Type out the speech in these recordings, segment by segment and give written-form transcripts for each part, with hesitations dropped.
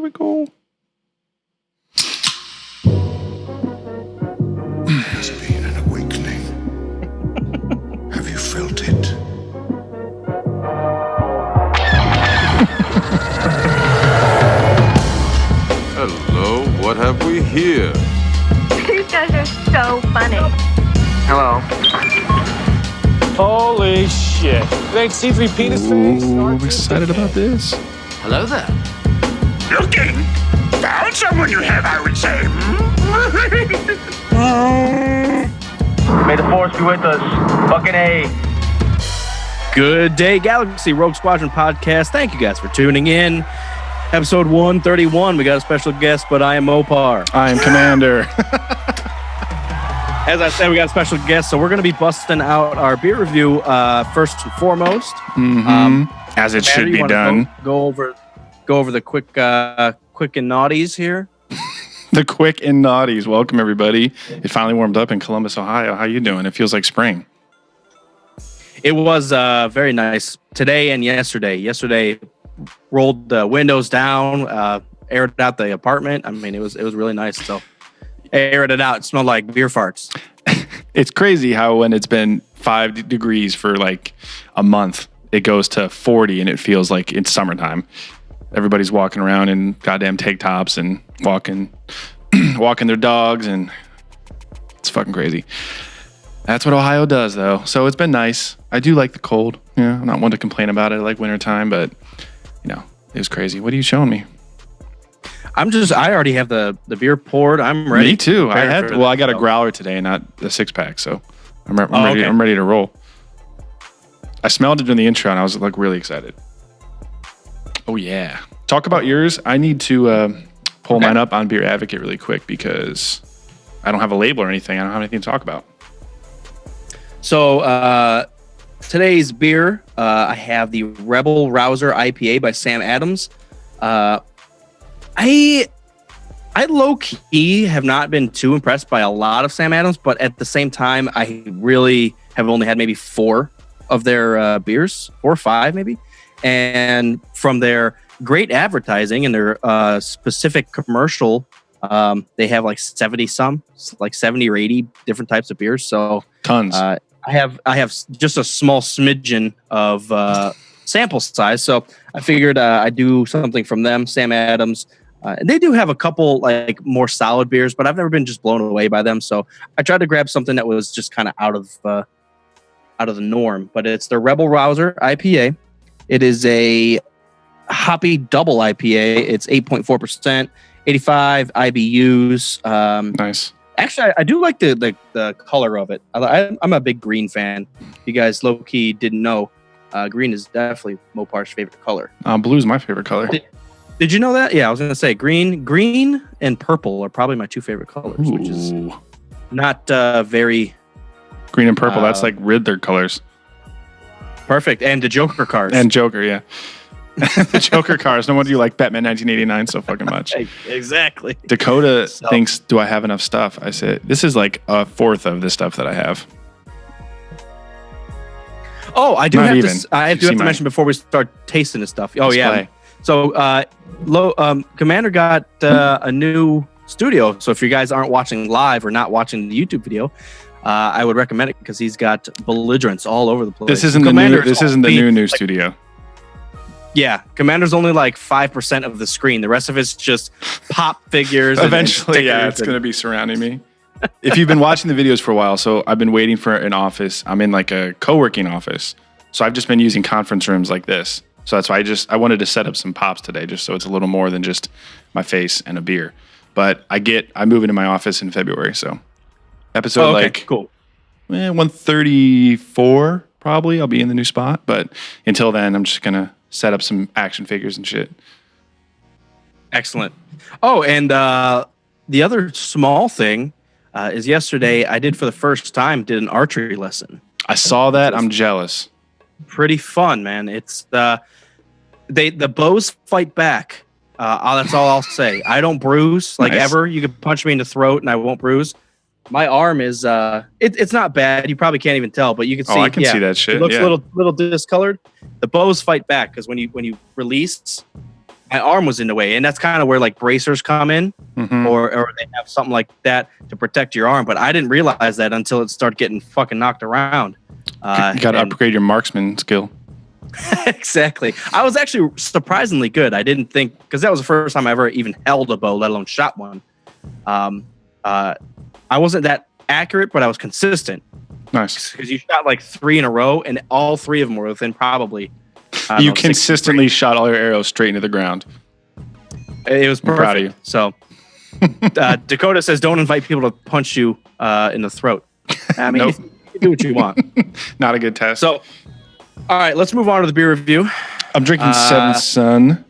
we go. There's been an awakening. Have you felt it? Hello, what have we here? You guys are so funny. Hello. Holy shit. It ain't C3P to face. I'm excited about this. Hello there. Looking? Found someone you have, I would say. May the force be with us. Fucking A. Good day, Galaxy Rogue Squadron Podcast. Thank you guys for tuning in. Episode 131. We got a special guest, but I am Mopar. I am Commander. As I said, we got a special guest, so we're going to be busting out our beer review first and foremost. As it should Commander, be done. Go over the quick and naughties here. The quick and naughties. Welcome, everybody. It finally warmed up in Columbus, Ohio. How you doing? It feels like spring. It was very nice today and yesterday. Yesterday, rolled the windows down, aired out the apartment. I mean, it was really nice. So, aired it out. It smelled like beer farts. It's crazy how when it's been 5 degrees for like a month, it goes to 40 and it feels like it's summertime. Everybody's walking around in goddamn tank tops and walking their dogs, and it's fucking crazy. That's what Ohio does, though. So it's been nice. I do like the cold. Yeah, I'm not one to complain about it. I like wintertime, but it was crazy. What are you showing me? I already have the beer poured. I'm ready. Me too. I got a growler today, not a 6-pack, so I'm ready. Okay. I'm ready to roll. I smelled it in the intro, and I was like really excited. Oh yeah. Talk about yours. I need to pull mine up on Beer Advocate really quick because I don't have a label or anything. I don't have anything to talk about. So today's beer, I have the Rebel Rouser IPA by Sam Adams. I low-key have not been too impressed by a lot of Sam Adams, but at the same time, I really have only had maybe 4 of their beers, 4 or 5 maybe. And from their great advertising and their specific commercial, they have like 70 or 80 different types of beers. So Tons. I have just a small smidgen of sample size. So I figured I'd do something from them, Sam Adams. And they do have a couple like more solid beers, but I've never been just blown away by them. So I tried to grab something that was just kind of out of the norm. But it's the Rebel Rouser IPA. It is a hoppy double IPA. It's 8.4%, 85 IBUs. Nice. Actually, I do like the color of it. I'm a big green fan. You guys low-key didn't know. Green is definitely Mopar's favorite color. Blue is my favorite color. Did you know that? Yeah, I was going to say green and purple are probably my 2 favorite colors, which is not very... Green and purple, that's like Riddler colors. Perfect. And the Joker cards. And Joker, yeah. The Joker cars. No wonder you like Batman 1989 so fucking much. Exactly. Dakota thinks, do I have enough stuff? I said, this is like a fourth of the stuff that I have. Oh, I do Not have even. to mention before we start tasting this stuff. Oh, Display. yeah. So, Commander got a new studio. So if you guys aren't watching live or not watching the YouTube video, I would recommend it because he's got belligerents all over the place. This isn't the new studio. Yeah, Commander's only like 5% of the screen. The rest of it's just pop figures. Eventually, it's going to be surrounding me. If you've been watching the videos for a while, so I've been waiting for an office. I'm in like a co-working office. So I've just been using conference rooms like this. So that's why I wanted to set up some pops today, just so it's a little more than just my face and a beer. But I move into my office in February, so episode cool. 134 probably. I'll be in the new spot, but until then, I'm just gonna set up some action figures and shit. Excellent. Oh, and the other small thing is yesterday I did for the first time an archery lesson. I saw that. I'm jealous. Pretty fun, man. It's the bows fight back. That's all I'll say. I don't bruise ever. You could punch me in the throat and I won't bruise. My arm is it's not bad. You probably can't even tell, but you can see. Oh, I can see that shit. It looks a little discolored. The bows fight back because when you release, my arm was in the way, and that's kind of where like bracers come in, Mhm. or they have something like that to protect your arm. But I didn't realize that until it started getting fucking knocked around. You got to and- upgrade your marksman skill. Exactly. I was actually surprisingly good. I didn't think, because that was the first time I ever even held a bow, let alone shot one. I wasn't that accurate, but I was consistent. Nice. Because you shot like 3 in a row, and all 3 of them were within probably. You consistently shot all your arrows straight into the ground. It was perfect. proud of you. So Dakota says, "Don't invite people to punch you in the throat." I mean, Nope. you do what you want. Not a good test. So, all right, let's move on to the beer review. I'm drinking Seventh Son.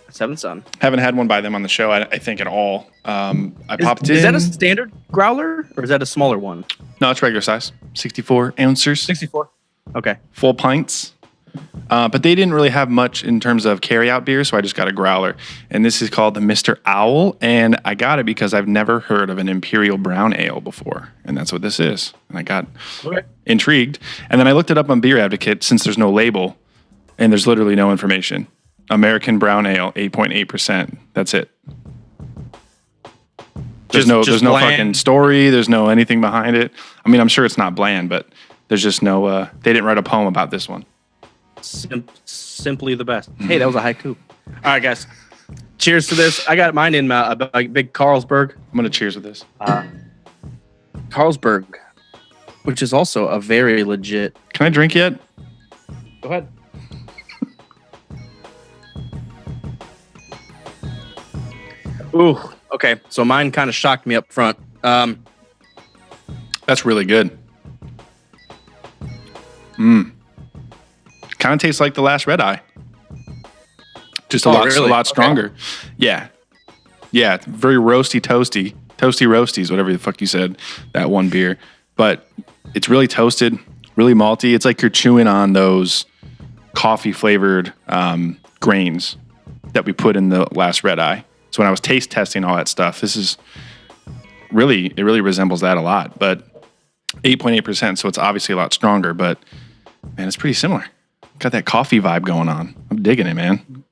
Seventh Son. Haven't had one by them on the show, I think, at all. I popped in. Is that a standard growler or is that a smaller one? No, it's regular size. 64 ounces. 64. Okay. Full pints. But they didn't really have much in terms of carry-out beer, so I just got a growler. And this is called the Mr. Owl, and I got it because I've never heard of an Imperial Brown Ale before, and that's what this is. And I got intrigued. And then I looked it up on Beer Advocate, since there's no label, and there's literally no information. American Brown Ale, 8.8%. That's it. There's no bland. fucking story. There's no anything behind it. I mean, I'm sure it's not bland, but there's just no, they didn't write a poem about this one. Simply the best. Hey, that was a haiku. All right, guys. Cheers to this. I got mine in a big Carlsberg. I'm going to cheers with this. Carlsberg, which is also a very legit. Can I drink yet? Go ahead. Ooh, okay. So mine kind of shocked me up front. That's really good. Kind of tastes like the Last Red Eye. Just a lot stronger. Okay. Yeah. Yeah. Very roasty, toasty roasties, whatever the fuck you said, that one beer. But it's really toasted, really malty. It's like you're chewing on those coffee flavored grains that we put in the Last Red Eye. So when I was taste testing all that stuff, it really resembles that a lot. But 8.8%, so it's obviously a lot stronger, but man, it's pretty similar. Got that coffee vibe going on. I'm digging it, man.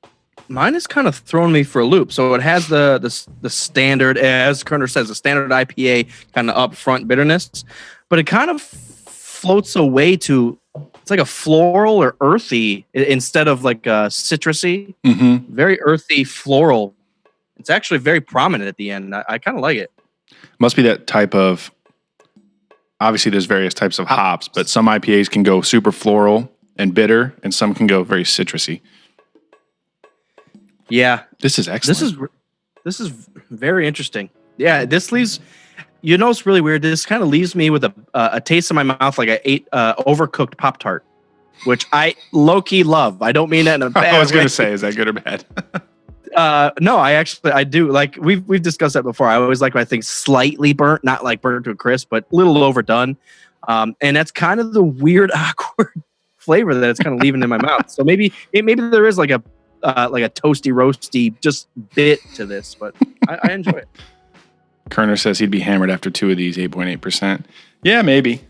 Mine is kind of throwing me for a loop. So it has the standard, as Kerner says, the standard IPA kind of upfront bitterness, but it kind of floats away to, it's like a floral or earthy instead of like a citrusy. Mm-hmm. Very earthy floral. It's actually very prominent at the end. I kind of like it. Must be that type of, obviously there's various types of hops, but some IPAs can go super floral and bitter, and some can go very citrusy. Yeah. This is excellent. This is very interesting. Yeah, this leaves, you know, it's really weird. This kind of leaves me with a taste in my mouth like I ate overcooked Pop-Tart, which I low-key love. I don't mean that in a bad way. I was going to say, is that good or bad? No, I do. Like we've discussed that before. I always like my things slightly burnt, not like burnt to a crisp, but a little overdone. And that's kind of the weird, awkward flavor that it's kind of leaving in my mouth. So maybe there is like a toasty, roasty just bit to this, but I enjoy it. Kerner says he'd be hammered after 2 of these, 8.8%. Yeah, maybe.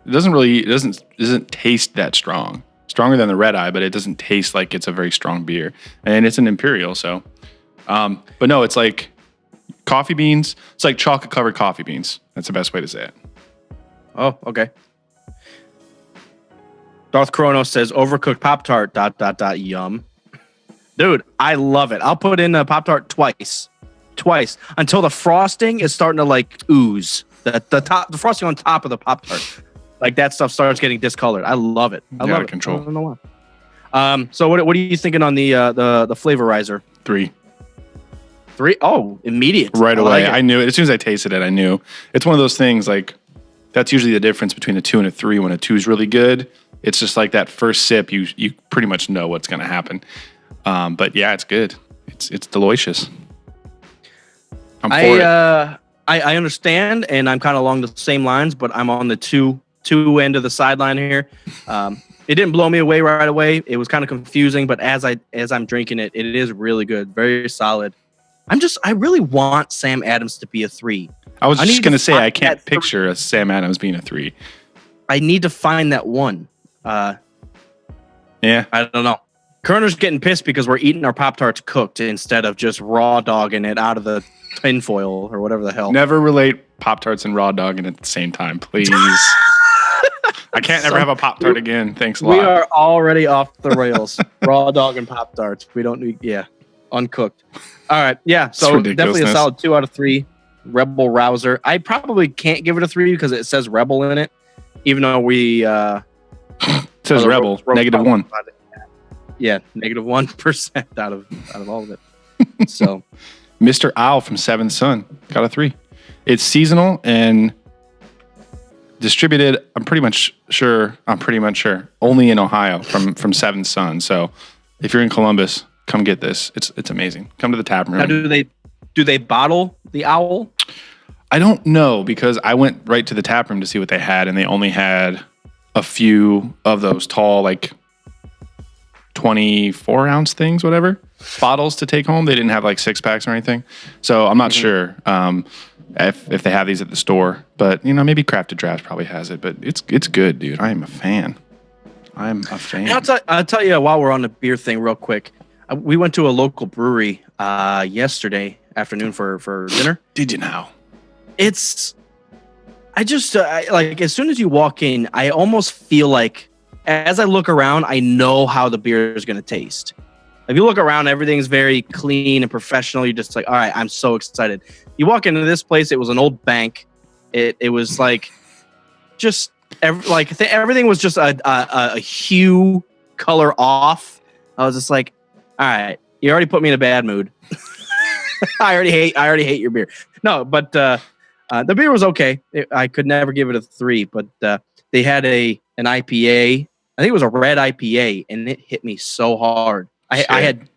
It doesn't taste that strong. Stronger than the Red Eye, but it doesn't taste like it's a very strong beer. And it's an Imperial, so. But no, it's like coffee beans. It's like chocolate-covered coffee beans. That's the best way to say it. Oh, okay. Darth Chronos says, overcooked Pop-Tart, ... yum. Dude, I love it. I'll put in a Pop-Tart twice, until the frosting is starting to like ooze. The frosting on top of the Pop-Tart. Like that stuff starts getting discolored. I love it. I love it. Control. I don't know why. So what are you thinking on the flavorizer? 3. 3? Oh, immediate. Right away. Like I knew it. As soon as I tasted it, I knew. It's one of those things like that's usually the difference between a 2 and a 3. When a 2 is really good, it's just like that first sip, you pretty much know what's going to happen. But yeah, it's good. It's delicious. I'm for it. I understand, and I'm kind of along the same lines, but I'm on the two end of the sideline here. It didn't blow me away right away. It was kind of confusing, but as I'm drinking it, it is really good, very solid. I really want Sam Adams to be a 3. I was just going to say, I can't picture a Sam Adams being a 3. I need to find that one. Yeah. I don't know. Kerner's getting pissed because we're eating our Pop-Tarts cooked instead of just raw dogging it out of the tinfoil or whatever the hell. Never relate Pop-Tarts and raw dogging at the same time, please. I can't ever have a Pop-Tart again. Thanks a lot. We are already off the rails. Raw dog and Pop-Tarts. We don't need, uncooked. All right. Yeah. So definitely a solid 2 out of 3. Rebel Rouser. I probably can't give it a 3 because it says Rebel in it, even though we. It says Rebel, -1. Yeah, -1% out of all of it. So, Mr. Owl from Seventh Son got a 3. It's seasonal and distributed. I'm pretty much sure. Only in Ohio from Seventh Son. So, if you're in Columbus, come get this. It's amazing. Come to the tap room. Now, do they bottle the Owl? I don't know because I went right to the tap room to see what they had, and they only had a few of those tall, like 24-ounce things, whatever, bottles to take home. They didn't have like 6-packs or anything. So I'm not sure if they have these at the store. But, maybe Crafted Drafts probably has it. But it's good, dude. I am a fan. I'll tell you while we're on the beer thing real quick. We went to a local brewery yesterday afternoon for dinner. Did you now? I just like as soon as you walk in, I almost feel like as I look around, I know how the beer is going to taste. If you look around, everything's very clean and professional. You're just like, all right, I'm so excited. You walk into this place, it was an old bank. It was like just everything was just a hue color off. I was just like, all right, you already put me in a bad mood. I already hate your beer. No, but the beer was okay. I could never give it a 3, but they had an IPA. I think it was a red IPA, and it hit me so hard. I had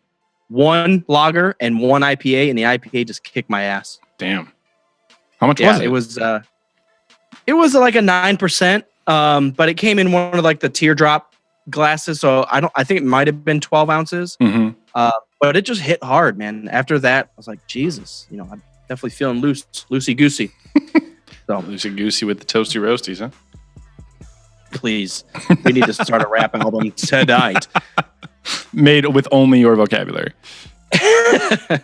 one lager and one IPA, and the IPA just kicked my ass. Damn. How much was it? It was like a 9%, but it came in one of like the teardrop glasses, so I think it might have been 12 ounces. Mm-hmm. But it just hit hard, man. After that, I was like, Jesus, I'm definitely feeling loosey-goosey. So Loosey-goosey with the toasty roasties, huh? Please. We need to start a rap album tonight. Made with only your vocabulary.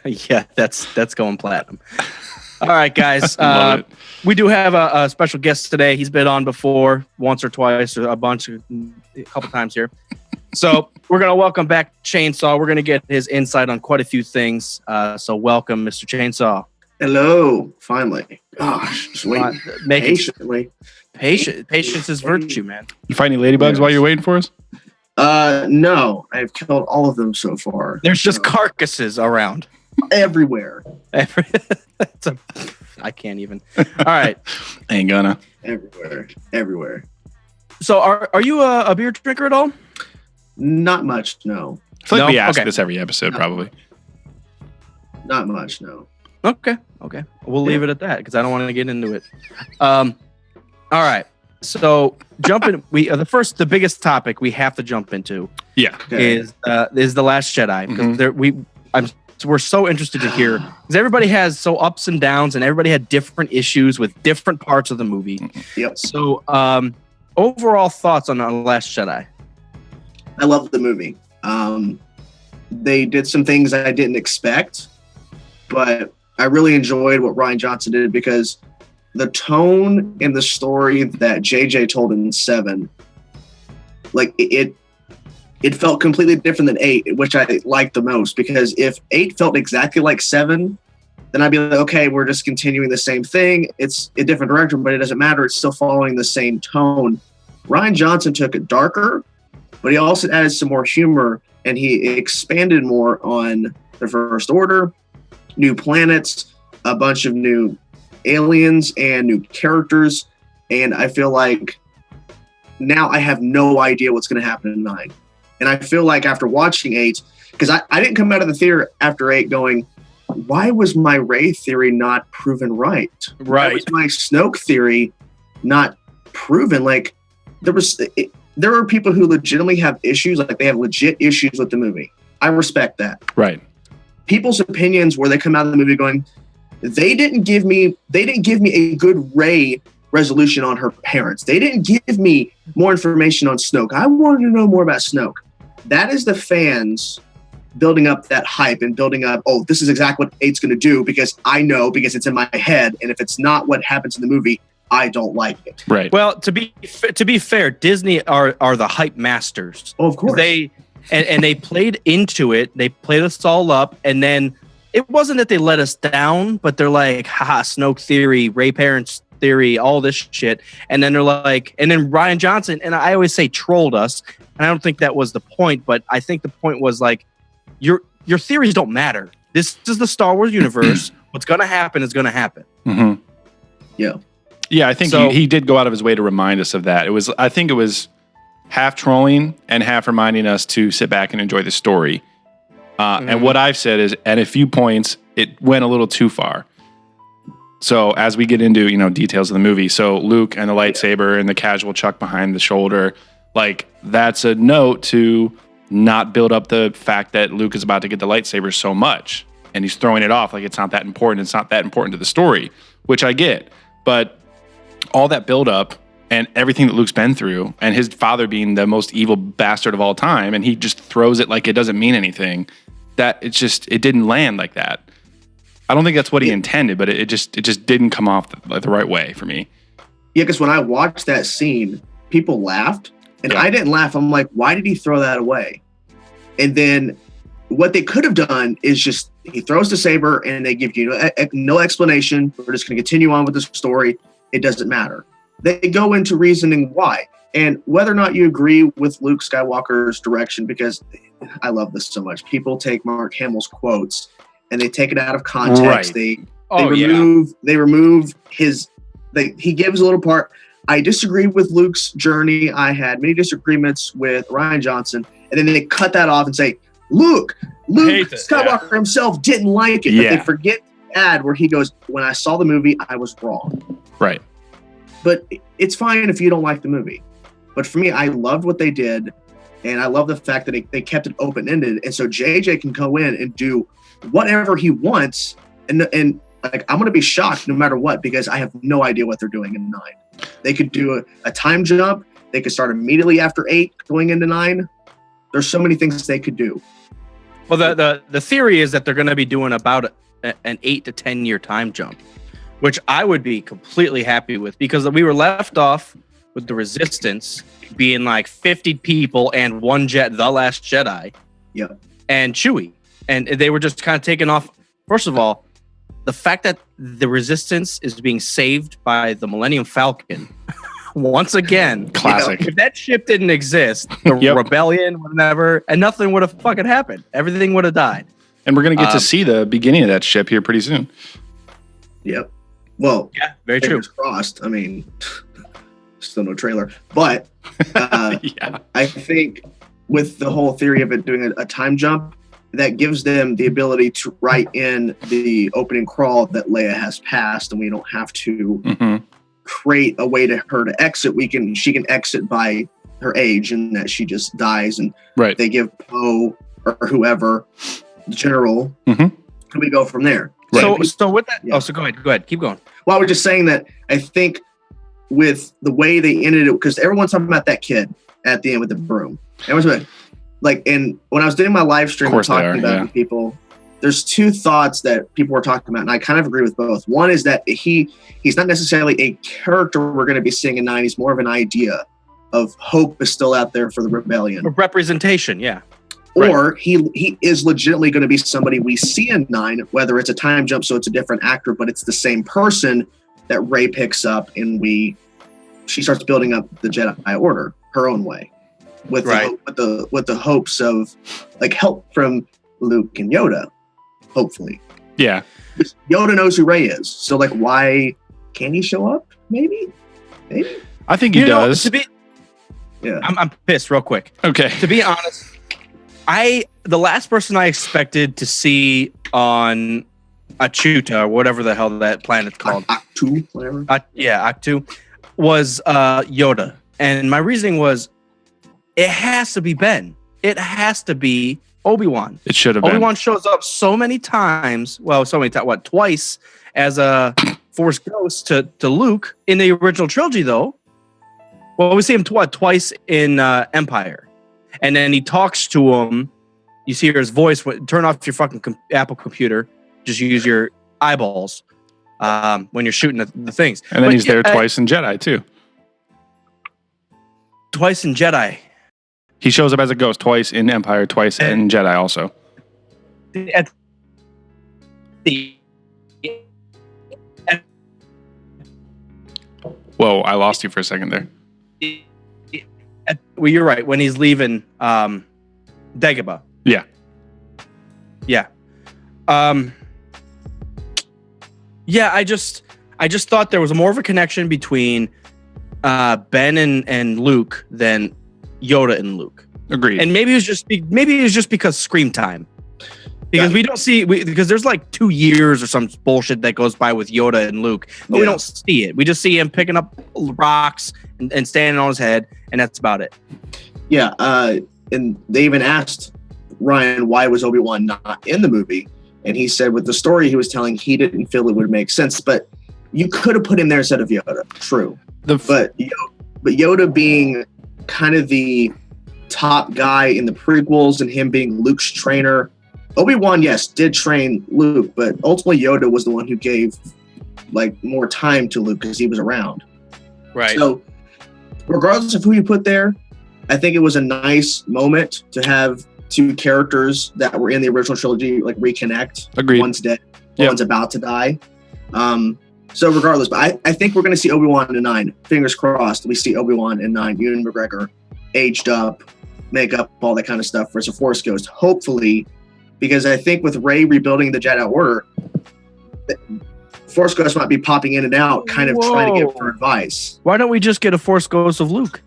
Yeah, that's going platinum. All right, guys. Love it. We do have a special guest today. He's been on before once or twice or a couple times here. So we're going to welcome back Chainsaw. We're going to get his insight on quite a few things. So welcome, Mr. Chainsaw. Hello. Finally. Gosh, just waiting patiently. Patience is virtue, man. You find any ladybugs while you're waiting for us? No. I've killed all of them so far. There's just carcasses around. Everywhere. I can't even. All right. Ain't gonna. Everywhere. So are you a beer drinker at all? Not much, no. I feel like we ask this every episode, probably. Not much, no. Okay. We'll leave it at that because I don't want to get into it. All right. So jumping, the biggest topic we have to jump into, is the Last Jedi because we're so interested to hear because everybody has ups and downs and everybody had different issues with different parts of the movie. Yep. So overall thoughts on The Last Jedi? I love the movie. They did some things I didn't expect, but I really enjoyed what Rian Johnson did because the tone in the story that JJ told in 7, like it felt completely different than 8, which I liked the most because if 8 felt exactly like 7, then I'd be like, okay, we're just continuing the same thing. It's a different director, but it doesn't matter. It's still following the same tone. Rian Johnson took it darker, but he also added some more humor and he expanded more on the First Order, new planets, a bunch of new aliens and new characters. And I feel like now I have no idea what's going to happen in 9. And I feel like after watching 8, because I didn't come out of the theater after 8 going, why was my Rey theory not proven right? Why was my Snoke theory not proven? Like there are people who legitimately have issues, like they have legit issues with the movie. I respect that. Right. People's opinions where they come out of the movie going, they didn't give me a good Rey resolution on her parents. They didn't give me more information on Snoke. I wanted to know more about Snoke. that is the fans building up that hype and building up, oh, this is exactly what 8's going to do because I know, because it's in my head. And if it's not what happens in the movie, I don't like it. Right. Well, to be fair, Disney are the hype masters. Oh, of course. They played into it. They played us all up, and then it wasn't that they let us down, but they're like, haha, Snoke theory, Ray parents theory, all this shit. And then they're like, and then Ryan Johnson, and I always say trolled us, and I don't think that was the point, but I think the point was like, your theories don't matter. This is the Star Wars universe. What's going to happen is going to happen. Mm-hmm. Yeah. Yeah, I think he did go out of his way to remind us of that. I think it was half trolling and half reminding us to sit back and enjoy the story. And what I've said is, at a few points, it went a little too far. So as we get into, details of the movie, so Luke and the lightsaber and the casual chuck behind the shoulder, like that's a note to not build up the fact that Luke is about to get the lightsaber so much. And he's throwing it off like it's not that important. It's not that important to the story, which I get. But all that build up and everything that Luke's been through, and his father being the most evil bastard of all time, and he just throws it like it doesn't mean anything, that it didn't land like that. I don't think that's what he intended, but it just didn't come off the right way for me. Yeah, because when I watched that scene, people laughed, and I didn't laugh. I'm like, why did he throw that away? And then what they could have done is just, he throws the saber, and they give you no explanation. We're just going to continue on with the story. It doesn't matter. They go into reasoning why. And whether or not you agree with Luke Skywalker's direction, because I love this so much. People take Mark Hamill's quotes and they take it out of context. Right. They remove he gives a little part. I disagree with Luke's journey. I had many disagreements with Ryan Johnson. And then they cut that off and say, Luke Skywalker himself didn't like it. But they forget to add where he goes, when I saw the movie, I was wrong. Right. But it's fine if you don't like the movie. But for me, I loved what they did. And I love the fact that they kept it open-ended. And so JJ can go in and do whatever he wants. And like, I'm going to be shocked no matter what, because I have no idea what they're doing in 9. They could do a time jump. They could start immediately after 8 going into 9. There's so many things they could do. Well, the theory is that they're going to be doing about an 8 to 10 year time jump, which I would be completely happy with, because we were left off with the Resistance being like 50 people and one jet, the Last Jedi, and Chewie. And they were just kind of taken off. First of all, the fact that the Resistance is being saved by the Millennium Falcon, once again, classic. If that ship didn't exist, the rebellion would never, and nothing would have fucking happened. Everything would have died. And we're going to get to see the beginning of that ship here pretty soon. Yep. Well, yeah, very true. Crossed. I mean, still no trailer, but I think with the whole theory of it doing a time jump, that gives them the ability to write in the opening crawl that Leia has passed, and we don't have to create a way to her to exit. She can exit by her age, and that she just dies, and they give Poe or whoever, the general, and we go from there. Right. So with that, so go ahead, keep going. Well, I was just saying that I think with the way they ended it, because everyone's talking about that kid at the end with the broom. Everyone's like, and when I was doing my live stream and talking about it with people, there's two thoughts that people were talking about, and I kind of agree with both. One is that he's not necessarily a character we're going to be seeing in 9. He's more of an idea of hope is still out there for the rebellion. A representation, yeah. Or he is legitimately going to be somebody we see in 9, whether it's a time jump, so it's a different actor, but it's the same person that Rey picks up, and she starts building up the Jedi Order her own way, with the hopes of like help from Luke and Yoda, hopefully. Yeah, Yoda knows who Rey is, so like, why can't he show up? Maybe. I think he does. I'm pissed real quick. Okay. To be honest, the last person I expected to see on Achuta, or whatever the hell that planet's called. Actu, whatever. Actu, was Yoda. And my reasoning was, it has to be Ben. It has to be Obi-Wan. It should have been. Obi-Wan shows up so many times. Well, twice as a Force ghost to Luke in the original trilogy, though. Well, we see him twice in Empire. And then he talks to him. You see his voice. Turn off your fucking Apple computer. Just use your eyeballs when you're shooting the things. And then he's there twice in Jedi, too. Twice in Jedi. He shows up as a ghost twice in Empire, twice in Jedi also. Whoa, I lost you for a second there. Well, you're right. When he's leaving Dagobah. Yeah. Yeah. Yeah, I just thought there was more of a connection between Ben and Luke than Yoda and Luke. Agreed. And maybe it was just because screen time. Because we don't see because there's like 2 years or some bullshit that goes by with Yoda and Luke, but we don't see it. We just see him picking up rocks and standing on his head, and that's about it. Yeah, and they even asked Ryan why was Obi-Wan not in the movie, and he said with the story he was telling, he didn't feel it would make sense. But you could have put him there instead of Yoda. True, but Yoda being kind of the top guy in the prequels and him being Luke's trainer. Obi-Wan, yes, did train Luke, but ultimately Yoda was the one who gave like more time to Luke because he was around. Right. So regardless of who you put there, I think it was a nice moment to have two characters that were in the original trilogy like reconnect. Agreed. One's dead, one's about to die. So regardless, but I think we're going to see Obi-Wan in 9. Fingers crossed we see Obi-Wan in 9. Ewan McGregor, aged up, makeup, all that kind of stuff for a Force Ghost. Hopefully, because I think with Rey rebuilding the Jedi Order, Force Ghost might be popping in and out, kind of trying to get for advice. Why don't we just get a Force Ghost of Luke?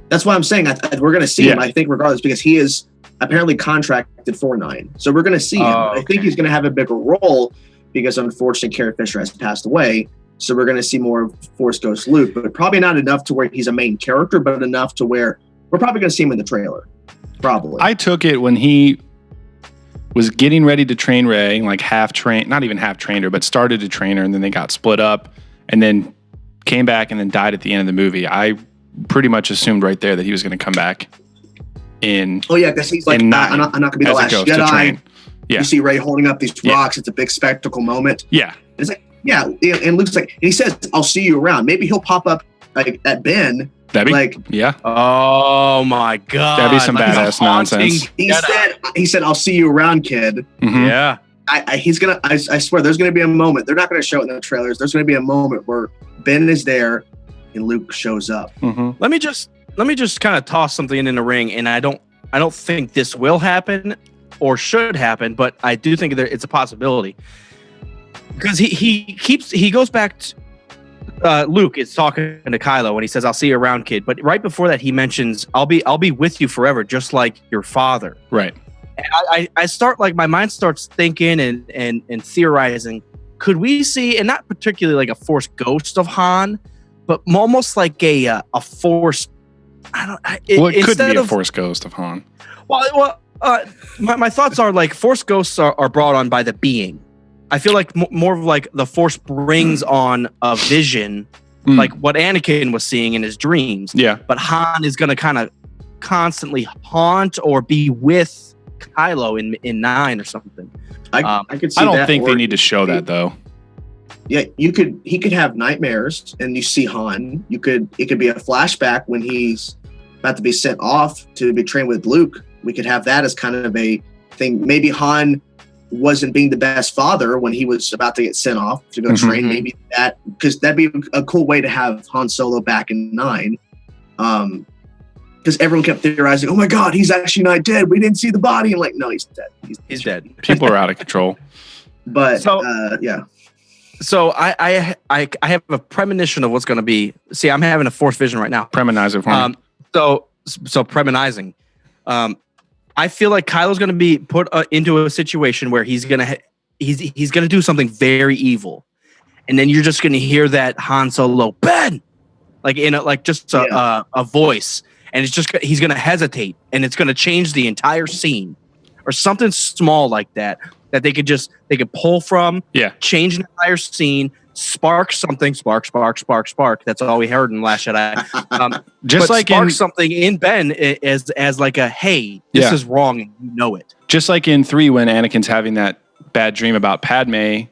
That's why I'm saying we're going to see him, I think, regardless, because he is apparently contracted for 9. So we're going to see him. I think he's going to have a bigger role because, unfortunately, Carrie Fisher has passed away. So we're going to see more of Force Ghost Luke, but probably not enough to where he's a main character, but enough to where we're probably going to see him in the trailer. Probably. I took it when he was getting ready to train Rey, like not even half trained her, but started to train her, and then they got split up, and then came back and then died at the end of the movie. I pretty much assumed right there that he was going to come back in. Oh yeah, because he's like, I'm not going to be the Last Jedi. Yeah. You see Rey holding up these rocks. It's a big spectacle moment. Yeah. And it's like, yeah, and Luke's like, and he says, "I'll see you around." Maybe he'll pop up like at Ben. That'd be like, yeah. Oh my god, that'd be some badass nonsense. He said, "I'll see you around, kid." Mm-hmm. Yeah, he's gonna. I swear, there's gonna be a moment. They're not gonna show it in the trailers. There's gonna be a moment where Ben is there and Luke shows up. Mm-hmm. Let me just kind of toss something in the ring, and I don't think this will happen or should happen, but I do think that it's a possibility because he goes back to. Luke is talking to Kylo when he says, "I'll see you around, kid." But right before that, he mentions, "I'll be with you forever, just like your father." Right. And I start like my mind starts thinking and theorizing. Could we see, and not particularly like a Force ghost of Han, but almost like a Force? It could be a Force ghost of Han. Well, my thoughts are like Force ghosts are brought on by the being. I feel like more of like the Force brings on a vision, like what Anakin was seeing in his dreams. Yeah. But Han is going to kind of constantly haunt or be with Kylo in 9 or something. I could see I don't that, think they need to show that though. Yeah, he could have nightmares and you see Han. It could be a flashback when he's about to be sent off to be trained with Luke. We could have that as kind of a thing. Maybe Han wasn't being the best father when he was about to get sent off to go train. Maybe that, because that'd be a cool way to have Han Solo back in 9. Because everyone kept theorizing, "Oh my God, he's actually not dead. We didn't see the body." And like, no, he's dead. He's dead. People are out of control. But yeah. So I have a premonition of what's going to be. See, I'm having a Force vision right now. Premonizer for me. So premonizing. I feel like Kylo's going to be put into a situation where he's going to do something very evil, and then you're just going to hear that Han Solo Ben, like in a voice, and it's just he's going to hesitate, and it's going to change the entire scene, or something small like that they could pull from, change an entire scene spark something, spark. That's all we heard in Last Jedi. Just but like spark in something in Ben as like a, hey, this is wrong, and you know it. Just like in 3 when Anakin's having that bad dream about Padme,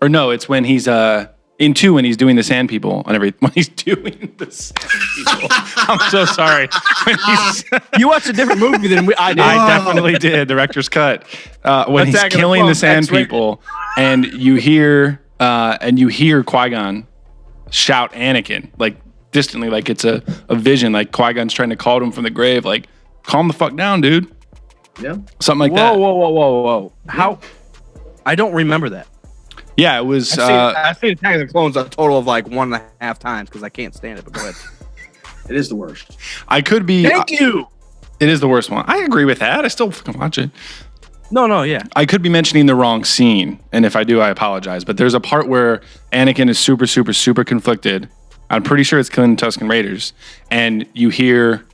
or no, it's when he's in 2 when he's doing the sand people and when he's doing the sand people. I'm so sorry. You watched a different movie than I did. I definitely did. Director's cut. When he's killing the sand people, and you hear Qui-Gon shout Anakin like distantly, like it's a vision, like Qui-Gon's trying to call to him from the grave, like calm the fuck down, dude. Yeah, something like that. Whoa! How? I don't remember that. Yeah, it was. I've seen Attack of the Clones a total of like 1.5 times because I can't stand it. But go ahead. It is the worst. I could be. Thank you. It is the worst one. I agree with that. I still fucking watch it. No, yeah. I could be mentioning the wrong scene, and if I do, I apologize. But there's a part where Anakin is super, super, super conflicted. I'm pretty sure it's killing the Tusken Raiders, and you hear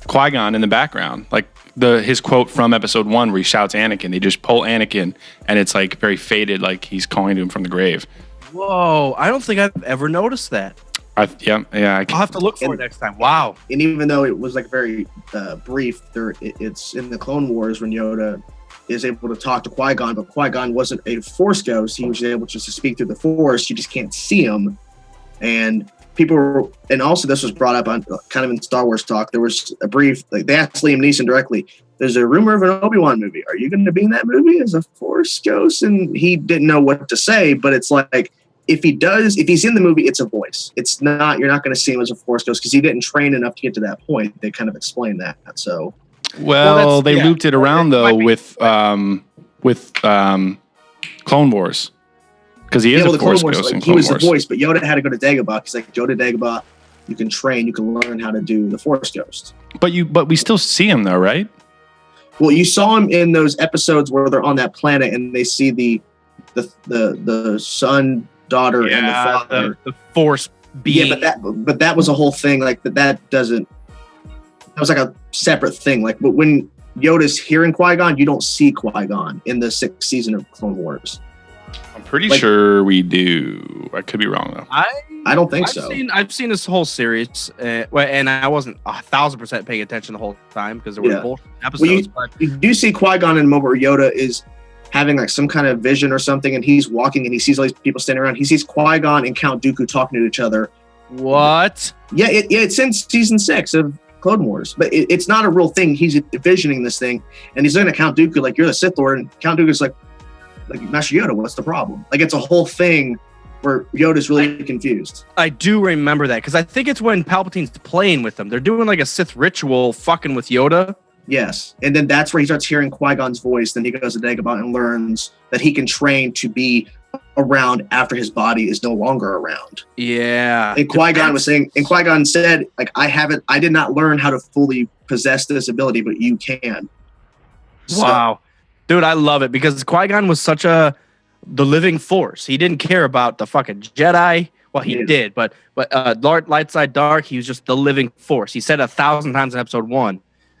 Qui-Gon in the background, like his quote from Episode 1 where he shouts Anakin. They just pull Anakin, and it's like very faded, like he's calling to him from the grave. Whoa! I don't think I've ever noticed that. I'll have to look for it next time. Wow! And even though it was like very brief, it's in the Clone Wars when Yoda is able to talk to Qui-Gon, but Qui-Gon wasn't a Force ghost. He was able just to speak through the Force. You just can't see him. And people were, and also this was brought up on kind of in Star Wars talk. There was a brief, like they asked Liam Neeson directly, there's a rumor of an Obi-Wan movie. Are you going to be in that movie as a Force ghost? And he didn't know what to say, but it's like, if he's in the movie, it's a voice. It's not, you're not going to see him as a Force ghost because he didn't train enough to get to that point. They kind of explained that. So, they looped it around though with Clone Wars. Because he is a Force ghost in Clone Wars. He was the voice, but Yoda had to go to Dagobah. He's like, Yoda, Dagobah, you can train, you can learn how to do the Force ghost. But we still see him though, right? Well, you saw him in those episodes where they're on that planet and they see the son, daughter, and the father. The Force being. Yeah, but that was a whole thing. Like that was like a separate thing. Like, but when Yoda's hearing Qui-Gon, you don't see Qui-Gon in the 6th season of Clone Wars. I'm pretty sure we do. I could be wrong though. I don't think so. I've seen this whole series, and I wasn't 1,000% paying attention the whole time because there were bullshit episodes. Well, you do see Qui-Gon in a moment where Yoda is having like some kind of vision or something, and he's walking and he sees all these people standing around. He sees Qui-Gon and Count Dooku talking to each other. What? Yeah, it's in season 6 of Clone Wars, but it's not a real thing. He's envisioning this thing, and he's looking at Count Dooku like, you're the Sith Lord, and Count Dooku's like Master Yoda, what's the problem? Like, it's a whole thing where Yoda's really confused. I do remember that because I think it's when Palpatine's playing with them. They're doing like a Sith ritual fucking with Yoda. Yes. And then that's where he starts hearing Qui-Gon's voice. Then he goes to Dagobah and learns that he can train to be around after his body is no longer around. Yeah. And Qui-Gon was saying, and Qui-Gon said, like, I did not learn how to fully possess this ability, but you can. Wow. Dude, I love it because Qui-Gon was such the living force. He didn't care about the fucking Jedi. Well, he did, but light side dark, he was just the living force. He said 1,000 times in episode 1.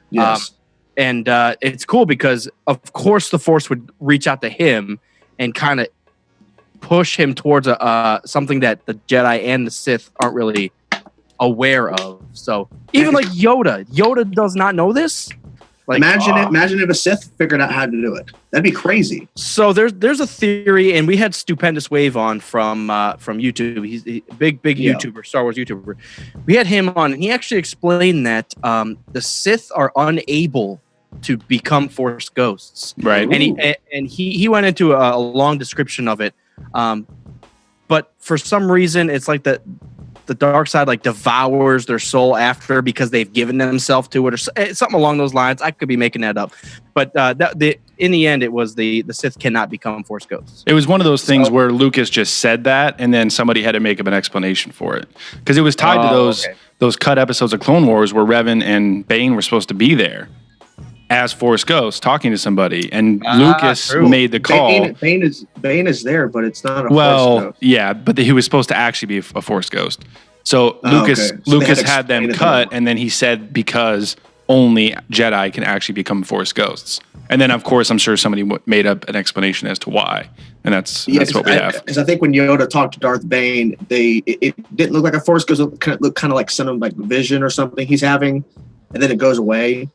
Yes. And it's cool because, of course, the Force would reach out to him and kind of push him towards something that the Jedi and the Sith aren't really aware of. So even like Yoda does not know this. Like, imagine if a Sith figured out how to do it. That'd be crazy. So there's a theory, and we had Stupendous Wave on from YouTube. He's a big YouTuber, Star Wars YouTuber. We had him on, and he actually explained that the Sith are unable to become Force ghosts. Right. And he went into a long description of it. But for some reason, it's like the dark side like devours their soul after because they've given themselves to it or something along those lines. I could be making that up, but in the end, it was the Sith cannot become Force ghosts. It was one of those things where Lucas just said that, and then somebody had to make up an explanation for it because it was tied to those cut episodes of Clone Wars where Revan and Bane were supposed to be there as Force ghosts talking to somebody, and Lucas made the call. Bane is there, but it's not a Force ghost. Yeah, but he was supposed to actually be a Force ghost. So Lucas had them cut, and then he said because only Jedi can actually become Force ghosts. And then, of course, I'm sure somebody made up an explanation as to why. And that's what we have. Because I think when Yoda talked to Darth Bane, it didn't look like a Force ghost. It looked kind of like some like vision or something he's having, and then it goes away.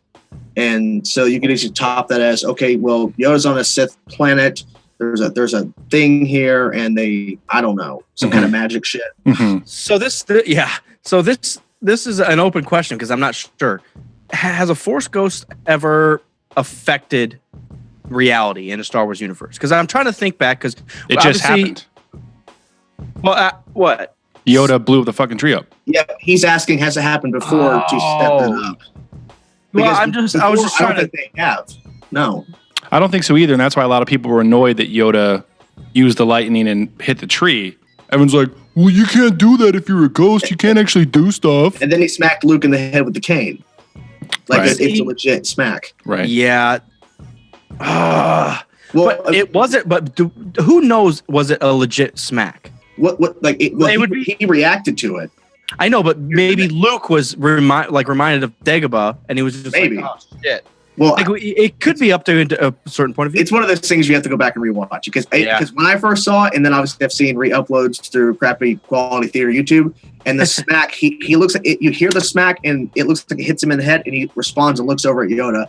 And so you could easily top that as, okay, well, Yoda's on a Sith planet. There's a thing here, and I don't know, some kind of magic shit. Mm-hmm. So this is an open question because I'm not sure. Has a Force ghost ever affected reality in a Star Wars universe? Because I'm trying to think back because it just happened. Well, what? Yoda blew the fucking tree up. Yeah, he's asking, has it happened before to set that up? Well, I was just trying to think they have. No. I don't think so either, and that's why a lot of people were annoyed that Yoda used the lightning and hit the tree. Everyone's like, well, you can't do that if you're a ghost. You can't actually do stuff. And then he smacked Luke in the head with the cane. Like, Right. it's a legit smack. Right. Yeah. Well, But it wasn't. But who knows? Was it a legit smack? He reacted to it. I know, but maybe Luke was reminded of Dagobah, and he was just Maybe. like, "Oh shit." Well, Like it could be up to a certain point of view. it's one of those things you have to go back and rewatch because when I first saw it, and then obviously I've seen re-uploads through crappy quality theater YouTube, and the smack, he looks at it, you hear the smack, and it looks like it hits him in the head, and he responds and looks over at Yoda.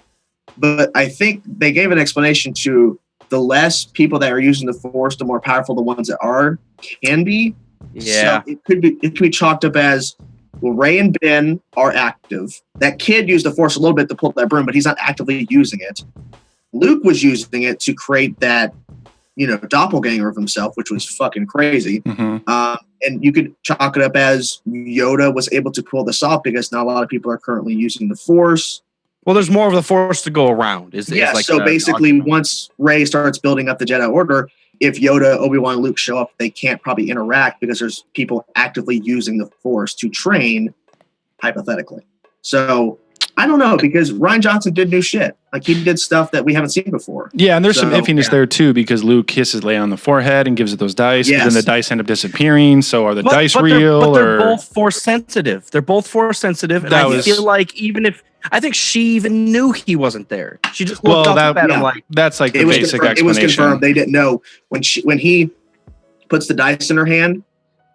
But I think they gave an explanation to the less people that are using the Force, the more powerful the ones that can be. Yeah. So it could be chalked up as, well, Rey and Ben are active. That kid used the Force a little bit to pull that broom, but he's not actively using it. Luke was using it to create that, doppelganger of himself, which was fucking crazy. Mm-hmm. And you could chalk it up as Yoda was able to pull this off because not a lot of people are currently using the Force. Well, there's more of the Force to go around. So basically, once Rey starts building up the Jedi Order, if Yoda, Obi-Wan, and Luke show up, they can't probably interact because there's people actively using the Force to train, hypothetically. So I don't know, because Rian Johnson did new shit. Like, he did stuff that we haven't seen before. Yeah, and there's some iffiness there too, because Luke kisses Leia on the forehead and gives it those dice. Yes. And then the dice end up disappearing. So are the dice real? They're both Force sensitive. And I feel like I think she even knew he wasn't there. She just looked up at him like... That's like the basic explanation. It was confirmed. They didn't know. When he puts the dice in her hand,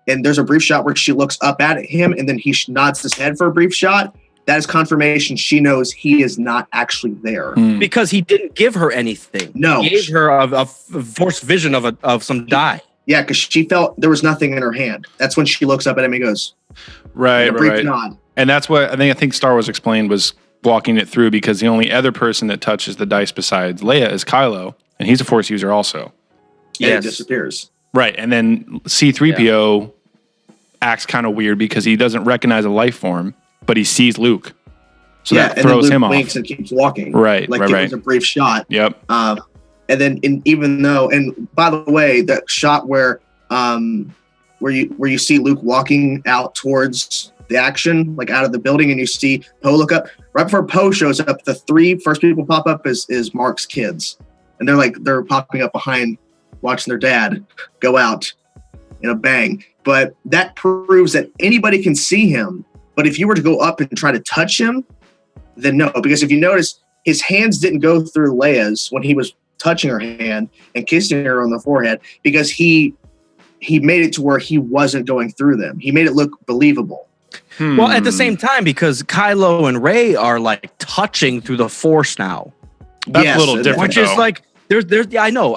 and there's a brief shot where she looks up at him, and then he nods his head for a brief shot, that is confirmation she knows he is not actually there. Because he didn't give her anything. No. He gave her a Force vision of some die. Yeah, because she felt there was nothing in her hand. That's when she looks up at him and goes... Right. Nod. And that's what I think Star Wars explained was walking it through, because the only other person that touches the dice besides Leia is Kylo, and he's a Force user also. Yeah, he disappears. Right, and then C-3PO acts kind of weird because he doesn't recognize a life form, but he sees Luke. So that throws him off. Winks and keeps walking. Right, Like, it was a brief shot. Yep. And then and by the way, that shot where you see Luke walking out towards the action, like out of the building, and you see Poe look up. Right before Poe shows up, the three first people pop up is Mark's kids, and they're popping up behind, watching their dad go out in a bang. But that proves that anybody can see him. But if you were to go up and try to touch him, then no, because if you notice, his hands didn't go through Leia's when he was touching her hand and kissing her on the forehead, because he made it to where he wasn't going through them. He made it look believable. Well, at the same time, because Kylo and Rey are like touching through the Force now. That's a little different, which is like there's I know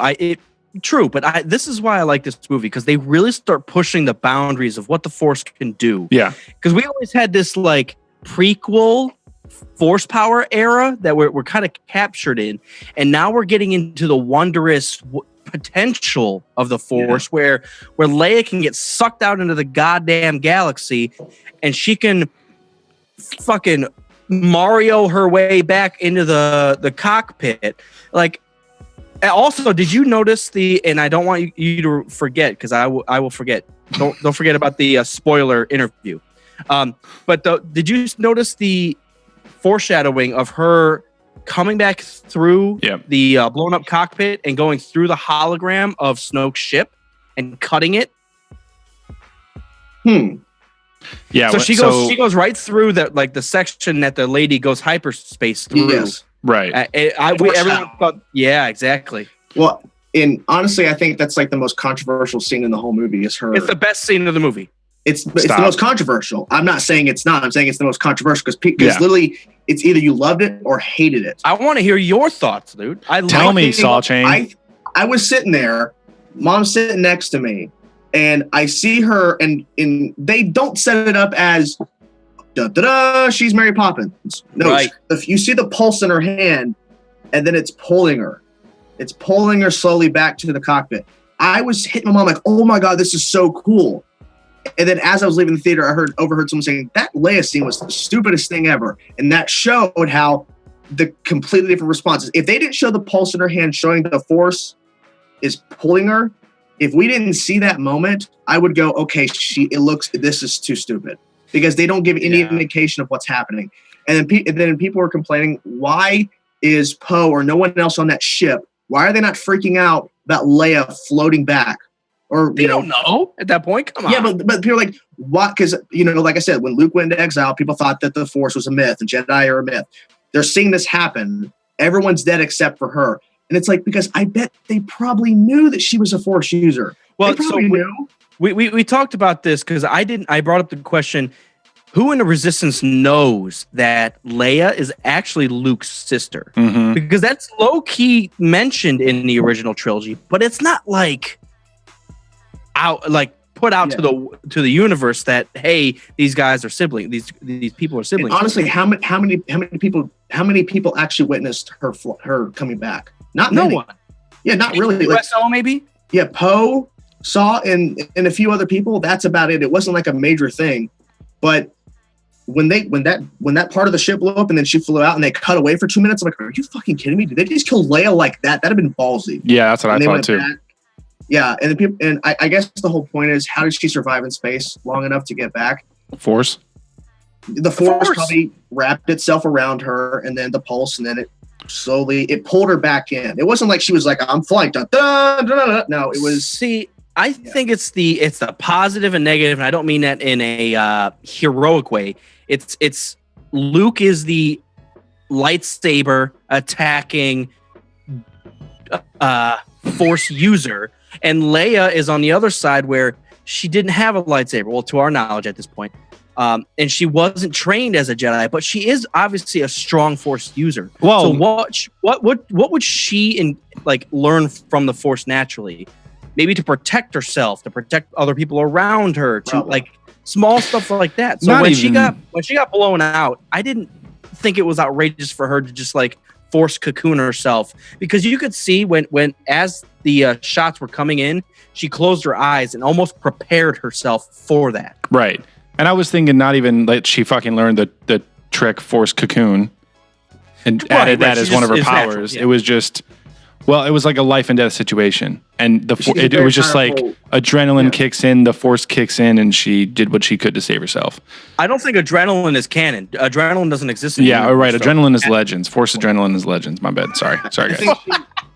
true, but this is why I like this movie, because they really start pushing the boundaries of what the Force can do. Yeah, because we always had this like prequel Force power era that we're kind of captured in, and now we're getting into the wondrous potential of the Force, where Leia can get sucked out into the goddamn galaxy, and she can fucking Mario her way back into the cockpit. Like, also, did you notice and I don't want you to forget, because I will forget. Don't forget about the spoiler interview. But did you notice the foreshadowing of her coming back through the blown up cockpit and going through the hologram of Snoke's ship and cutting it? Yeah. So she goes right through the section that the lady goes hyperspace through. Yes. Right. Everyone thought, yeah, exactly. Well, and honestly, I think that's like the most controversial scene in the whole movie is her. It's the best scene of the movie. It's the most controversial. I'm not saying it's not. I'm saying it's the most controversial because literally it's either you loved it or hated it. I want to hear your thoughts, dude. Tell me, Saw Chain. I was sitting there, mom's sitting next to me, and I see her, and they don't set it up as she's Mary Poppins. No, right. If you see the pulse in her hand, and then it's pulling her. It's pulling her slowly back to the cockpit. I was hitting my mom like, oh my God, this is so cool. And then as I was leaving the theater, I overheard someone saying that Leia scene was the stupidest thing ever. And that showed how the completely different responses. If they didn't show the pulse in her hand showing the Force is pulling her, if we didn't see that moment, I would go, okay, this is too stupid. Because they don't give any indication of what's happening. And then people were complaining, why is Poe or no one else on that ship, why are they not freaking out about Leia floating back? Or they don't know at that point. Come on. Yeah, but people are like, what? Because like I said, when Luke went into exile, people thought that the Force was a myth and Jedi are a myth. They're seeing this happen. Everyone's dead except for her, and it's like because I bet they probably knew that she was a Force user. Well, they probably knew. We talked about this because I brought up the question: who in the Resistance knows that Leia is actually Luke's sister? Mm-hmm. Because that's low key mentioned in the original trilogy, but it's not like put out to the universe that hey, these guys are siblings. These people are siblings. And honestly, how many people actually witnessed her coming back? Not many. No one. Yeah, not really. USO maybe. Yeah, Poe, Saw, and a few other people. That's about it. It wasn't like a major thing, but when that part of the ship blew up and then she flew out and they cut away for 2 minutes, I'm like, are you fucking kidding me? Did they just kill Leia like that? That'd have been ballsy. Yeah, that's what I thought too. Back. Yeah, and the people, and I guess the whole point is, how did she survive in space long enough to get back? Force. The Force probably wrapped itself around her, and then the pulse, and then it slowly pulled her back in. It wasn't like she was like, "I'm flying." Dun, dun, dun, dun, dun. No, it was. See, I think it's the positive and negative, and I don't mean that in a heroic way. It's Luke is the lightsaber attacking Force user. And Leia is on the other side where she didn't have a lightsaber. Well, to our knowledge at this point. And she wasn't trained as a Jedi, but she is obviously a strong Force user. Well, so what would she learn from the Force naturally? Maybe to protect herself, to protect other people around her, to small stuff like that. So when she got blown out, I didn't think it was outrageous for her to just Force cocoon herself, because you could see when as the shots were coming in, she closed her eyes and almost prepared herself for that. Right. And I was thinking not even that she fucking learned the trick Force cocoon and added that as one of her powers. Natural, yeah. It was just, it was like a life and death situation. And it was just powerful. Adrenaline kicks in, the Force kicks in, and she did what she could to save herself. I don't think adrenaline is canon. Adrenaline doesn't exist. Right. Adrenaline is legends. Force adrenaline is legends. My bad. Sorry, guys.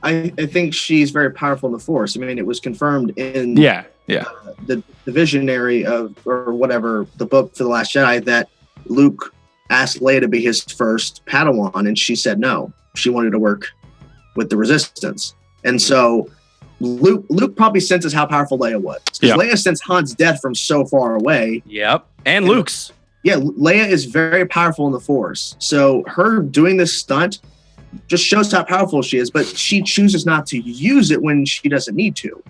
I think she's very powerful in the Force. I mean, it was confirmed in the visionary or whatever, the book for The Last Jedi, that Luke asked Leia to be his first Padawan, and she said no. She wanted to work with the Resistance. And so Luke probably senses how powerful Leia was. Because Leia sensed Han's death from so far away. Yep. And Luke's. Yeah, Leia is very powerful in the Force. So her doing this stunt just shows how powerful she is, but she chooses not to use it when she doesn't need to.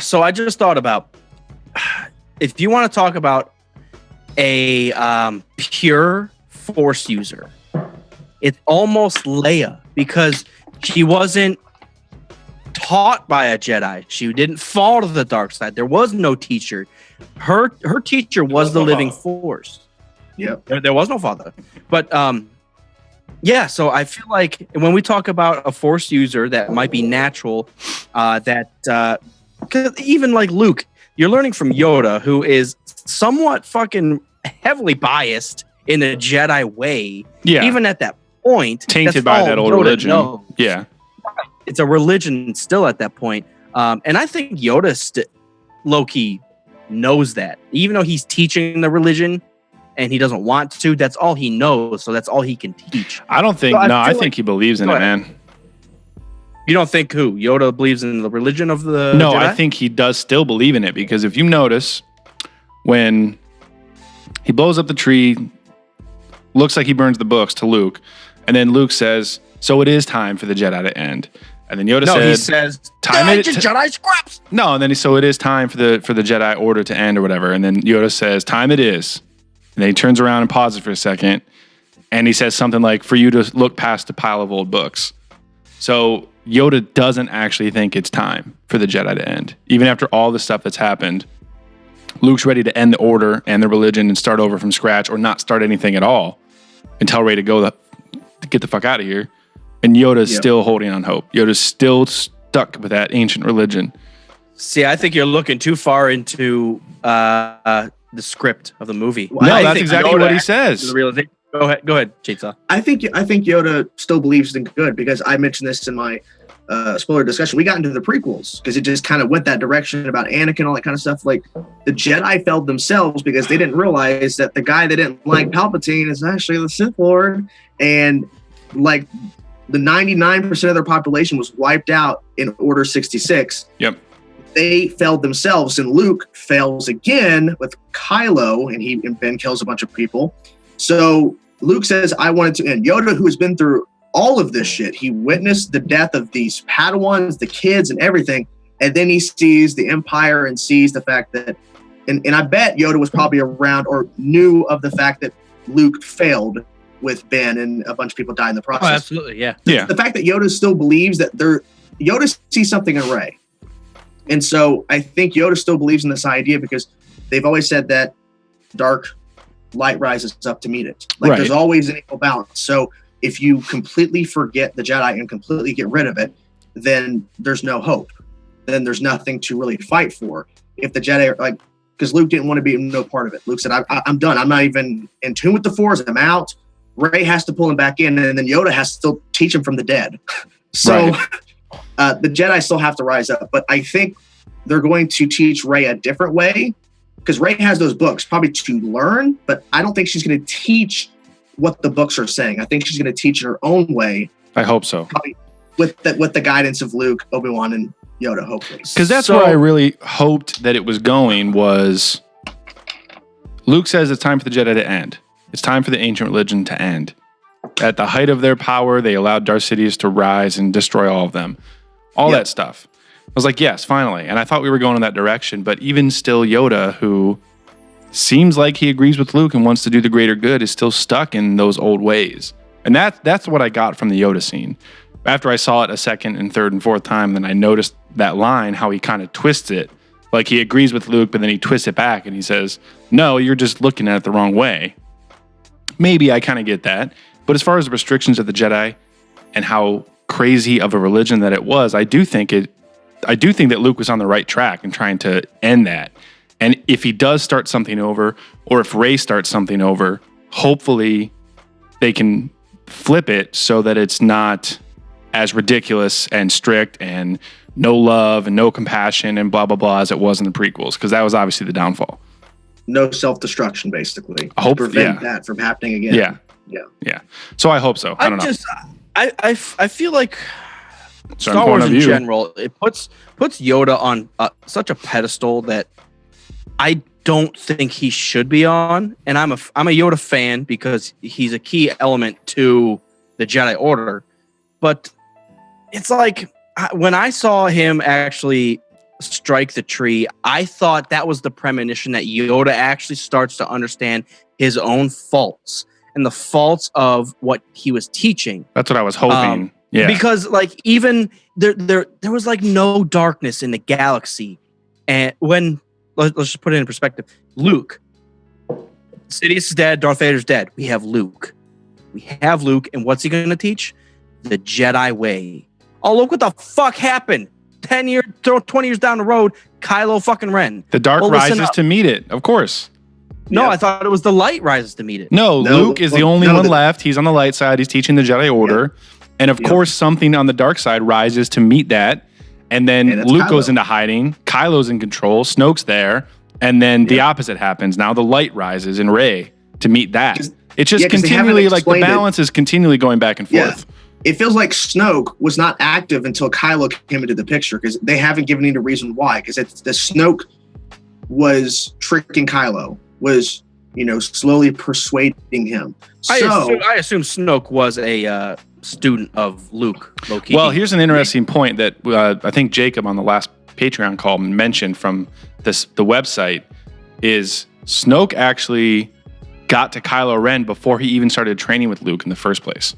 So I just thought about, if you want to talk about a pure Force user, it's almost Leia, because she wasn't taught by a Jedi. She didn't fall to the dark side. There was no teacher. Her teacher was the living Force. Yeah, there was no father. But so I feel like when we talk about a Force user that might be natural, because even like Luke, you're learning from Yoda, who is somewhat fucking heavily biased in the Jedi way. Yeah, even at that point, tainted by that old religion. Knows. Yeah, it's a religion still at that point. And I think Yoda low-key knows that. Even though he's teaching the religion and he doesn't want to, that's all he knows. So that's all he can teach. I don't think, I think he believes in it, man. You don't think who? Yoda believes in the religion of the No, Jedi? I think he does still believe in it, because if you notice, when he blows up the tree, looks like he burns the books to Luke, and then Luke says, so it is time for the Jedi to end. And then Yoda he says, Jedi scraps. No, and then so it is time for the Jedi Order to end or whatever. And then Yoda says, time it is. And then he turns around and pauses for a second, and he says something like, for you to look past a pile of old books. So Yoda doesn't actually think it's time for the Jedi to end. Even after all the stuff that's happened, Luke's ready to end the Order and the religion and start over from scratch, or not start anything at all and tell Rey to go to get the fuck out of here. And Yoda's still holding on hope. Yoda's still stuck with that ancient religion. See, I think you're looking too far into the script of the movie. No, that's exactly what he says. Go ahead, Chainsaw. I think Yoda still believes in good, because I mentioned this in my spoiler discussion. We got into the prequels because it just kind of went that direction about Anakin, all that kind of stuff. Like, the Jedi failed themselves because they didn't realize that the guy they didn't like, Palpatine, is actually the Sith Lord, and like the 99% of their population was wiped out in Order 66. Yep. They failed themselves, and Luke fails again with Kylo, and Ben kills a bunch of people. So Luke says, I wanted to end. Yoda, who has been through all of this shit, he witnessed the death of these Padawans, the kids, and everything. And then he sees the Empire and sees the fact that, and I bet Yoda was probably around or knew of the fact that Luke failed with Ben and a bunch of people died in the process. Oh, absolutely, yeah. The fact that Yoda still believes that Yoda sees something in Rey. And so I think Yoda still believes in this idea, because they've always said that dark light rises up to meet it. Like, there's always an equal balance. So if you completely forget the Jedi and completely get rid of it, then there's no hope. Then there's nothing to really fight for. If the Jedi are because Luke didn't want to be no part of it. Luke said, I'm done. I'm not even in tune with the Force. I'm out. Rey has to pull him back in, and then Yoda has to still teach him from the dead. So the Jedi still have to rise up. But I think they're going to teach Rey a different way, because Rey has those books probably to learn, but I don't think she's going to teach what the books are saying. I think she's going to teach in her own way. I hope so. Probably with the guidance of Luke, Obi-Wan, and Yoda, hopefully. Because that's where I really hoped that it was going, was Luke says it's time for the Jedi to end. It's time for the ancient religion to end. At the height of their power, they allowed Darth Sidious to rise and destroy all of them. All that stuff. I was like, yes, finally. And I thought we were going in that direction. But even still, Yoda, who seems like he agrees with Luke and wants to do the greater good, is still stuck in those old ways. And that's what I got from the Yoda scene. After I saw it a second and third and fourth time, then I noticed that line, how he kind of twists it. Like, he agrees with Luke, but then he twists it back and he says, no, you're just looking at it the wrong way. Maybe I kind of get that. But as far as the restrictions of the Jedi and how crazy of a religion that it was, I do think that Luke was on the right track in trying to end that. And if he does start something over, or if Rey starts something over, hopefully they can flip it so that it's not as ridiculous and strict and no love and no compassion and blah, blah, blah as it was in the prequels, because that was obviously the downfall. No self-destruction, basically. I hope, prevent that from happening again. Yeah. So I hope so. I don't know. I feel like Star Wars in general, it puts Yoda on such a pedestal that I don't think he should be on. And I'm a Yoda fan because he's a key element to the Jedi Order. But it's like, when I saw him actually strike the tree, I thought that was the premonition that Yoda actually starts to understand his own faults and the faults of what he was teaching. That's what I was hoping. Yeah. Because like, even there was like no darkness in the galaxy. And when, let's just put it in perspective, Luke, Sidious is dead, Darth Vader's dead. We have Luke. And what's he going to teach? The Jedi way. Oh, look what the fuck happened. 20 years down the road, Kylo fucking Ren. The dark rises to meet it, of course. No, I thought it was the light rises to meet it. No, Luke is the only one left. He's on the light side. He's teaching the Jedi Order. And of course, something on the dark side rises to meet that. And then Luke goes into hiding. Kylo's in control. Snoke's there. And then the opposite happens. Now the light rises in Rey to meet that. It's just 'cause they continually haven't like the explained balance is continually going back and forth. It feels like Snoke was not active until Kylo came into the picture because they haven't given any reason why. Because the Snoke was tricking Kylo, was slowly persuading him. I assume Snoke was a student of Luke. Low-key. Well, here's an interesting point that I think Jacob on the last Patreon call mentioned from the website is Snoke actually got to Kylo Ren before he even started training with Luke in the first place.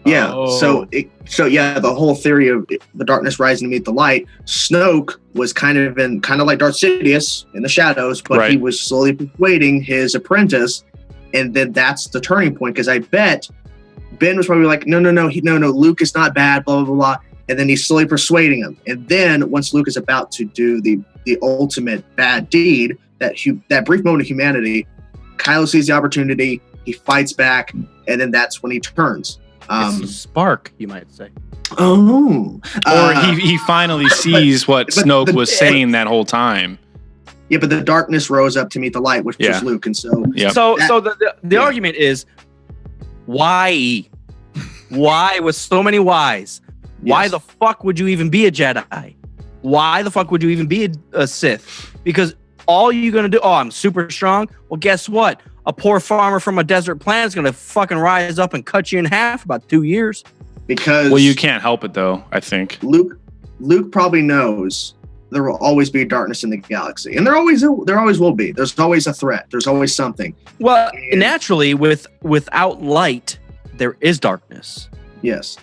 Yeah. Oh. So the whole theory of the darkness rising to meet the light, Snoke was kind of like Darth Sidious in the shadows, but he was slowly persuading his apprentice, and then that's the turning point. Because I bet Ben was probably like, no, Luke is not bad, blah blah blah, and then he's slowly persuading him, and then once Luke is about to do the ultimate bad deed, that brief moment of humanity, Kylo sees the opportunity, he fights back, and then that's when he turns. It's a spark, you might say. Oh. Or he finally sees what Snoke was saying that whole time. Yeah, but the darkness rose up to meet the light, which was Luke, and so. Yep. So the argument is, why with so many whys? Why the fuck would you even be a Jedi? Why the fuck would you even be a Sith? Because all you're gonna do, I'm super strong. Well, guess what? A poor farmer from a desert planet is gonna fucking rise up and cut you in half about 2 years. Because you can't help it though. I think Luke probably knows there will always be darkness in the galaxy, and there always will be. There's always a threat. There's always something. Well, naturally, without light, there is darkness. Yes,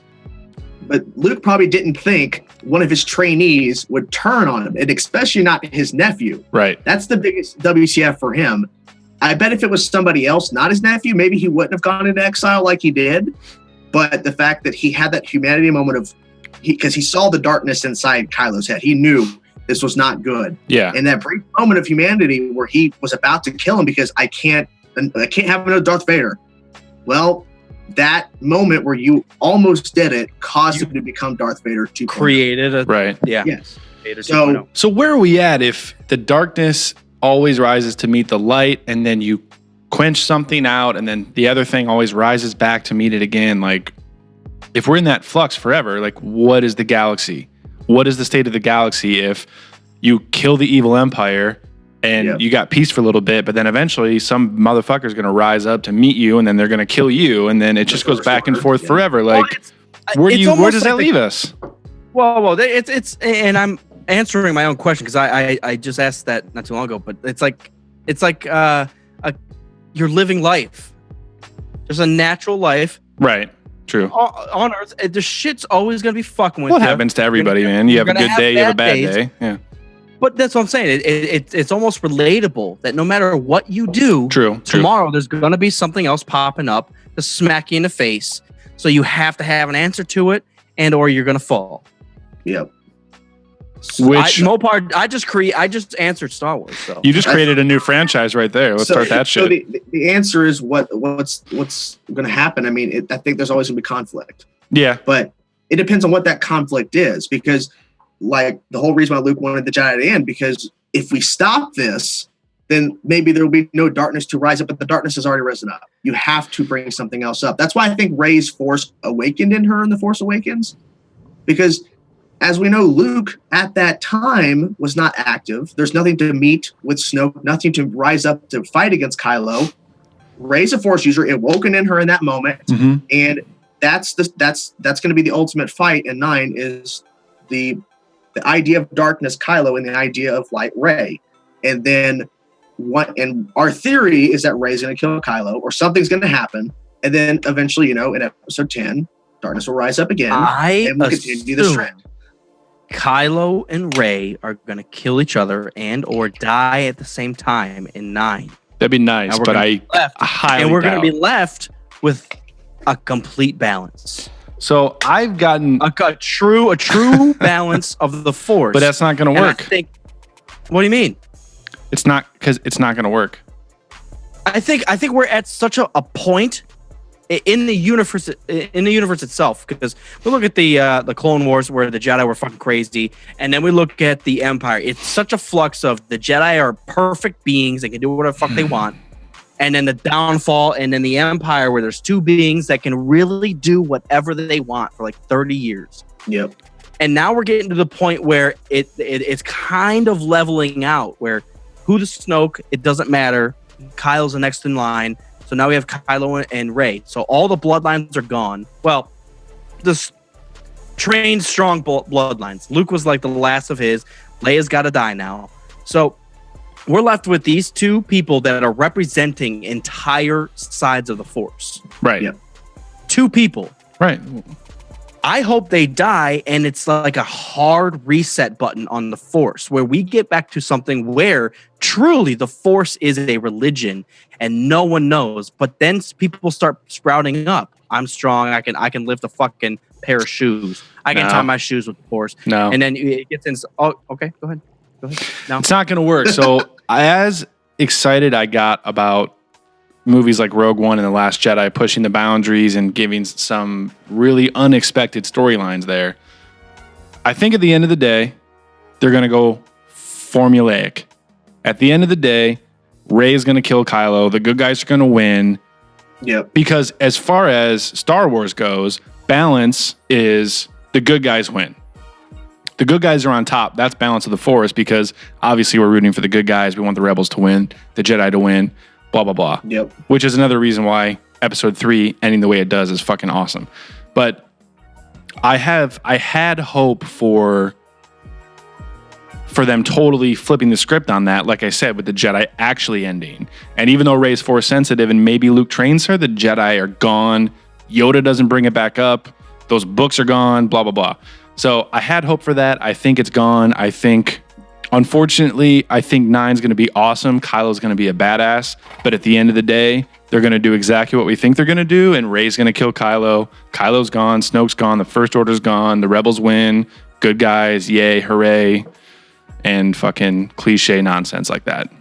but Luke probably didn't think one of his trainees would turn on him, and especially not his nephew. Right. That's the biggest WCF for him. I bet if it was somebody else, not his nephew, maybe he wouldn't have gone into exile like he did. But the fact that he had that humanity moment because he saw the darkness inside Kylo's head, he knew this was not good. Yeah. And that brief moment of humanity where he was about to kill him because I can't have another Darth Vader. Well, that moment where you almost did it caused him to become Darth Vader 2.0. Created a right. Yeah. Yes. Vader 2.0. So where are we at if the darkness always rises to meet the light, and then you quench something out, and then the other thing always rises back to meet it again? Like, if we're in that flux forever, like, what is the galaxy? What is the state of the galaxy if you kill the evil empire and you got peace for a little bit, but then eventually some motherfucker's going to rise up to meet you, and then they're going to kill you, and then it just goes back and forth forever. Like, where does that leave us? Well, it's and I'm answering my own question because I just asked that not too long ago, but it's like you're living life. There's a natural life, right? True. On Earth, the shit's always gonna be fucking with you. What happens to everybody, man? You have a good day, you have a bad day. Yeah. But that's what I'm saying. It's almost relatable that no matter what you do, tomorrow there's gonna be something else popping up to smack you in the face. So you have to have an answer to it, or you're gonna fall. Yep. I just answered Star Wars. So you just created a new franchise right there. Let's start that shit. So the answer is what's going to happen. I mean, I think there's always going to be conflict. Yeah, but it depends on what that conflict is, because like the whole reason why Luke wanted the Jedi to end, because if we stop this, then maybe there will be no darkness to rise up, but the darkness has already risen up. You have to bring something else up. That's why I think Rey's Force awakened in her in The Force Awakens, because as we know, Luke at that time was not active. There's nothing to meet with Snoke, nothing to rise up to fight against Kylo. Rey's a Force user. It woken in her in that moment, and that's going to be the ultimate fight in 9. Is the idea of darkness, Kylo, and the idea of light, Rey. And then our theory is that Rey's going to kill Kylo, or something's going to happen, and then eventually, in episode 10, darkness will rise up again, and we'll continue this trend. Kylo and Rey are going to kill each other or die at the same time in 9. That'd be nice, but I highly we're doubt. going to be left with a complete balance. So I've gotten a true balance of the Force. But that's not going to work. What do you mean? It's not, because it's not going to work. I think we're at such a point in the universe itself, because we look at the Clone Wars where the Jedi were fucking crazy, and then we look at the Empire. It's such a flux of the Jedi are perfect beings; they can do whatever the fuck they want, and then the downfall, and then the Empire where there's two beings that can really do whatever they want for like 30 years. Yep. And now we're getting to the point where it's kind of leveling out, where who the Snoke, it doesn't matter. Kylo's the next in line. So now we have Kylo and Rey. So all the bloodlines are gone. Well, this trained, strong bloodlines. Luke was like the last of his. Leia's got to die now. So we're left with these two people that are representing entire sides of the Force. Right. Yep. Two people. Right. I hope they die and it's like a hard reset button on the Force where we get back to something where truly the Force is a religion and no one knows. But then people start sprouting up. I'm strong. I can lift a fucking pair of shoes. I can tie my shoes with the Force. No. And then it gets in. Oh, okay. Go ahead. No. It's not going to work. So as excited I got about movies like Rogue One and The Last Jedi pushing the boundaries and giving some really unexpected storylines there, I think at the end of the day, they're going to go formulaic. At the end of the day, Rey is going to kill Kylo. The good guys are going to win. Yep. Because as far as Star Wars goes, balance is the good guys win. The good guys are on top. That's balance of the Force because obviously we're rooting for the good guys. We want the rebels to win, the Jedi to win. Blah, blah, blah. Yep. Which is another reason why episode 3 ending the way it does is fucking awesome. But I had hope for them totally flipping the script on that, like I said, with the Jedi actually ending. And even though Rey's Force sensitive and maybe Luke trains her, the Jedi are gone. Yoda doesn't bring it back up. Those books are gone, blah, blah, blah. So I had hope for that. I think it's gone. Unfortunately, I think 9's going to be awesome. Kylo's going to be a badass. But at the end of the day, they're going to do exactly what we think they're going to do. And Rey's going to kill Kylo. Kylo's gone. Snoke's gone. The First Order's gone. The rebels win. Good guys. Yay. Hooray. And fucking cliche nonsense like that.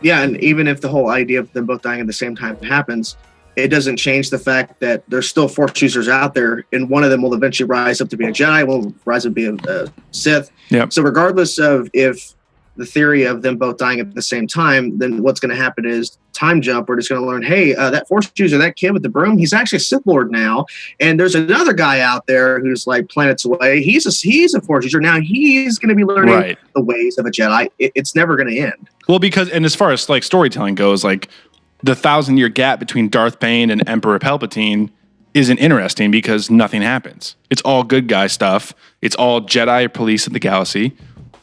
Yeah, and even if the whole idea of them both dying at the same time happens, it doesn't change the fact that there's still Force users out there, and one of them will eventually rise up to be a Jedi, will rise up to be a Sith. Yep. So regardless of if the theory of them both dying at the same time, then what's going to happen is time jump. We're just going to learn, hey, that Force user, that kid with the broom, he's actually a Sith Lord now. And there's another guy out there who's like planets away. He's a Force user. Now he's going to be learning the ways of a Jedi. It's never going to end. Well, because, and as far as like storytelling goes, like the 1,000-year gap between Darth Bane and Emperor Palpatine isn't interesting because nothing happens. It's all good guy stuff. It's all Jedi police of the galaxy.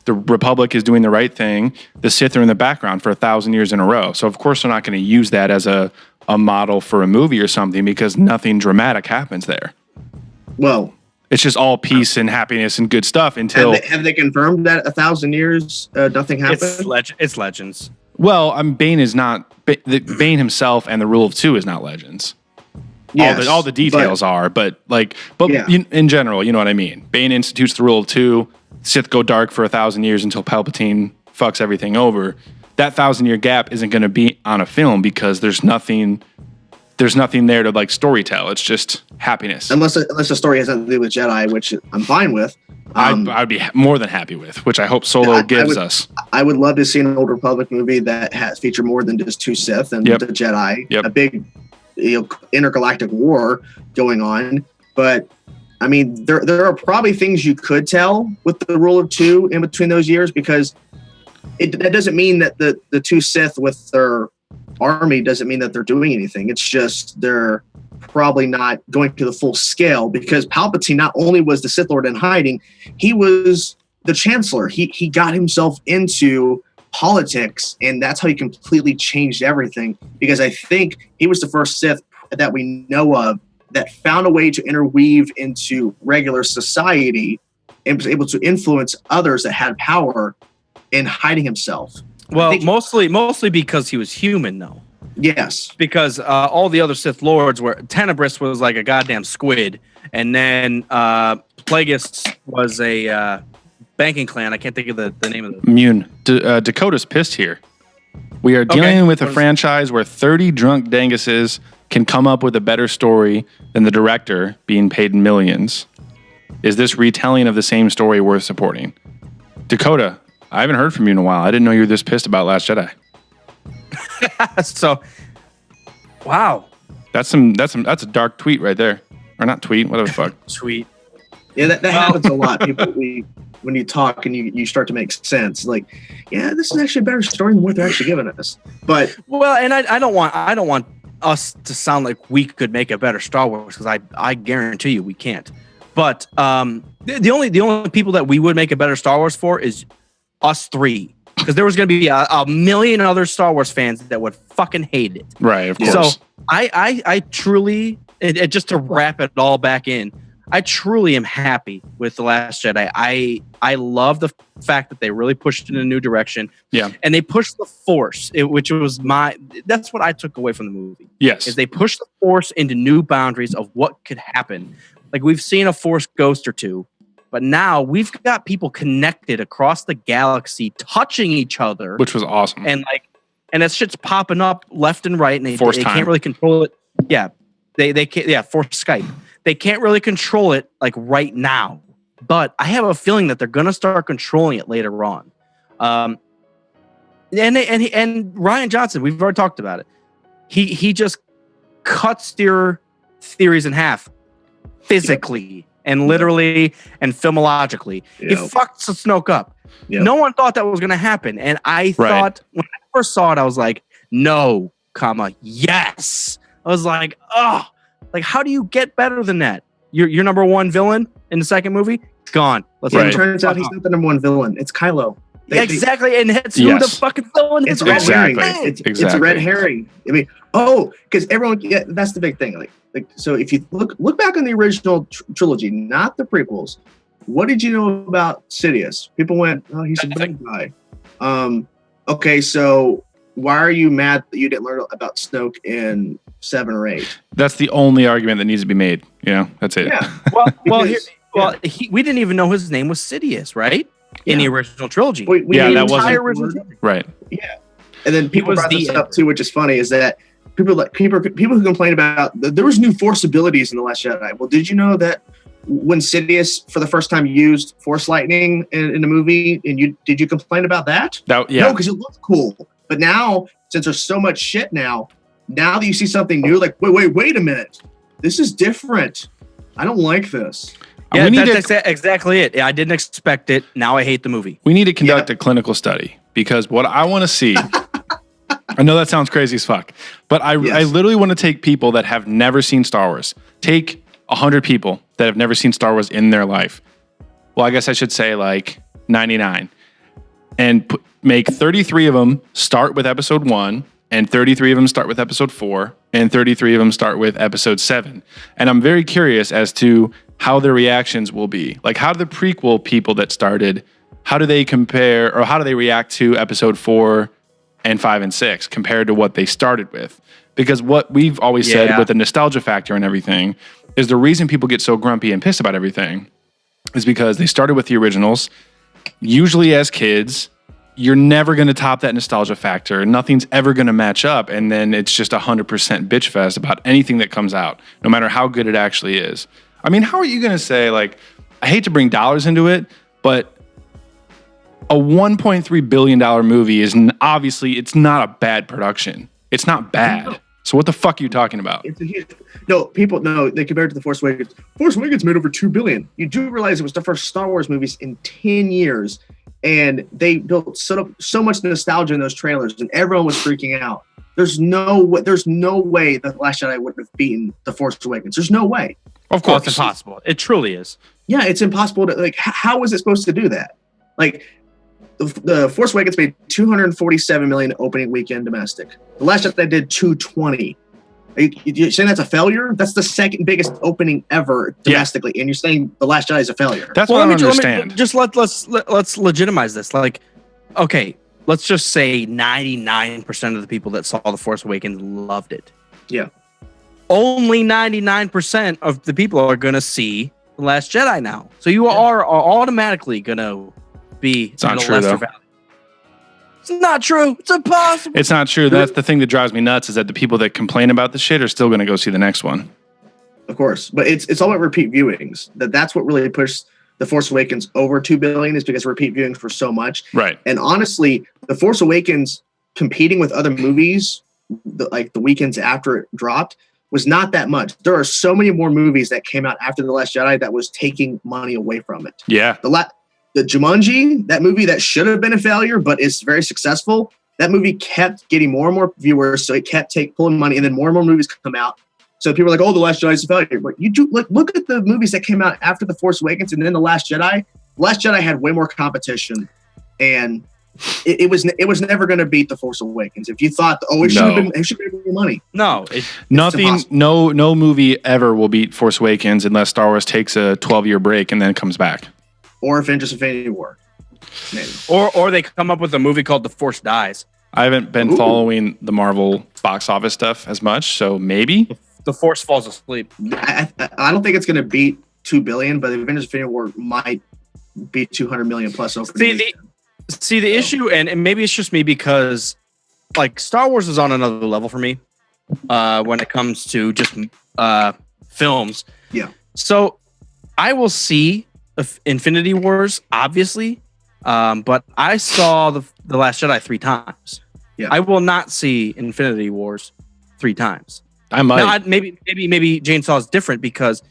The Republic is doing the right thing. The Sith are in the background for 1,000 years in a row. So of course they're not going to use that as a model for a movie or something because nothing dramatic happens there. Well, it's just all peace and happiness and good stuff until... Have they confirmed that 1,000 years nothing happened? It's Legends. Well, Bane is not... Bane himself and the Rule of Two is not Legends. Yes, all the details are, but yeah. In general, you know what I mean. Bane institutes the Rule of Two. Sith go dark for 1,000 years until Palpatine fucks everything over. That 1,000-year gap isn't going to be on a film because there's nothing there to like storytell. It's just happiness. Unless the story has nothing to do with Jedi, which I'm fine with. I'd be more than happy with, which I hope Solo gives us. I would love to see an Old Republic movie that has feature more than just two Sith and the Jedi. A big intergalactic war going on. But I mean, there are probably things you could tell with the Rule of Two in between those years because that doesn't mean that the two Sith with their army doesn't mean that they're doing anything. It's just they're probably not going to the full scale because Palpatine not only was the Sith Lord in hiding, he was the Chancellor. He got himself into politics, and that's how he completely changed everything because I think he was the first Sith that we know of that found a way to interweave into regular society and was able to influence others that had power in hiding himself. Well, mostly because he was human, though. Yes. Because all the other Sith Lords were... Tenebris was like a goddamn squid. And then Plagueis was a banking clan. I can't think of the name of the... Immune. Dakota's pissed here. We are dealing with a franchise where 30 drunk danguses can come up with a better story than the director being paid millions. Is this retelling of the same story worth supporting? Dakota, I haven't heard from you in a while. I didn't know you were this pissed about Last Jedi. So, wow. That's a dark tweet right there. Or not tweet, whatever the fuck. Tweet. Yeah, that happens a lot. People, when you talk and you start to make sense, like, yeah, this is actually a better story than what they're actually giving us. But and I don't want us to sound like we could make a better Star Wars, because I guarantee you we can't. But the only people that we would make a better Star Wars for is us three, because there was going to be a million other Star Wars fans that would fucking hate it. Right, of course. So I truly, just to wrap it all back in, I truly am happy with The Last Jedi. I love the fact that they really pushed in a new direction. Yeah. And they pushed the Force, which was that's what I took away from the movie. Yes. Is they pushed the Force into new boundaries of what could happen. Like, we've seen a Force ghost or two, but now we've got people connected across the galaxy, touching each other. Which was awesome. And that shit's popping up left and right, and they can't really control it. Yeah. They can't, Force Skype. They can't really control it like right now, but I have a feeling that they're going to start controlling it later on. And Rian Johnson, we've already talked about it. He just cuts your theories in half, physically and literally and filmologically. He fucked Snoke up. Yep. No one thought that was going to happen, and I thought when I first saw it, I was like, no, yes. I was like, oh. Like, how do you get better than that? Your number one villain in the second movie, gone. It turns out he's not the number one villain. It's Kylo. Exactly, and that's who the fucking villain is. It's red herring. It's a red herring. I mean, because everyone. Yeah, that's the big thing. Like, so if you look back on the original trilogy, not the prequels, what did you know about Sidious? People went, oh, he's a bad guy. Okay, so why are you mad that you didn't learn about Snoke in 7 or 8? That's the only argument that needs to be made. That's it. Yeah. We didn't even know his name was Sidious, right? In the original trilogy. That wasn't right. Yeah. And then people brought this up too, which is funny, is that people who complain about there was new Force abilities in The Last Jedi. Well, did you know that when Sidious for the first time used Force lightning in the movie, and did you complain about that? No, because it looked cool. But now, since there's so much shit now that you see something new, like, wait a minute. This is different. I don't like this. Yeah, that's exactly it. I didn't expect it. Now I hate the movie. We need to conduct a clinical study, because what I want to see, I know that sounds crazy as fuck, but I literally want to take people that have never seen Star Wars. Take 100 people that have never seen Star Wars in their life. Well, I guess I should say like 99. And make 33 of them start with episode 1, and 33 of them start with episode 4, and 33 of them start with episode 7. And I'm very curious as to how their reactions will be. Like, how do the prequel people that started, how do they compare, or how do they react to episode 4 and 5 and 6 compared to what they started with? Because what we've always said with the nostalgia factor and everything is the reason people get so grumpy and pissed about everything is because they started with the originals. Usually as kids, you're never going to top that nostalgia factor. Nothing's ever going to match up. And then it's just 100% bitch fest about anything that comes out, no matter how good it actually is. I mean, how are you going to say, like, I hate to bring dollars into it, but a $1.3 billion movie is obviously, it's not a bad production. It's not bad. So what the fuck are you talking about? It's a huge, they compared it to The Force Awakens. Force Awakens made over $2 billion. You do realize it was the first Star Wars movies in 10 years. And they built so much nostalgia in those trailers, and everyone was freaking out. There's no way that Last Jedi would have beaten The Force Awakens. There's no way. Of course, it's impossible. It truly is. Yeah, it's impossible to, like. How was it supposed to do that? Like, the Force Awakens made $247 million opening weekend domestic. The Last Jedi did $220. You're saying that's a failure? That's the second biggest opening ever domestically, and you're saying The Last Jedi is a failure. That's what I don't understand. Let's legitimize this. Like, okay, let's just say 99% of the people that saw The Force Awakens loved it. Yeah. Only 99% of the people are going to see The Last Jedi now. So you are automatically going to be it's not true, though. value. It's not true. It's impossible. It's not true. That's the thing that drives me nuts is that the people that complain about the shit are still going to go see the next one. Of course, but it's all about repeat viewings. That's what really pushed The Force Awakens over 2 billion is because repeat viewings were so much. Right. And honestly, The Force Awakens competing with other movies, like the weekends after it dropped, was not that much. There are so many more movies that came out after The Last Jedi that was taking money away from it. Yeah. The Jumanji, that movie that should have been a failure, but is very successful. That movie kept getting more and more viewers, so it kept pulling money, and then more and more movies come out. So people are like, "Oh, The Last Jedi is a failure." But you do look at the movies that came out after The Force Awakens and then The Last Jedi. The Last Jedi had way more competition, and it was never going to beat The Force Awakens. If you thought, "Oh, it should have been more money," no movie ever will beat Force Awakens unless Star Wars takes a 12-year break and then comes back. Or Avengers: Infinity War. Maybe. Or they come up with a movie called The Force Dies. I haven't been following the Marvel box office stuff as much, so maybe The Force falls asleep. I don't think it's going to beat 2 billion, but Avengers: Infinity War might beat 200 million plus over. See the issue, and maybe it's just me because like Star Wars is on another level for me when it comes to just films. Yeah. So I will see Infinity Wars, obviously, but I saw the Last Jedi 3 times. Yeah. I will not see Infinity Wars 3 times. I might. Now, maybe Jane Saw is different because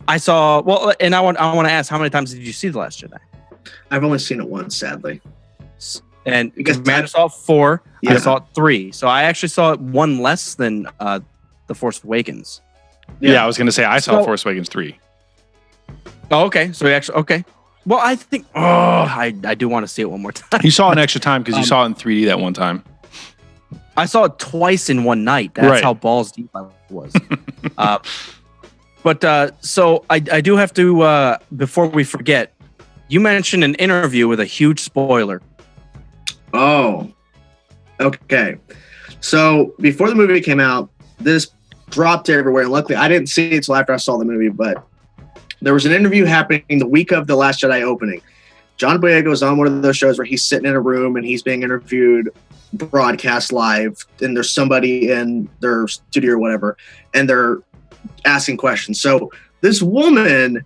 I saw. Well, and I want to ask, how many times did you see The Last Jedi? I've only seen it once, sadly. And Because Commander saw 4. Yeah. I saw 3. So I actually saw it one less than The Force Awakens. Yeah, I was going to say I saw So- Force Awakens 3. Oh, okay. So okay. Well, I think I do want to see it one more time. You saw it an extra time because you saw it in 3D that one time. I saw it twice in one night. That's Right. how balls deep I was. So I do have to, before we forget, you mentioned an interview with a huge spoiler. Oh, okay. So before the movie came out, this dropped everywhere. And luckily, I didn't see it until after I saw the movie, but there was an interview happening the week of The Last Jedi opening. John Boyega was on one of those shows where he's sitting in a room and he's being interviewed, broadcast live, and there's somebody in their studio or whatever, and they're asking questions. So this woman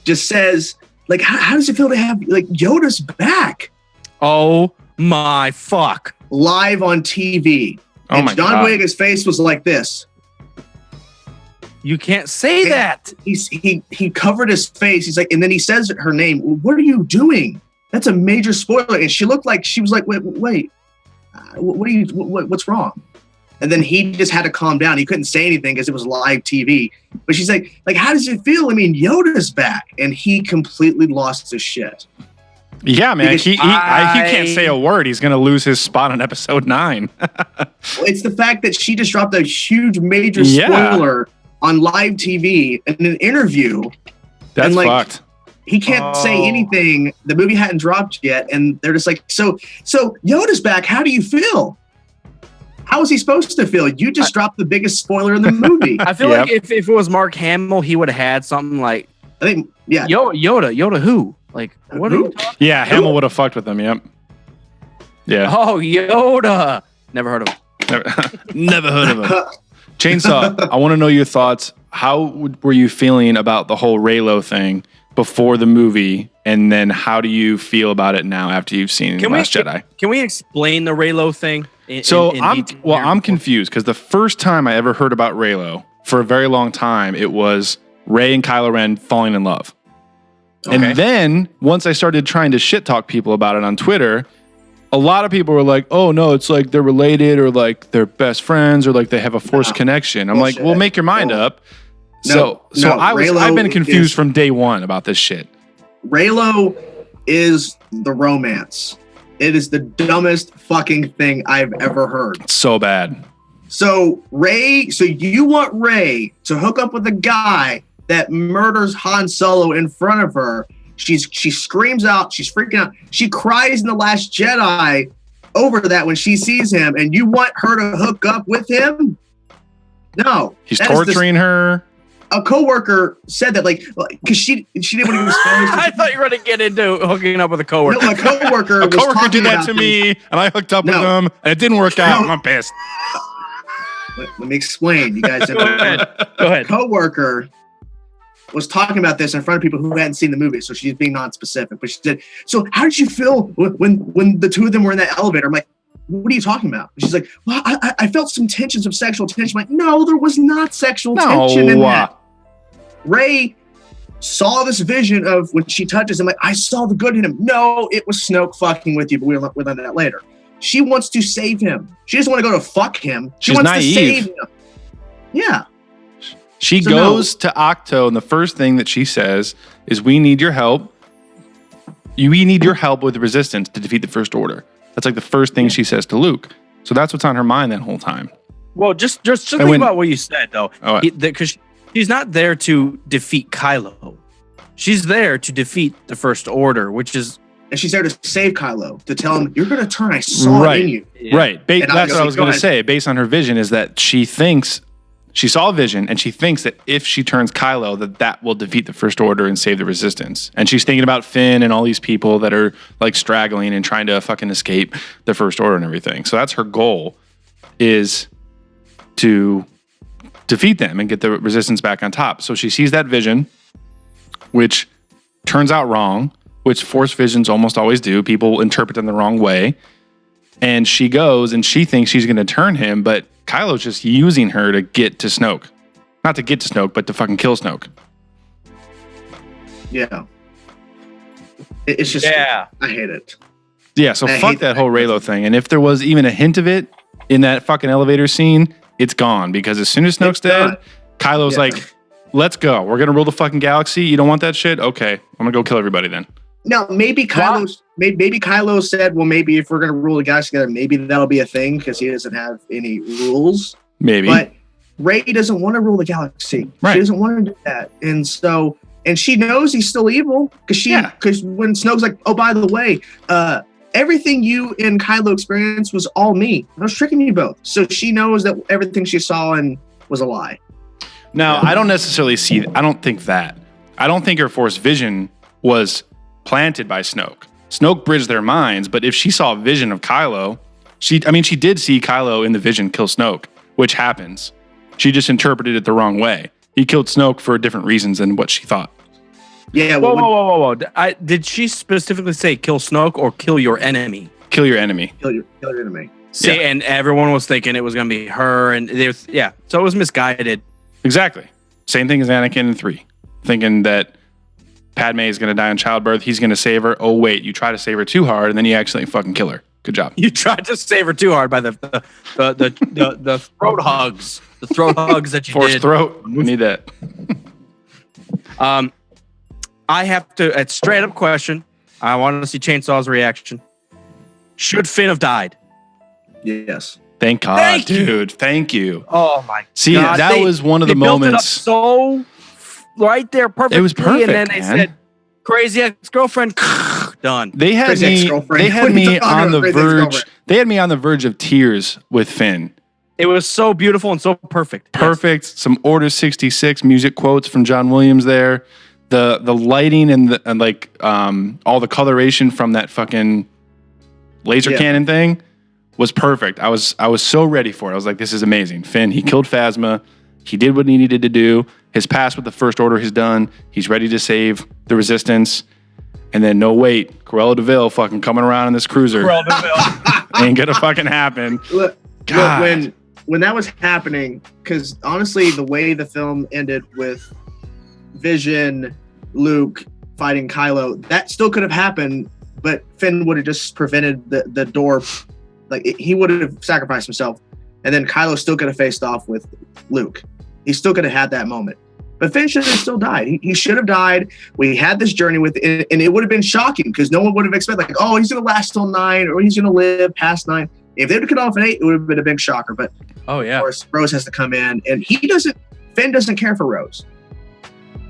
just says, like, how does it feel to have, like, Yoda's back Oh my fuck. live on TV? Oh And my John God. Boyega's face was like this. You can't say that. He covered his face. He's like, and then he says her name. What are you doing? That's a major spoiler. And she looked like she was like, wait, what's wrong? And then he just had to calm down. He couldn't say anything because it was live TV. But she's like, how does it feel? I mean, Yoda's back, and he completely lost his shit. Yeah, man. Because He can't say a word. He's going to lose his spot on episode 9. It's the fact that she just dropped a huge major Yeah. spoiler on live TV in an interview. That's And, like, fucked. He can't say anything. The movie hadn't dropped yet, and they're just like, so Yoda's back. How do you feel? How is he supposed to feel? You just dropped the biggest spoiler in the movie. I feel like if it was Mark Hamill, he would have had something like, I think, yeah. Yoda who? Like, what are Who? you talking? Yeah, Hamill would have fucked with him. Yep. Yeah. Oh, Yoda. Never heard of him. Never heard of him. Chainsaw, I want to know your thoughts. How were you feeling about the whole Reylo thing before the movie? And then how do you feel about it now after you've seen Last Jedi? Can we explain the Reylo thing? I'm confused because the first time I ever heard about Reylo for a very long time, it was Rey and Kylo Ren falling in love. Okay. And then once I started trying to shit talk people about it on Twitter, a lot of people were like, oh no, it's like they're related or like they're best friends or like they have a forced connection. I'm Bullshit. like, well, make your mind up. No, I've Reylo been confused is- from day one about this shit. Reylo is the romance. It is the dumbest fucking thing I've ever heard. So bad. So you want Rey to hook up with a guy that murders Han Solo in front of her. She screams out. She's freaking out. She cries in The Last Jedi over that when she sees him, and you want her to hook up with him? No. He's That is torturing her. a coworker said that, like, because she didn't want to get exposed. I thought you were going to get into hooking up with a coworker. No, a coworker. A coworker did that to me, and I hooked up with them, and it didn't work out. And I'm pissed. Let me explain. You guys. Go ahead. Coworker was talking about this in front of people who hadn't seen the movie, so she's being non-specific. But she said, "So how did you feel when the two of them were in that elevator?" I'm like, "What are you talking about?" And she's like, "Well, I felt some tension, some sexual tension." I'm like, "No, there was not sexual tension in that." Rey saw this vision of when she touches him, like, I saw the good in him. No, it was Snoke fucking with you, but we'll learn that later. She wants to save him. She doesn't want to go to fuck him. She wants naive. to save him. Yeah. She goes to Octo, and the first thing that she says is, "We need your help. We need your help with the Resistance to defeat the First Order." That's like the first thing she says to Luke. So that's what's on her mind that whole time. Well, just think about what you said, though. Because she's not there to defeat Kylo. She's there to defeat the First Order, which is... And she's there to save Kylo, to tell him, you're going to turn, I saw it in you. Yeah. Right. That's what I was going to say. Based on her vision is that she thinks... She saw a vision, and she thinks that if she turns Kylo, that will defeat the First Order and save the Resistance. And she's thinking about Finn and all these people that are like straggling and trying to fucking escape the First Order and everything. So that's her goal, is to defeat them and get the Resistance back on top. So she sees that vision, which turns out wrong, which Force visions almost always do. People interpret them the wrong way. And she goes and she thinks she's going to turn him, but Kylo's just using her to get to Snoke. Not to get to Snoke, but to fucking kill Snoke. Yeah. It's just, I hate it. Yeah, so fuck that whole Reylo thing. And if there was even a hint of it in that fucking elevator scene, it's gone. Because as soon as Snoke's dead, Kylo's like, let's go. We're going to rule the fucking galaxy. You don't want that shit? Okay, I'm going to go kill everybody then. Now, maybe Kylo said, well, maybe if we're going to rule the galaxy together, maybe that'll be a thing because he doesn't have any rules. Maybe. But Rey doesn't want to rule the galaxy. Right. She doesn't want to do that. And so, and she knows he's still evil because when Snoke's like, oh, by the way, everything you and Kylo experienced was all me. I was tricking you both. So she knows that everything she saw and was a lie. Now, I don't necessarily see, I don't think that. I don't think her Force vision was planted by Snoke. Snoke bridged their minds, but if she saw a vision of Kylo, she did see Kylo in the vision kill Snoke, which happens. She just interpreted it the wrong way. He killed Snoke for different reasons than what she thought. Yeah. Whoa. Did she specifically say kill Snoke or kill your enemy? Kill your enemy. Kill your enemy. See, and everyone was thinking it was going to be her, and so it was misguided. Exactly. Same thing as Anakin in 3. Thinking that Padme is going to die in childbirth. He's going to save her. Oh, wait, you try to save her too hard, and then you actually fucking kill her. Good job. You tried to save her too hard by the throat hugs. The throat hugs that you Force did. throat. We need that. I have to, a straight up question. I want to see Chainsaw's reaction. Should Finn have died? Yes. Thank God, dude. Thank you. Oh my God. See, that was one of the moments. So right there, perfectly. It was perfect, and then they said, "Crazy ex-girlfriend." Done. They had me on the verge. They had me on the verge of tears with Finn. It was so beautiful and so perfect. Perfect. Yes. Some Order 66 music quotes from John Williams there. The lighting and all the coloration from that fucking laser cannon thing was perfect. I was so ready for it. I was like, this is amazing. Finn, he killed Phasma. He did what he needed to do. His past with the First Order is done. He's ready to save the Resistance. And then, no, wait, Cruella DeVille fucking coming around in this cruiser. Cruella DeVille. Ain't gonna fucking happen. Look, when that was happening, because honestly, the way the film ended with Vision, Luke fighting Kylo, that still could have happened, but Finn would have just prevented the door. He would have sacrificed himself, and then Kylo still could have faced off with Luke. He still could have had that moment. But Finn should have still died. He should have died. We had this journey with it, and it would have been shocking because no one would have expected, he's going to last till 9 or he's going to live past 9. If they would have cut off at 8, it would have been a big shocker. But of course, Rose has to come in, and Finn doesn't care for Rose.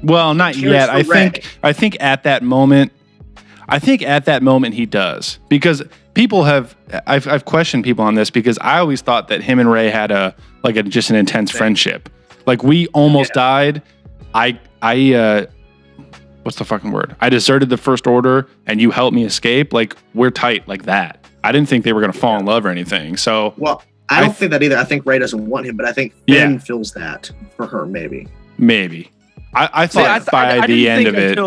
Well, not yet. I think at that moment he does, because people I've questioned people on this, because I always thought that him and Rey had just an intense friendship. Like, we almost died, what's the fucking word? I deserted the First Order and you helped me escape. Like, we're tight like that. I didn't think they were going to fall in love or anything. So, well, I don't think that either. I think Rey doesn't want him, but I think Finn feels that for her, maybe. I thought by the end of it,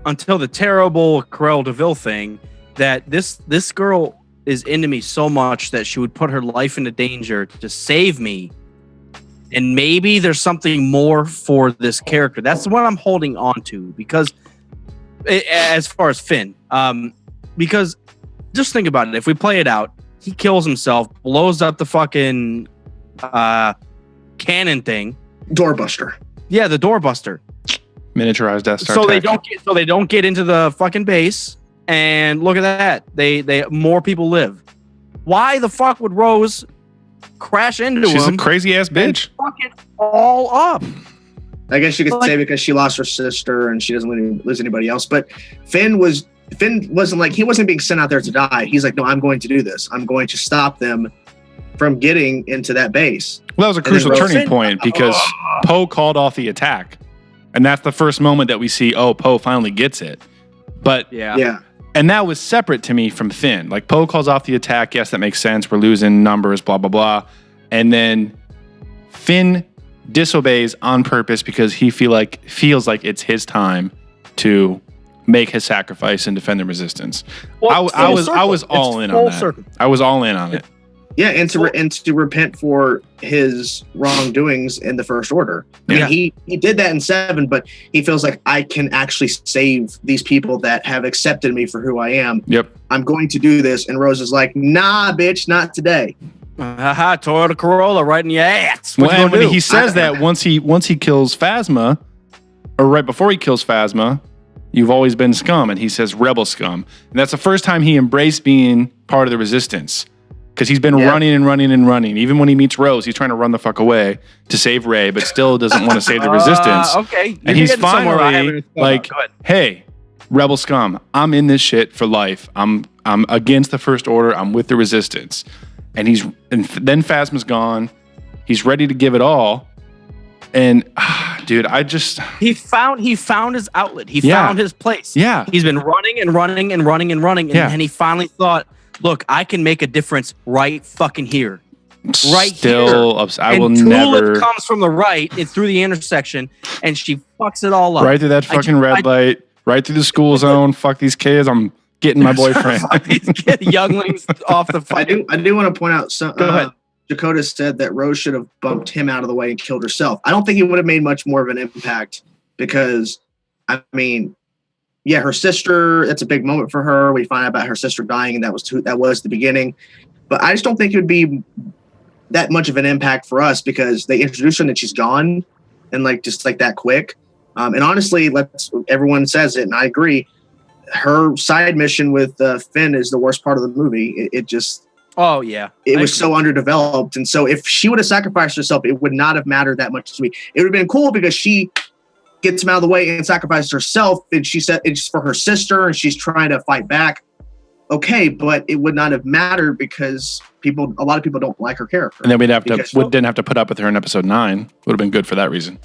until the terrible Cruella de Vil thing, that this girl is into me so much that she would put her life into danger to save me. And maybe there's something more for this character. That's what I'm holding on to, because as far as Finn, because just think about it. If we play it out, he kills himself, blows up the fucking cannon thing. Doorbuster. Yeah, the doorbuster. Miniaturized Death Star. So they don't get into the fucking base. And look at that. They more people live. Why the fuck would Rose crash into him? She's a crazy ass bitch. Fuck it all up. I guess you could say because she lost her sister and she doesn't lose anybody else. But Finn wasn't like, he wasn't being sent out there to die. He's like, no, I'm going to do this. I'm going to stop them from getting into that base. Well, that was a crucial turning point because Poe called off the attack. And that's the first moment that we see, Poe finally gets it. But yeah. And that was separate to me from Finn. Like, Poe calls off the attack. Yes, that makes sense. We're losing numbers, blah, blah, blah. And then Finn disobeys on purpose because he feels like it's his time to make his sacrifice and defend the resistance. Well, I was all in on that. I was all in on it. Yeah, and to repent for his wrongdoings in the First Order. I mean, he did that in 7, but he feels like I can actually save these people that have accepted me for who I am. Yep. I'm going to do this. And Rose is like, nah, bitch, not today. Haha, Toyota Corolla right in your ass. When he says that, once he kills Phasma, or right before he kills Phasma, you've always been scum. And he says rebel scum. And that's the first time he embraced being part of the resistance. Because he's been running and running and running. Even when he meets Rose, he's trying to run the fuck away to save Rey, but still doesn't want to save the resistance. Okay. And he's finally like, hey, rebel scum, I'm in this shit for life. I'm against the First Order. I'm with the resistance. And then Phasma's gone. He's ready to give it all. And dude, he found his outlet. He found his place. Yeah. He's been running and running and running and running. And he finally thought, look, I can make a difference right fucking here. Right Still here. I will Tulip never comes from the right. It's through the intersection, and she fucks it all up. Right through that fucking red light. Right through the school zone. Fuck these kids. I'm getting my boyfriend. Fuck these younglings off the fucking. I do want to point out. Go ahead. Dakota said that Rose should have bumped him out of the way and killed herself. I don't think it would have made much more of an impact because, I mean, yeah, her sister, it's a big moment for her. We find out about her sister dying, and that was the beginning. But I just don't think it would be that much of an impact for us because they introduced her and she's gone and just like that quick. And honestly, everyone says it, and I agree. Her side mission with Finn is the worst part of the movie. It just... Oh, yeah. It was so underdeveloped. And so if she would have sacrificed herself, it would not have mattered that much to me. It would have been cool because she gets him out of the way and sacrifices herself. And she said it's for her sister and she's trying to fight back. Okay, but it would not have mattered because a lot of people don't like her character. And then didn't have to put up with her in episode 9. Would have been good for that reason.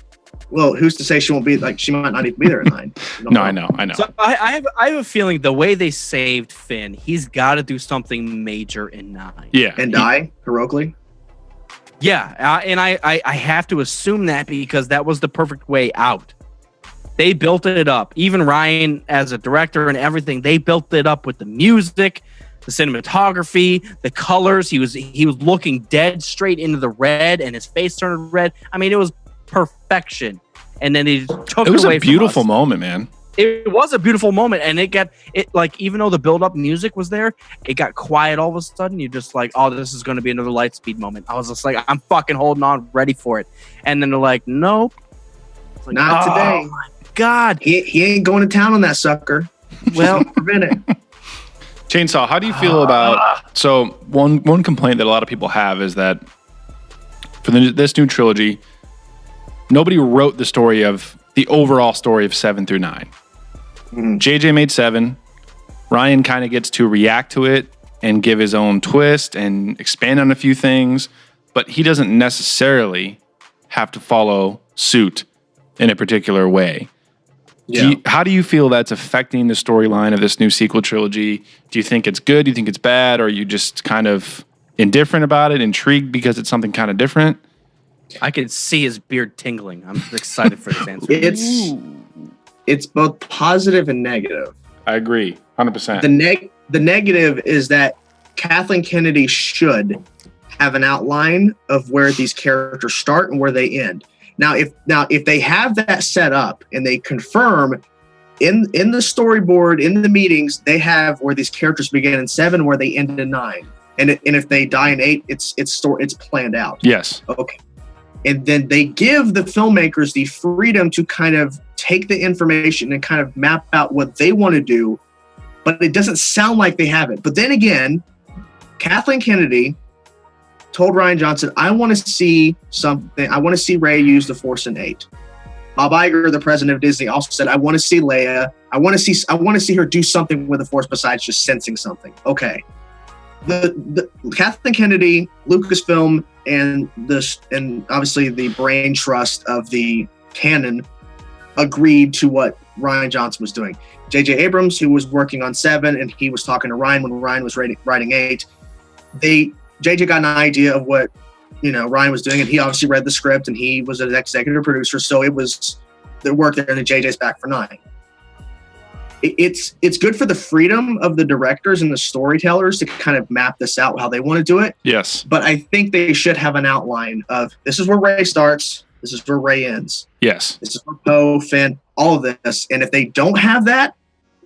Well, who's to say she won't be she might not even be there in 9. No, I know. So I have a feeling the way they saved Finn, he's got to do something major in 9. Yeah. And die heroically? Yeah, and I have to assume that because that was the perfect way out. They built it up. Even Ryan, as a director and everything, they built it up with the music, the cinematography, the colors. He was looking dead straight into the red, and his face turned red. I mean, it was perfection. And then they took it away. It was a beautiful moment, man. It was a beautiful moment, and even though the build-up music was there, it got quiet all of a sudden. You're just like, oh, this is going to be another Lightspeed moment. I was just like, I'm fucking holding on, ready for it. And then they're like, nope. Like, not today. My God. He ain't going to town on that sucker. Well, prevent it. Chainsaw, how do you feel about... So one complaint that a lot of people have is that for this new trilogy, nobody wrote the overall story of 7 through 9. JJ made 7. Ryan kind of gets to react to it and give his own twist and expand on a few things, but he doesn't necessarily have to follow suit in a particular way. Yeah. How do you feel that's affecting the storyline of this new sequel trilogy? Do you think it's good? Do you think it's bad? Or are you just kind of indifferent about it, intrigued because it's something kind of different? I can see his beard tingling. I'm excited for this answer. It's both positive and negative. I agree, 100%. The negative is that Kathleen Kennedy should have an outline of where these characters start and where they end. Now, if they have that set up and they confirm in the storyboard, in the meetings, they have where these characters begin in 7, where they end in 9, and if they die in 8, it's planned out. Yes. Okay. And then they give the filmmakers the freedom to kind of take the information and kind of map out what they want to do, but it doesn't sound like they have it. But then again, Kathleen Kennedy told Rian Johnson, I want to see something. I want to see Rey use the Force in 8. Bob Iger, the president of Disney, also said, I want to see Leia. I want to see her do something with the Force besides just sensing something. Okay. The Kathleen Kennedy, Lucasfilm, and obviously the brain trust of the canon agreed to what Rian Johnson was doing. J.J. Abrams, who was working on 7, and he was talking to Rian when Rian was writing 8. J.J. got an idea of what Rian was doing, and he obviously read the script, and he was an executive producer, so it was the work there, and then J.J.'s back for 9. It's good for the freedom of the directors and the storytellers to kind of map this out how they want to do it. Yes. But I think they should have an outline of this is where Rey starts, this is where Rey ends. Yes. This is where Poe, Finn, all of this. And if they don't have that,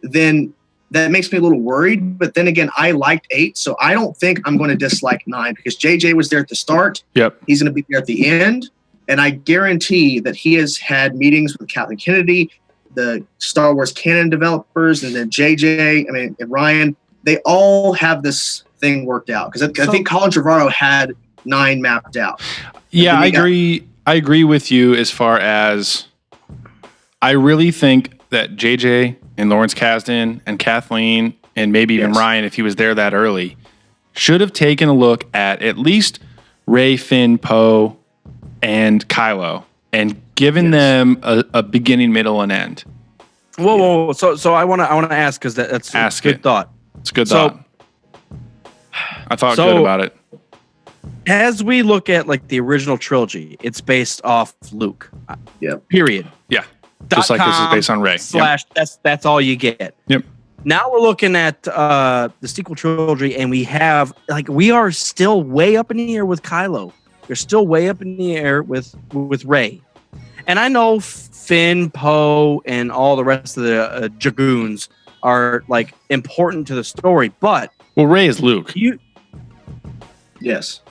then that makes me a little worried. But then again, I liked 8, so I don't think I'm going to dislike 9 because JJ was there at the start. Yep. He's going to be there at the end. And I guarantee that he has had meetings with Kathleen Kennedy, the Star Wars canon developers, and then JJ, and Ryan. They all have this thing worked out because I think Colin Trevorrow had 9 mapped out. Yeah, I agree. I agree with you as far as I really think that JJ and Lawrence Kasdan and Kathleen and maybe even Ryan, if he was there that early, should have taken a look at least Rey, Finn, Poe, and Kylo and given them a beginning, middle, and end. Whoa. So I want to ask because that's a good thought. It's a good thought. I thought good about it. As we look at like the original trilogy, it's based off Luke. Yeah. Period. Yeah. Just like this is based on Rey. / that's all you get. Yep. Now we're looking at the sequel trilogy, and we are still way up in the air with Kylo. We're still way up in the air with Rey. And I know Finn, Poe, and all the rest of the Jagoons are like important to the story, but Rey is Luke. Yes.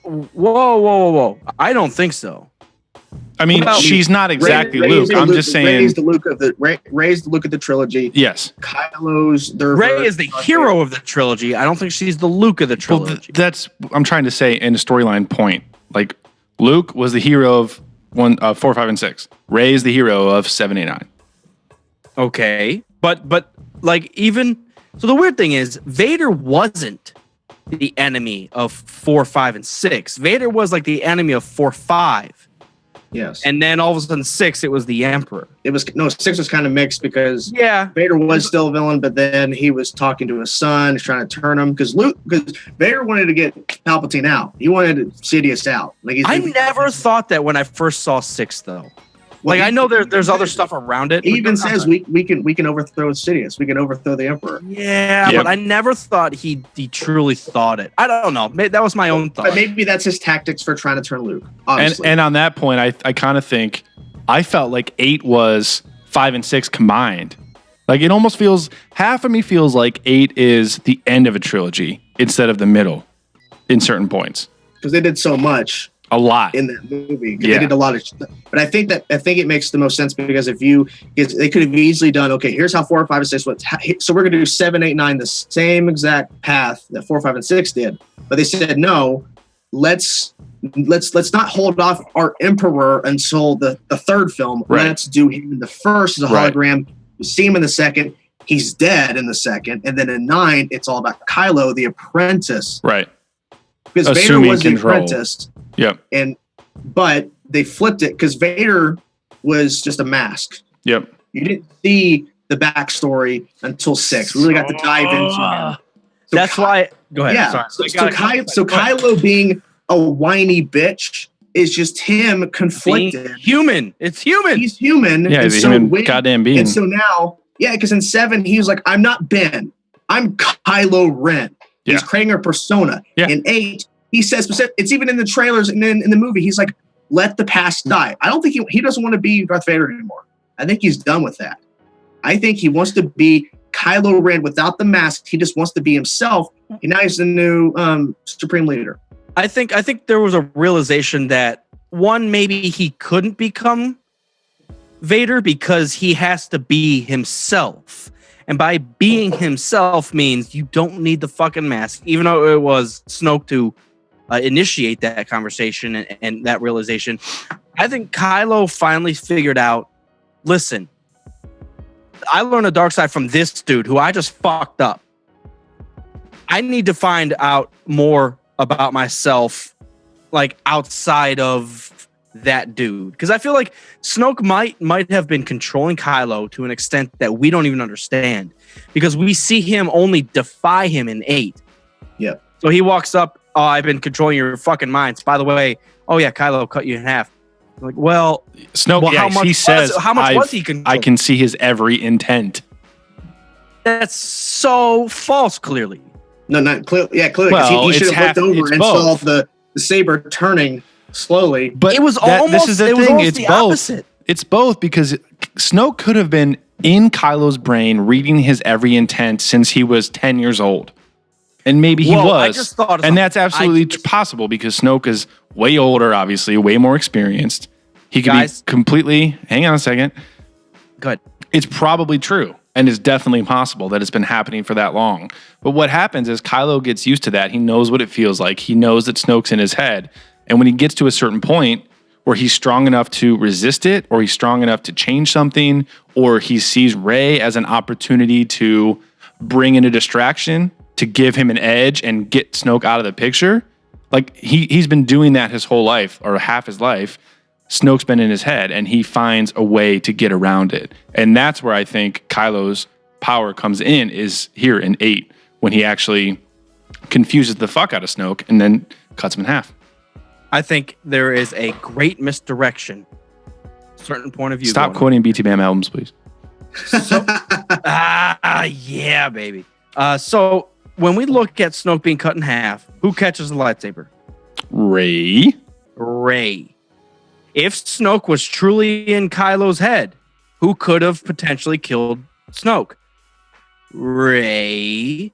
Whoa. I don't think so. I mean, she's not exactly Luke. I'm just saying Rey's the Luke of the trilogy. Yes. Kylo's Rey is the hero of the trilogy. I don't think she's the Luke of the trilogy. That's I'm trying to say in a storyline point. Like Luke was the hero of 4, 5, and 6. Rey is the hero of 7, 8, 9. Okay. But like even so the weird thing is Vader wasn't the enemy of 4, 5, and 6. Vader was like the enemy of 4, 5. Yes. And then all of a sudden 6, it was the Emperor. 6 was kind of mixed because Vader was still a villain, but then he was talking to his son, trying to turn him because Vader wanted to get Palpatine out. He wanted Sidious out. I never thought that when I first saw 6 though. Like I know there's other stuff around it. He even says we can overthrow Sidious. We can overthrow the Emperor. Yeah, but I never thought he truly thought it. I don't know. Maybe that was my own thought. But maybe that's his tactics for trying to turn Luke. Obviously. And on that point, I kind of think I felt like 8 was 5 and 6 combined. Like it almost feels half of me feels like 8 is the end of a trilogy instead of the middle in certain points because they did so much. A lot in that movie. They did a lot of but I think it makes the most sense because they could have easily done, okay, here's how 4, 5, and 6 went. So we're gonna do 7, 8, 9, the same exact path that 4, 5, and 6 did. But they said, no, let's not hold off our Emperor until the third film. Right. Let's do him in the first as a hologram. We see him in the second. He's dead in the second. And then in 9, it's all about Kylo, the apprentice. Right. Because Vader was the apprentice. Yep. But they flipped it because Vader was just a mask. Yep. You didn't see the backstory until 6. We really got to dive into him. So That's why. Go ahead. Yeah. Sorry. So Kylo being a whiny bitch is just him conflicted. Being human. It's human. He's human. Yeah, and he's a so human goddamn being. And so now, because in 7, he was like, I'm not Ben. I'm Kylo Ren. He's creating a persona. Yeah. In 8, he says, it's even in the trailers and in the movie, he's like, let the past die. I don't think he doesn't want to be Darth Vader anymore. I think he's done with that. I think he wants to be Kylo Ren without the mask. He just wants to be himself. And now he's the new Supreme Leader. I think there was a realization that one, maybe he couldn't become Vader because he has to be himself. And by being himself means you don't need the fucking mask, even though it was Snoke to initiate that conversation and that realization. I think Kylo finally figured out, listen, I learned the dark side from this dude who I just fucked up. I need to find out more about myself, like outside of that dude. Because I feel like Snoke might have been controlling Kylo to an extent that we don't even understand. Because we see him only defy him in 8. Yep. So he walks up, oh, I've been controlling your fucking minds. By the way, oh yeah, Kylo cut you in half. I'm like, well, Snoke, how much he says, how much was he controlling? I can see his every intent. That's so false, clearly. No, not clearly. Yeah, clearly. Well, he should have looked over and both. saw the saber turning slowly. But it was this is the thing. It's the both. opposite. It's both because Snoke could have been in Kylo's brain reading his every intent since he was 10 years old. And maybe he was. I just thought and that's absolutely possible because Snoke is way older, obviously, way more experienced. He could be completely, hang on a second. Good. It's probably true. And it's definitely possible that it's been happening for that long. But what happens is Kylo gets used to that. He knows what it feels like. He knows that Snoke's in his head. And when he gets to a certain point where he's strong enough to resist it, or he's strong enough to change something, or he sees Rey as an opportunity to bring in a distraction, to give him an edge and get Snoke out of the picture, like he's been doing that his whole life, or half his life. Snoke's been in his head, and he finds a way to get around it. And that's where I think Kylo's power comes in, is here in 8, when he actually confuses the fuck out of Snoke and then cuts him in half. I think there is a great misdirection. Certain point of view. Stop quoting BT Bam albums, please. Yeah, baby. So when we look at Snoke being cut in half, who catches the lightsaber? Rey. If Snoke was truly in Kylo's head, who could have potentially killed Snoke? Rey.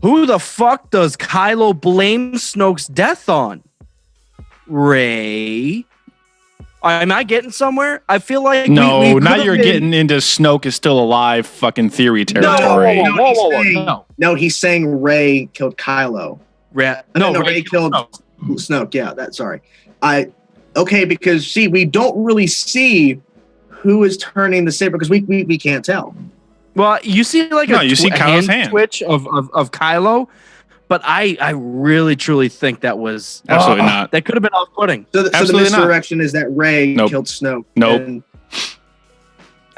Who the fuck does Kylo blame Snoke's death on? Rey. Am I getting somewhere? I feel like no. Now you're getting into Snoke is still alive fucking theory territory. No, he's saying Rey killed Kylo. Rey killed Snoke. Yeah, that's sorry. Okay, because see, we don't really see who is turning the saber because we can't tell. Well, you see like you see Kylo's hand twitch of Kylo, but I really truly think that was absolutely not. That could have been off-putting. So the misdirection is that Rey killed Snoke. Nope.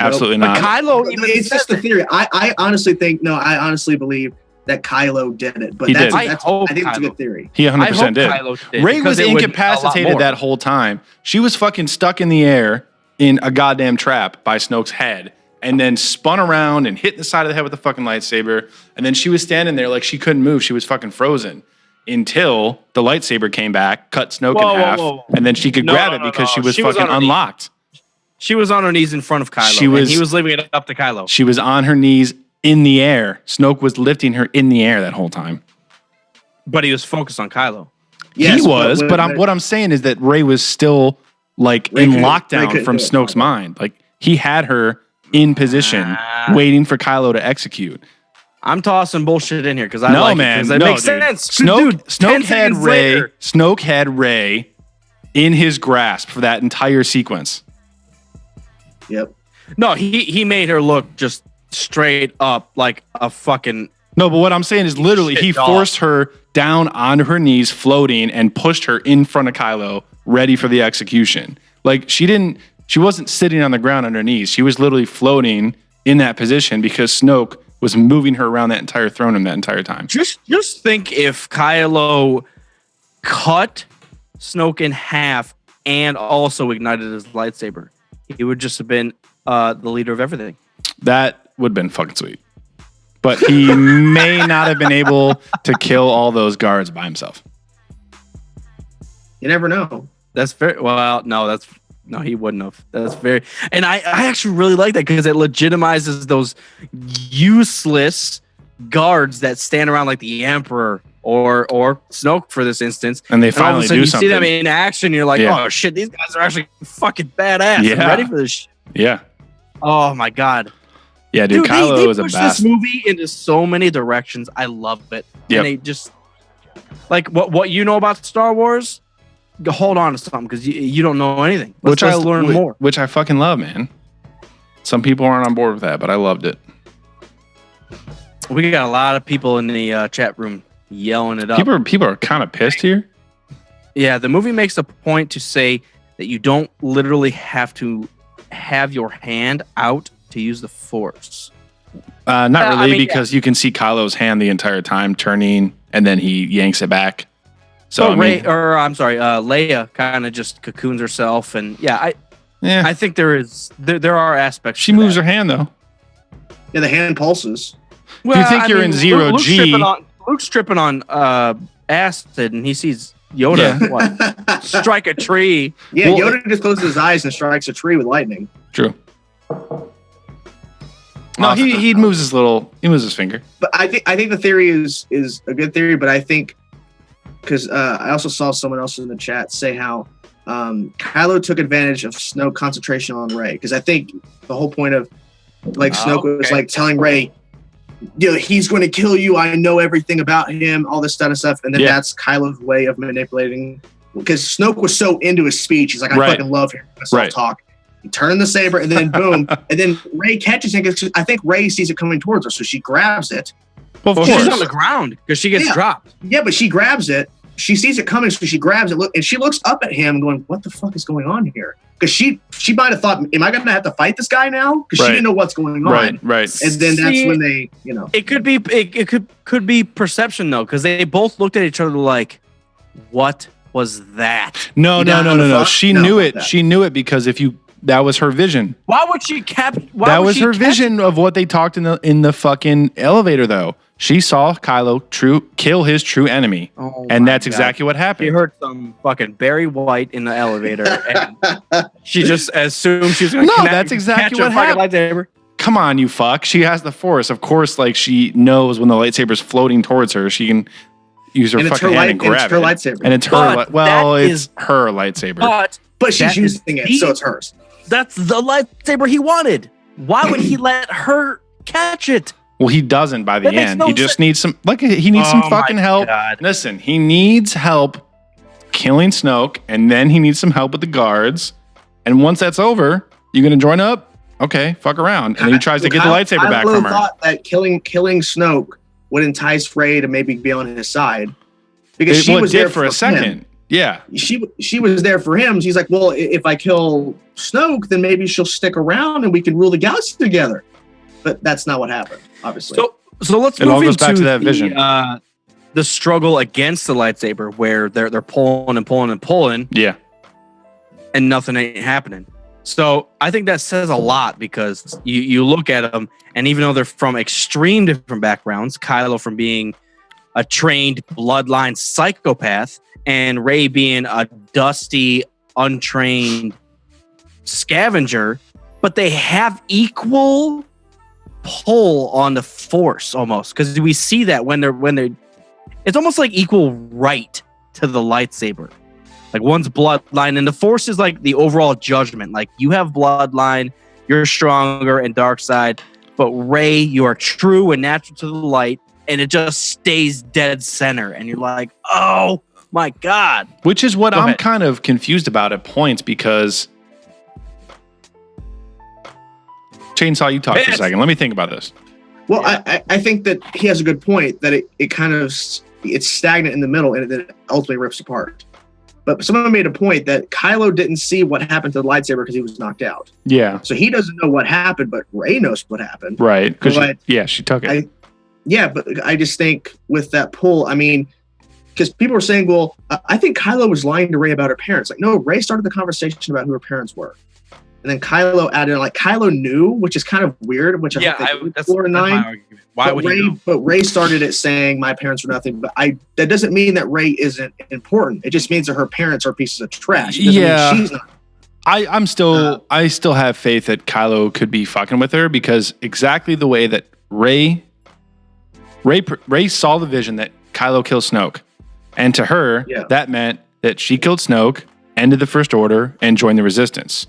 Absolutely not. But Kylo, it's just a theory. I honestly believe that Kylo did it, but I think it's a good theory. He 100% did. Rey was incapacitated that whole time. She was fucking stuck in the air in a goddamn trap by Snoke's head, and then spun around and hit the side of the head with the fucking lightsaber. And then she was standing there like she couldn't move. She was fucking frozen until the lightsaber came back, cut Snoke in half, and then she could grab it because she was fucking unlocked. She was on her knees in front of Kylo. And he was leaving it up to Kylo. She was on her knees in the air. Snoke was lifting her in the air that whole time. But he was focused on Kylo. Yes, he was, but what I'm saying is that Rey was still like in lockdown from Snoke's mind. Like he had her in position, waiting for Kylo to execute. I'm tossing bullshit in here because it makes sense. Snoke had Rey in his grasp for that entire sequence. Yep. No, he made her look just straight up like a fucking. No, but what I'm saying is literally he forced her down onto her knees, floating, and pushed her in front of Kylo ready for the execution. Like she wasn't sitting on the ground on her knees. She was literally floating in that position because Snoke was moving her around that entire throne room that entire time. Just think if Kylo cut Snoke in half and also ignited his lightsaber, he would just have been the leader of everything. That would have been fucking sweet. But he may not have been able to kill all those guards by himself. You never know. That's very well. No, he wouldn't have. That's very, and I actually really like that because it legitimizes those useless guards that stand around like the Emperor or Snoke for this instance. And they finally do you something. See them in action, you're like, oh shit, these guys are actually fucking badass. Yeah. I'm ready for this shit. Yeah. Oh my god. Yeah, dude, Kylo they was a push bastard. this movie into so many directions. I love it. Yep. And they just like what you know about Star Wars. Hold on to something because you don't know anything. Let's learn more. Which I fucking love, man. Some people aren't on board with that, but I loved it. We got a lot of people in the chat room yelling it up. People are kind of pissed here. Yeah, the movie makes a point to say that you don't literally have to have your hand out to use the Force. Not really, because you can see Kylo's hand the entire time turning, and then he yanks it back. So Leia kind of just cocoons herself, and I think there are aspects. She moves her hand though. Yeah, the hand pulses. Well, if you think you're in zero G, Luke's tripping on acid, and he sees Yoda strike a tree. Yeah, Yoda just closes his eyes and strikes a tree with lightning. True. No, he moves his finger. But I think the theory is a good theory, but I think because I also saw someone else in the chat say how Kylo took advantage of Snoke concentration on Rey, because I think the whole point of Snoke was like telling Rey, he's going to kill you. I know everything about him, all this kind of stuff, and then that's Kylo's way of manipulating. Because Snoke was so into his speech, he's like, I fucking love hearing myself talk. He turned the saber, and then boom, and then Rey catches it. Because I think Rey sees it coming towards her, so she grabs it. Well, of course. She's on the ground because she gets dropped. Yeah, but she grabs it. She sees it coming, so she grabs it. And she looks up at him, going, "What the fuck is going on here?" Because she might have thought, "Am I going to have to fight this guy now?" Because she didn't know what's going on. Right. And then that's when they, It could be perception though, because they both looked at each other like, "What was that?" No. She knew it. She knew it because that was her vision. Why would she That was her vision of what they talked in the fucking elevator, though. She saw Kylo kill his true enemy, and that's exactly what happened. She heard some fucking Barry White in the elevator, and she just assumed she was going to that's exactly what happened. Lightsaber. Come on, you fuck. She has the Force, of course. She knows when the lightsaber's floating towards her, she can use her fucking hand and grab it. And it's her lightsaber. And it's her. It's her lightsaber. But she's using it, so it's hers. That's the lightsaber he wanted. Why would he let her catch it? Well, he doesn't by the end. He just needs some, he needs some fucking help. God. Listen, he needs help killing Snoke, and then he needs some help with the guards. And once that's over, you going to join up? Okay, fuck around. And then he tries to get the lightsaber back from her. I thought that killing Snoke would entice Rey to maybe be on his side. Because she was there for a second. Him. Yeah. She was there for him. She's like, well, if I kill Snoke, then maybe she'll stick around and we can rule the galaxy together. But that's not what happened, obviously. So let's move into back to that vision. The struggle against the lightsaber, where they're pulling and pulling and pulling. Yeah. And nothing ain't happening. So I think that says a lot, because you look at them, and even though they're from extreme different backgrounds, Kylo from being a trained bloodline psychopath, and Rey being a dusty, untrained scavenger, but they have equal pull on the Force almost, because we see that when they're it's almost like equal right to the lightsaber. Like one's bloodline, and the Force is like the overall judgment. Like you have bloodline, you're stronger and dark side, but Rey, you are true and natural to the light, and it just stays dead center. And you're like, oh my God. Which is what I'm kind of confused about at points, because Chainsaw, you talk for a second. Let me think about this. Well, I think that he has a good point, that it kind of, it's stagnant in the middle, and then it ultimately rips apart. But someone made a point that Kylo didn't see what happened to the lightsaber because he was knocked out. Yeah. So he doesn't know what happened, but Rey knows what happened. Right. Because But she took it. but I just think with that pull, I mean, because people were saying, well, I think Kylo was lying to Rey about her parents. Like, no, Rey started the conversation about who her parents were. And then Kylo added, like, Kylo knew, which is kind of weird, which that's my argument. Why would he know? But Rey started it saying my parents were nothing. But that doesn't mean that Rey isn't important. It just means that her parents are pieces of trash. It doesn't mean she's not. I still have faith that Kylo could be fucking with her because exactly the way that Rey saw the vision that Kylo kills Snoke. And to her, that meant that she killed Snoke, ended the First Order, and joined the Resistance.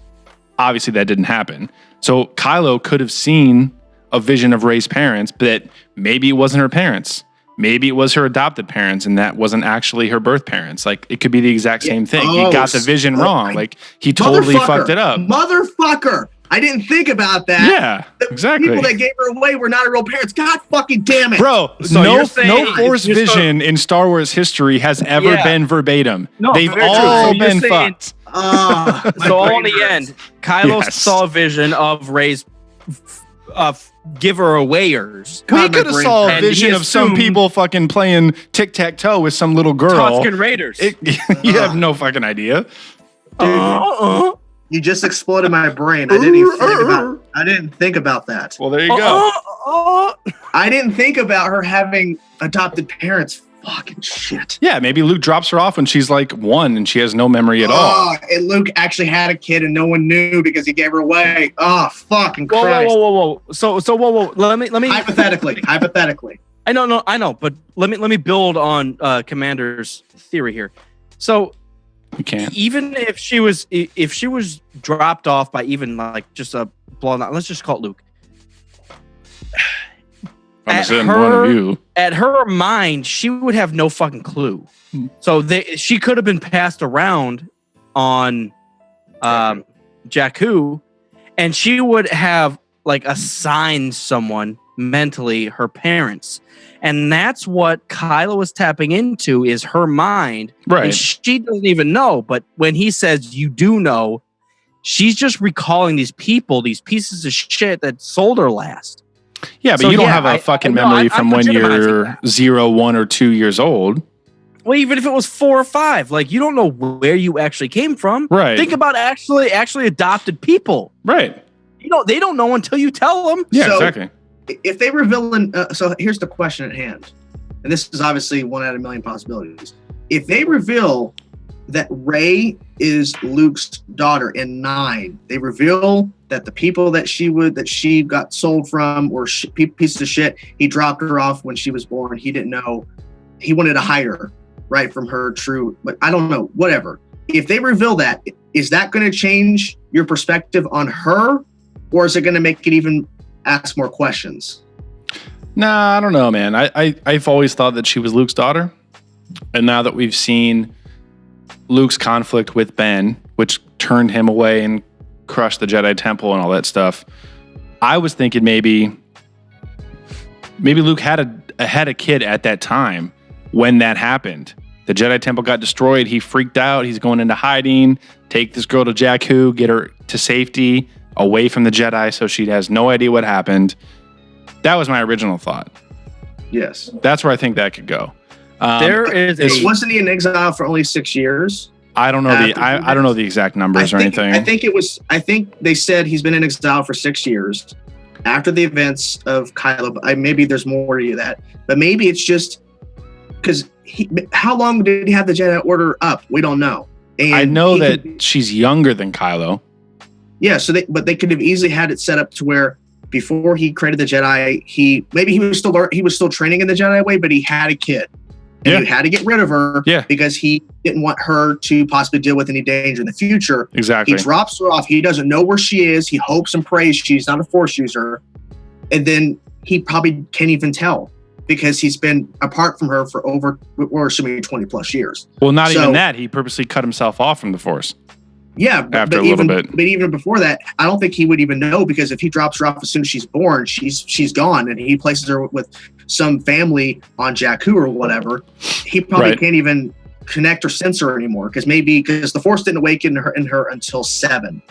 Obviously, that didn't happen. So Kylo could have seen a vision of Rey's parents, but maybe it wasn't her parents. Maybe it was her adopted parents, and that wasn't actually her birth parents. Like, it could be the exact same thing. He got the vision wrong. Like, he totally fucked it up. Motherfucker! I didn't think about that. Yeah, exactly. The people that gave her away were not her real parents. God fucking damn it. Bro, So no you're saying- Force vision in Star Wars history has ever been verbatim. No, They've very true. all So you're been saying- fucked. So in the end, Kylo Yes. saw a vision of Rey's giver-awayers. We could have saw a And he vision of some assumed- people fucking playing tic-tac-toe with some little girl. Tusken Raiders. You have no fucking idea. You just exploded my brain. I didn't think about that. Well, there you go. I didn't think about her having adopted parents. Fucking shit. Yeah, maybe Luke drops her off when she's like 1 and she has no memory at all. And Luke actually had a kid and no one knew because he gave her away. Oh, fucking Whoa, Christ. whoa. So whoa. Let me. Hypothetically. I know, but let me build on Commander's theory here. So You can't. even if she was dropped off by even like just a blown out, let's just call it Luke. From a At certain point of view. At her mind, she would have no fucking clue. So she could have been passed around on Jakku, and she would have like assigned someone mentally her parents. And that's what Kylo was tapping into is her mind. Right. And she doesn't even know. But when he says you do know, she's just recalling these people, these pieces of shit that sold her last. Yeah, but So, you don't yeah, have a fucking no, memory I'm from when legitimizing you're that. 0, 1, or 2 years old. Well, even if it was 4 or 5, like you don't know where you actually came from. Right. Think about actually adopted people. Right. They don't know until you tell them. Yeah, So- exactly. If they reveal, so here's the question at hand, and this is obviously one out of a million possibilities. If they reveal that Rey is Luke's daughter in 9, they reveal that the people that she got sold from were pieces of shit. He dropped her off when she was born. He didn't know. He wanted to hide her, right, from her true. But I don't know. Whatever. If they reveal that, is that going to change your perspective on her, or is it going to make it even ask more questions? Nah, I don't know, man. I've always thought that she was Luke's daughter. And now that we've seen Luke's conflict with Ben, which turned him away and crushed the Jedi Temple and all that stuff, I was thinking maybe Luke had a kid at that time when that happened. The Jedi Temple got destroyed. He freaked out. He's going into hiding. Take this girl to Jakku, get her to safety, away from the Jedi so she has no idea what happened. That was my original thought. Yes. That's where I think that could go. Wasn't he in exile for only 6 years? I don't know I don't know the exact numbers or anything. I think they said he's been in exile for 6 years after the events of Kylo. Maybe there's more to that, but maybe it's just because how long did he have the Jedi Order up? We don't know. And I know that she's younger than Kylo. Yeah, but they could have easily had it set up to where before he created the Jedi, he was still training in the Jedi way, but he had a kid. And he had to get rid of her because he didn't want her to possibly deal with any danger in the future. Exactly. He drops her off. He doesn't know where she is. He hopes and prays she's not a Force user. And then he probably can't even tell because he's been apart from her for we're assuming 20 plus years. Well, not even that. He purposely cut himself off from the Force. Yeah, after a little bit. But even before that, I don't think he would even know because if he drops her off as soon as she's born, she's gone, and he places her with some family on Jakku or whatever. He probably can't even connect or sense her anymore because the Force didn't awaken in her until 7.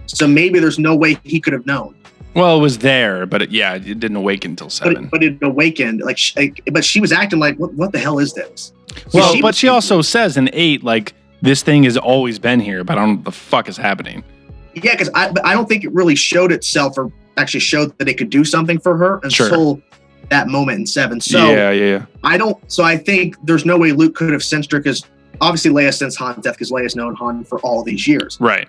So maybe there's no way he could have known. Well, it was there, but it didn't awaken until 7. But it awakened. But she was acting like, what the hell is this? Well, but she also says in 8, like, this thing has always been here, but I don't know what the fuck is happening. Yeah, because I don't think it really showed itself or actually showed that it could do something for her until that moment in 7. So yeah. I think there's no way Luke could have sensed her because obviously Leia sensed Han's death because Leia's known Han for all these years. Right.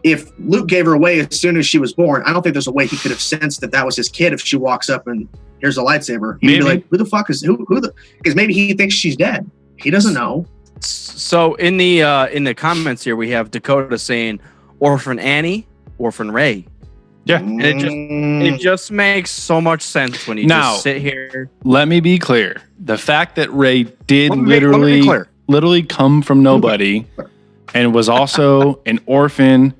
If Luke gave her away as soon as she was born, I don't think there's a way he could have sensed that was his kid. If she walks up and here's a lightsaber, he'd be like, "Who the fuck is who the?" Because maybe he thinks she's dead. He doesn't know. So in the comments here, we have Dakota saying, "Orphan Annie, Orphan Ray." Yeah, and it just makes so much sense when you just sit here. Let me be clear: the fact that Ray did literally come from nobody, and was also an orphan.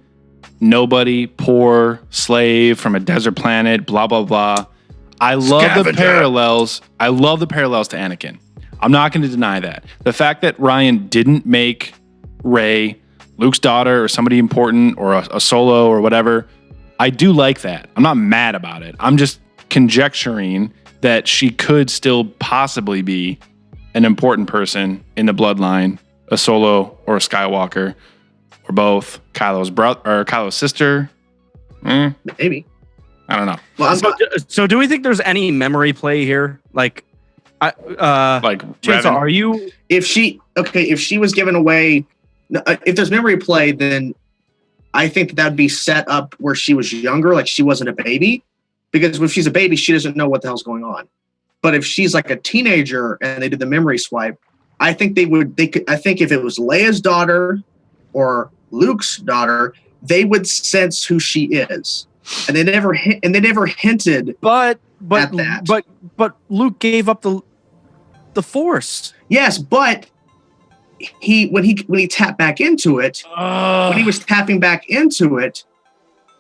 Nobody, poor slave from a desert planet, blah, blah, blah. I love the parallels. I love the parallels to Anakin. I'm not going to deny that. The fact that Ryan didn't make Rey Luke's daughter or somebody important or a Solo or whatever, I do like that. I'm not mad about it. I'm just conjecturing that she could still possibly be an important person in the bloodline, a Solo or a Skywalker. Or both. Kylo's brother or Kylo's sister. Maybe. I don't know. Well, so do we think there's any memory play here? Like Chainsaw, are you? If she was given away, if there's memory play, then I think that'd be set up where she was younger, like she wasn't a baby. Because if she's a baby, she doesn't know what the hell's going on. But if she's like a teenager and they did the memory swipe, I think I think if it was Leia's daughter or Luke's daughter, they would sense who she is, and they never hinted. But at that. But Luke gave up the Force. Yes, but when he tapped back into it, when he was tapping back into it,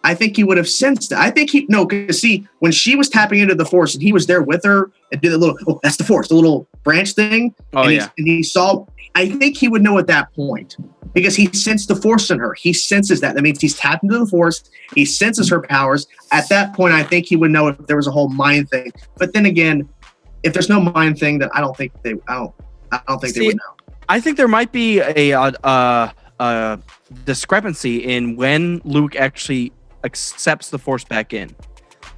I think he would have sensed it. I think because see, when she was tapping into the Force and he was there with her and did the little, that's the Force, the little branch thing. And he saw. I think he would know at that point. Because he sensed the Force in her. He senses that. That means he's tapped into the Force. He senses her powers. At that point, I think he would know if there was a whole mind thing. But then again, if there's no mind thing, then I don't think they would know. I think there might be a discrepancy in when Luke actually accepts the Force back in,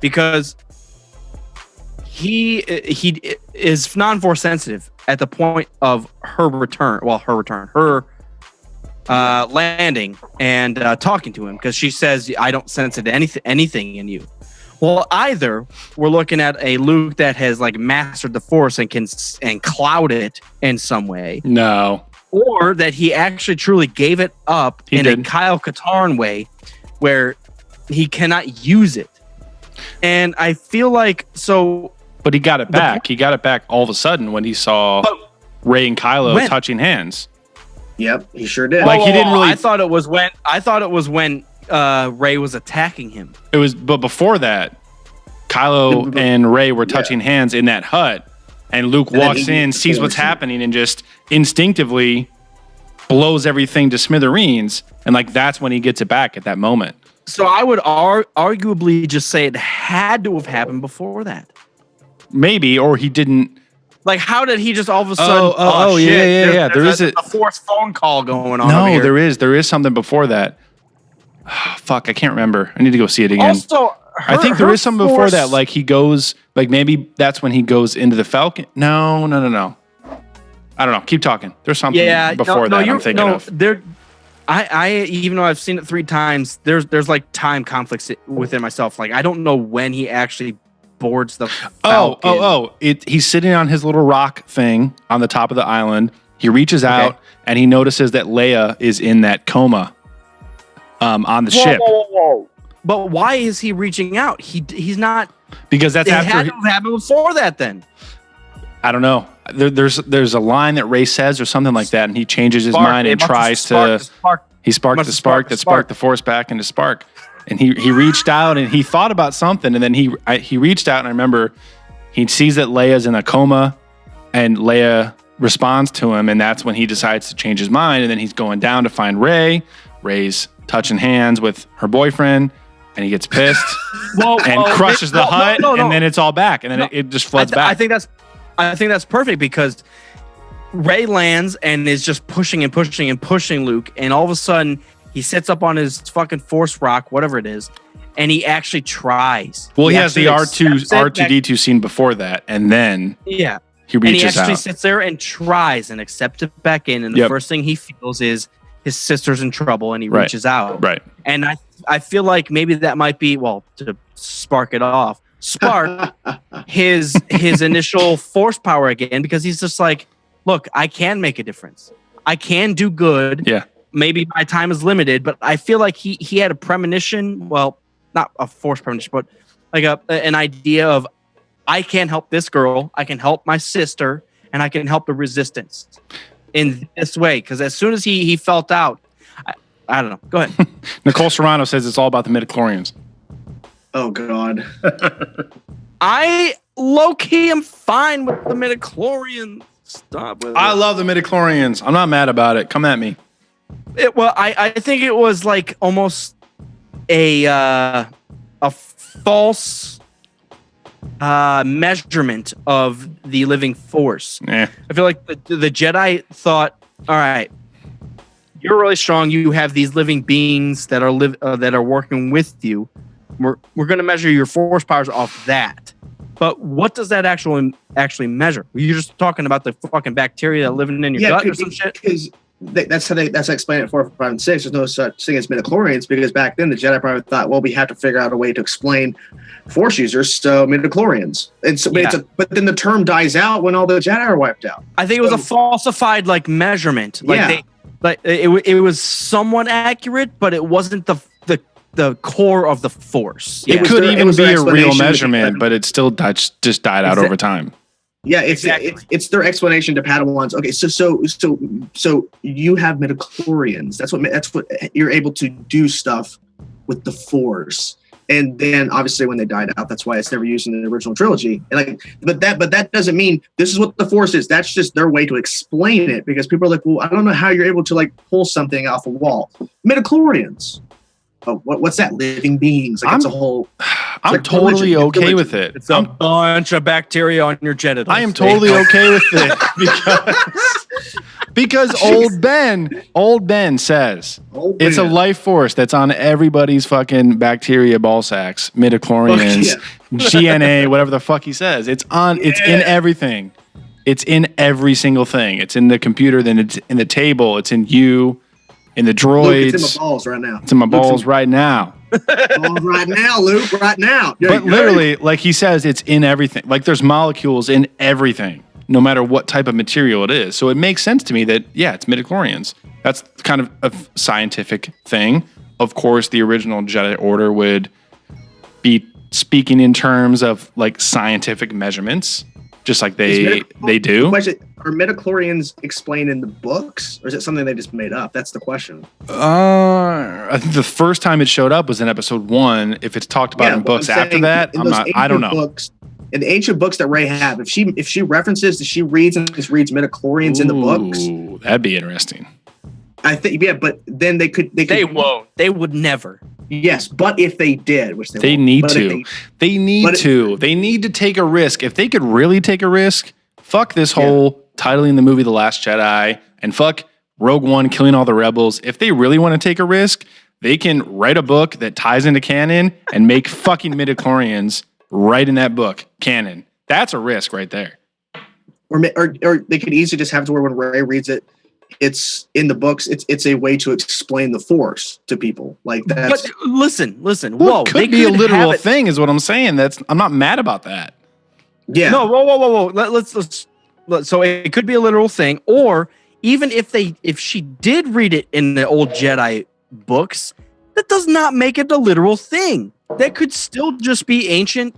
because he is non-Force sensitive at the point of her landing and talking to him, because she says, "I don't sense anything in you." Well, either we're looking at a Luke that has like mastered the Force and can cloud it in some way. No. Or that he actually truly gave it up a Kyle Katarn way where he cannot use it. And I feel like so. But he got it back. He got it back all of a sudden when he saw Rey and Kylo touching hands. Yep, he sure did. Like he didn't really. I thought it was when Rey was attacking him. It was, but before that, Kylo and Rey were touching hands in that hut, and Luke walks in, sees what's happening, and just instinctively blows everything to smithereens. And like that's when he gets it back at that moment. So I would arguably just say it had to have happened before that. Maybe, or he didn't. Like, how did he just all of a sudden? Shit, yeah. There's a Force phone call going on. No, there is something before that. Oh, fuck, I can't remember. I need to go see it again. Also, I think there is something before that. Like he goes, like maybe that's when he goes into the Falcon. No. I don't know. Keep talking. There's something before that I'm thinking of. I even though I've seen it 3 times, there's like time conflicts within myself. Like I don't know when he actually boards the Falcon. He's sitting on his little rock thing on the top of the island. He reaches out and he notices that Leia is in that coma on the ship. Whoa. But why is he reaching out? He's not, because that's after had to have happened before that. Then I don't know. There's a line that Rey says or something like that, and he changes his mind and tries to. He sparked the spark that sparked the Force back into spark. And he reached out and he thought about something, and then he reached out, and I remember he sees that Leia's in a coma, and Leia responds to him, and that's when he decides to change his mind, and then he's going down to find Rey. Rey's touching hands with her boyfriend, and he gets pissed crushes the hut, and then it's all back, and then it just floods back. I think that's perfect because Rey lands and is just pushing and pushing and pushing Luke, and all of a sudden he sits up on his fucking force rock, whatever it is, and he actually tries. Well, he has the R2D2 scene before that, and then he reaches out. And he actually sits there and tries and accepts it back in, and the first thing he feels is his sister's in trouble, and he reaches out. Right. And I feel like maybe that might be, to spark his initial force power again, because he's just like, look, I can make a difference. I can do good. Yeah. Maybe my time is limited, but I feel like he had a premonition. Well, not a force premonition, but like an idea of, I can help this girl, I can help my sister, and I can help the resistance in this way. Because as soon as he felt out, I don't know. Go ahead. Nicole Serrano says it's all about the midichlorians. Oh, God. I low-key am fine with the midichlorians. Stop with it. I love the midichlorians. I'm not mad about it. Come at me. I think it was like almost a false measurement of the living force. Yeah. I feel like the Jedi thought, all right, you're really strong. You have these living beings that are working with you. We're going to measure your force powers off that. But what does that actually measure? You're just talking about the fucking bacteria that living in your gut or some shit? Because that's how they explain it in 4, 5, and 6. There's no such thing as midichlorians, because back then the Jedi probably thought, well, we have to figure out a way to explain force users, so midichlorians. But then the term dies out when all the Jedi are wiped out. I think it was a falsified measurement. It was somewhat accurate, but it wasn't the core of the force. It could even be a real measurement, but it still just died out over time. Yeah, it's their explanation to Padawans. Okay, so you have midichlorians. That's what you're able to do stuff with the Force. And then obviously when they died out, that's why it's never used in the original trilogy. And but that doesn't mean this is what the Force is. That's just their way to explain it, because people are like, well, I don't know how you're able to pull something off a wall. Midichlorians. Oh, what's that? Living beings. It's a whole. I'm totally okay with it. It's a bunch of bacteria on your genitals. I am totally okay with it because old Ben says it's a life force that's on everybody's fucking bacteria ball sacks, midichlorians, GNA, whatever the fuck he says. It's in everything. It's in every single thing. It's in the computer, then it's in the table, it's in you. In the droids. Luke, it's in my balls right now. It's in my balls right now. Balls right now, Luke, right now. But literally, like he says, it's in everything. Like there's molecules in everything, no matter what type of material it is. So it makes sense to me that, it's midichlorians. That's kind of a scientific thing. Of course, the original Jedi Order would be speaking in terms of scientific measurements, just like they do. Question, are midichlorians explained in the books, or is it something they just made up? That's the question. I think the first time it showed up was in episode 1. If it's talked about in books after that, I don't know. Books, in the ancient books that Rey have, if she references, she reads midichlorians in the books. That'd be interesting. I think, but then they won't. They would never. Yes, but if they did, which they need to. They need to take a risk. If they could really take a risk, fuck this whole titling the movie The Last Jedi, and fuck Rogue One killing all the rebels. If they really want to take a risk, they can write a book that ties into canon and make fucking midichlorians right in that book canon. That's a risk right there. Or they could easily just have to where when Rey reads it, it's in the books. It's a way to explain the Force to people. But listen. Well, it could be a literal thing, is what I'm saying. I'm not mad about that. Yeah. No. Whoa. Let's. So it could be a literal thing, or even if she did read it in the old Jedi books, that does not make it a literal thing. That could still just be ancient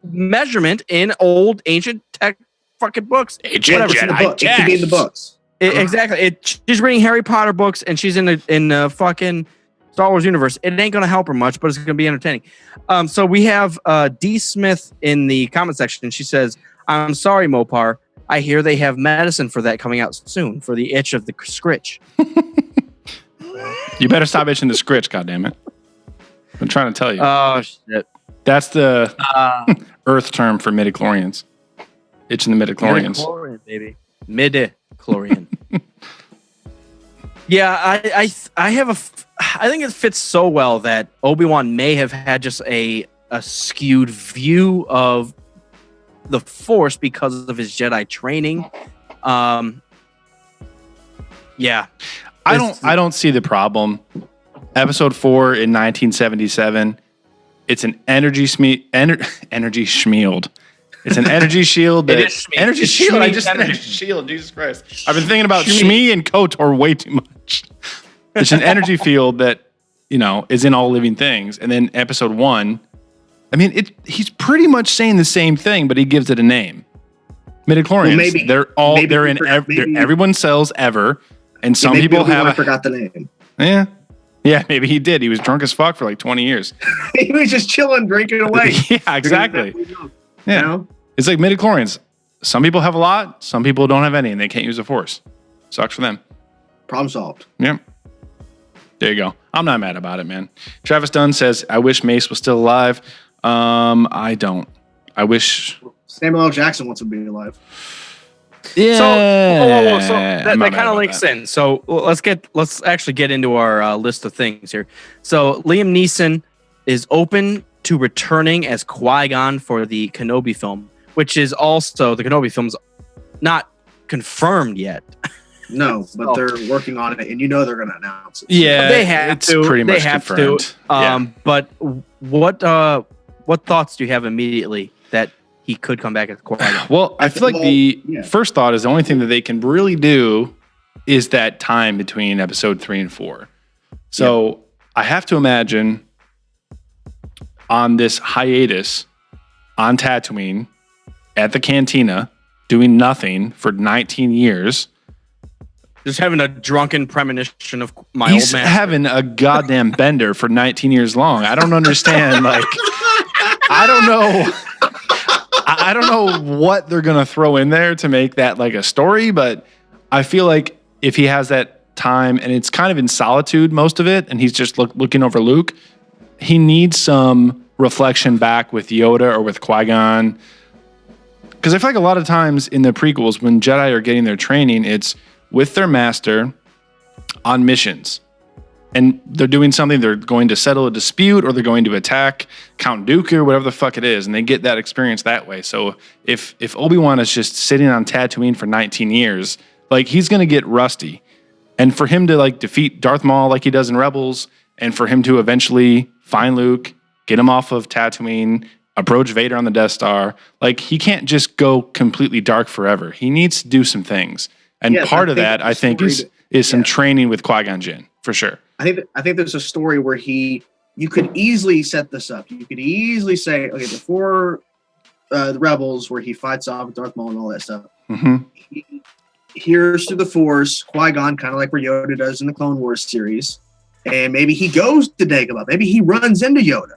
measurement in old ancient tech fucking books. Ancient Jedi. It could be in the books. Exactly. She's reading Harry Potter books and she's in the fucking Star Wars universe. It ain't gonna help her much, but it's gonna be entertaining. So we have D Smith in the comment section. She says, "I'm sorry, Mopar. I hear they have medicine for that coming out soon for the itch of the scritch. You better stop itching the scritch, goddammit. I'm trying to tell you. Oh, shit. That's the Earth term for midichlorians. Itching the midichlorians. Midichlorian, baby. Midichlorian. Yeah, I think it fits so well that Obi-Wan may have had just a skewed view of the Force because of his Jedi training. Yeah. I don't see the problem. Episode 4 in 1977. It's an energy schmield. It's an energy shield. Energy shield. I just energy shield. Jesus Christ! I've been thinking about Shmi and KOTOR way too much. It's an energy field that is in all living things. And then episode 1, I mean, he's pretty much saying the same thing, but he gives it a name. Midichlorians. Well, they're in everyone's cells ever, and some people have. I forgot the name. Yeah, maybe he did. He was drunk as fuck for like 20 years. He was just chilling, drinking away. Yeah, exactly. Yeah. It's like midichlorians. Some people have a lot, some people don't have any, and they can't use the Force. Sucks for them. Problem solved. Yeah. There you go. I'm not mad about it, man. Travis Dunn says, I wish Mace was still alive. I don't. I wish Samuel L. Jackson wants to be alive. Yeah. So that kind of links in. So let's actually get into our list of things here. So Liam Neeson is open to returning as Qui-Gon for the Kenobi film, which is also the Kenobi film's not confirmed yet. No, but they're working on it, and they're going to announce it. Yeah, they have to. Pretty much they have confirmed. To. But what thoughts do you have immediately that he could come back as Qui-Gon? Well, I feel like the first thought is the only thing that they can really do is that time between episode 3 and 4. So I have to imagine on this hiatus on Tatooine at the cantina doing nothing for 19 years. Just having a drunken premonition of my He's old man. having a goddamn bender for 19 years long. I don't understand. Like, I don't know what they're going to throw in there to make that like a story, but I feel like if he has that time and it's kind of in solitude, most of it, and he's just looking over Luke, he needs some reflection back with Yoda or with Qui-Gon. Because I feel like a lot of times in the prequels, when Jedi are getting their training, it's with their master on missions. And they're doing something, they're going to settle a dispute or they're going to attack Count Dooku or whatever the fuck it is. And they get that experience that way. So if Obi-Wan is just sitting on Tatooine for 19 years, like he's going to get rusty. And for him to like defeat Darth Maul like he does in Rebels, and for him to eventually find Luke, get him off of Tatooine, approach Vader on the Death Star, like he can't just go completely dark forever. He needs to do some things. And part of that, I think, is some training with Qui-Gon Jinn, for sure. I think there's a story where you could easily set this up. You could easily say, okay, before the Rebels, where he fights off with Darth Maul and all that stuff, he hears through the Force, Qui-Gon, kind of like where Yoda does in the Clone Wars series, and maybe he goes to Dagobah. Maybe he runs into Yoda.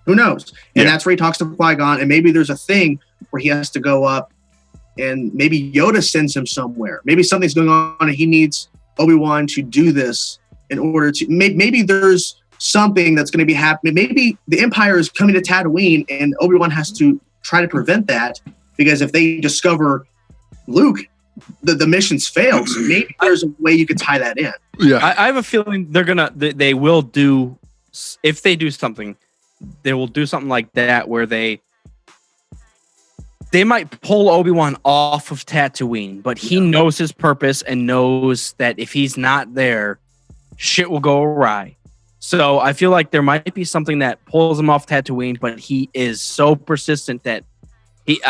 Who knows? And that's where he talks to Qui-Gon, and maybe there's a thing where he has to go up, and maybe Yoda sends him somewhere. Maybe something's going on, and he needs Obi-Wan to do this in order to maybe there's something that's going to be happening. Maybe the Empire is coming to Tatooine and Obi-Wan has to try to prevent that, because if they discover Luke, the mission's failed. So maybe there's a way you could tie that in. Yeah, I have a feeling they will do, if they do something, they will do something like that where they might pull Obi-Wan off of Tatooine, but he knows his purpose and knows that if he's not there, shit will go awry. So I feel like there might be something that pulls him off Tatooine, but he is so persistent that he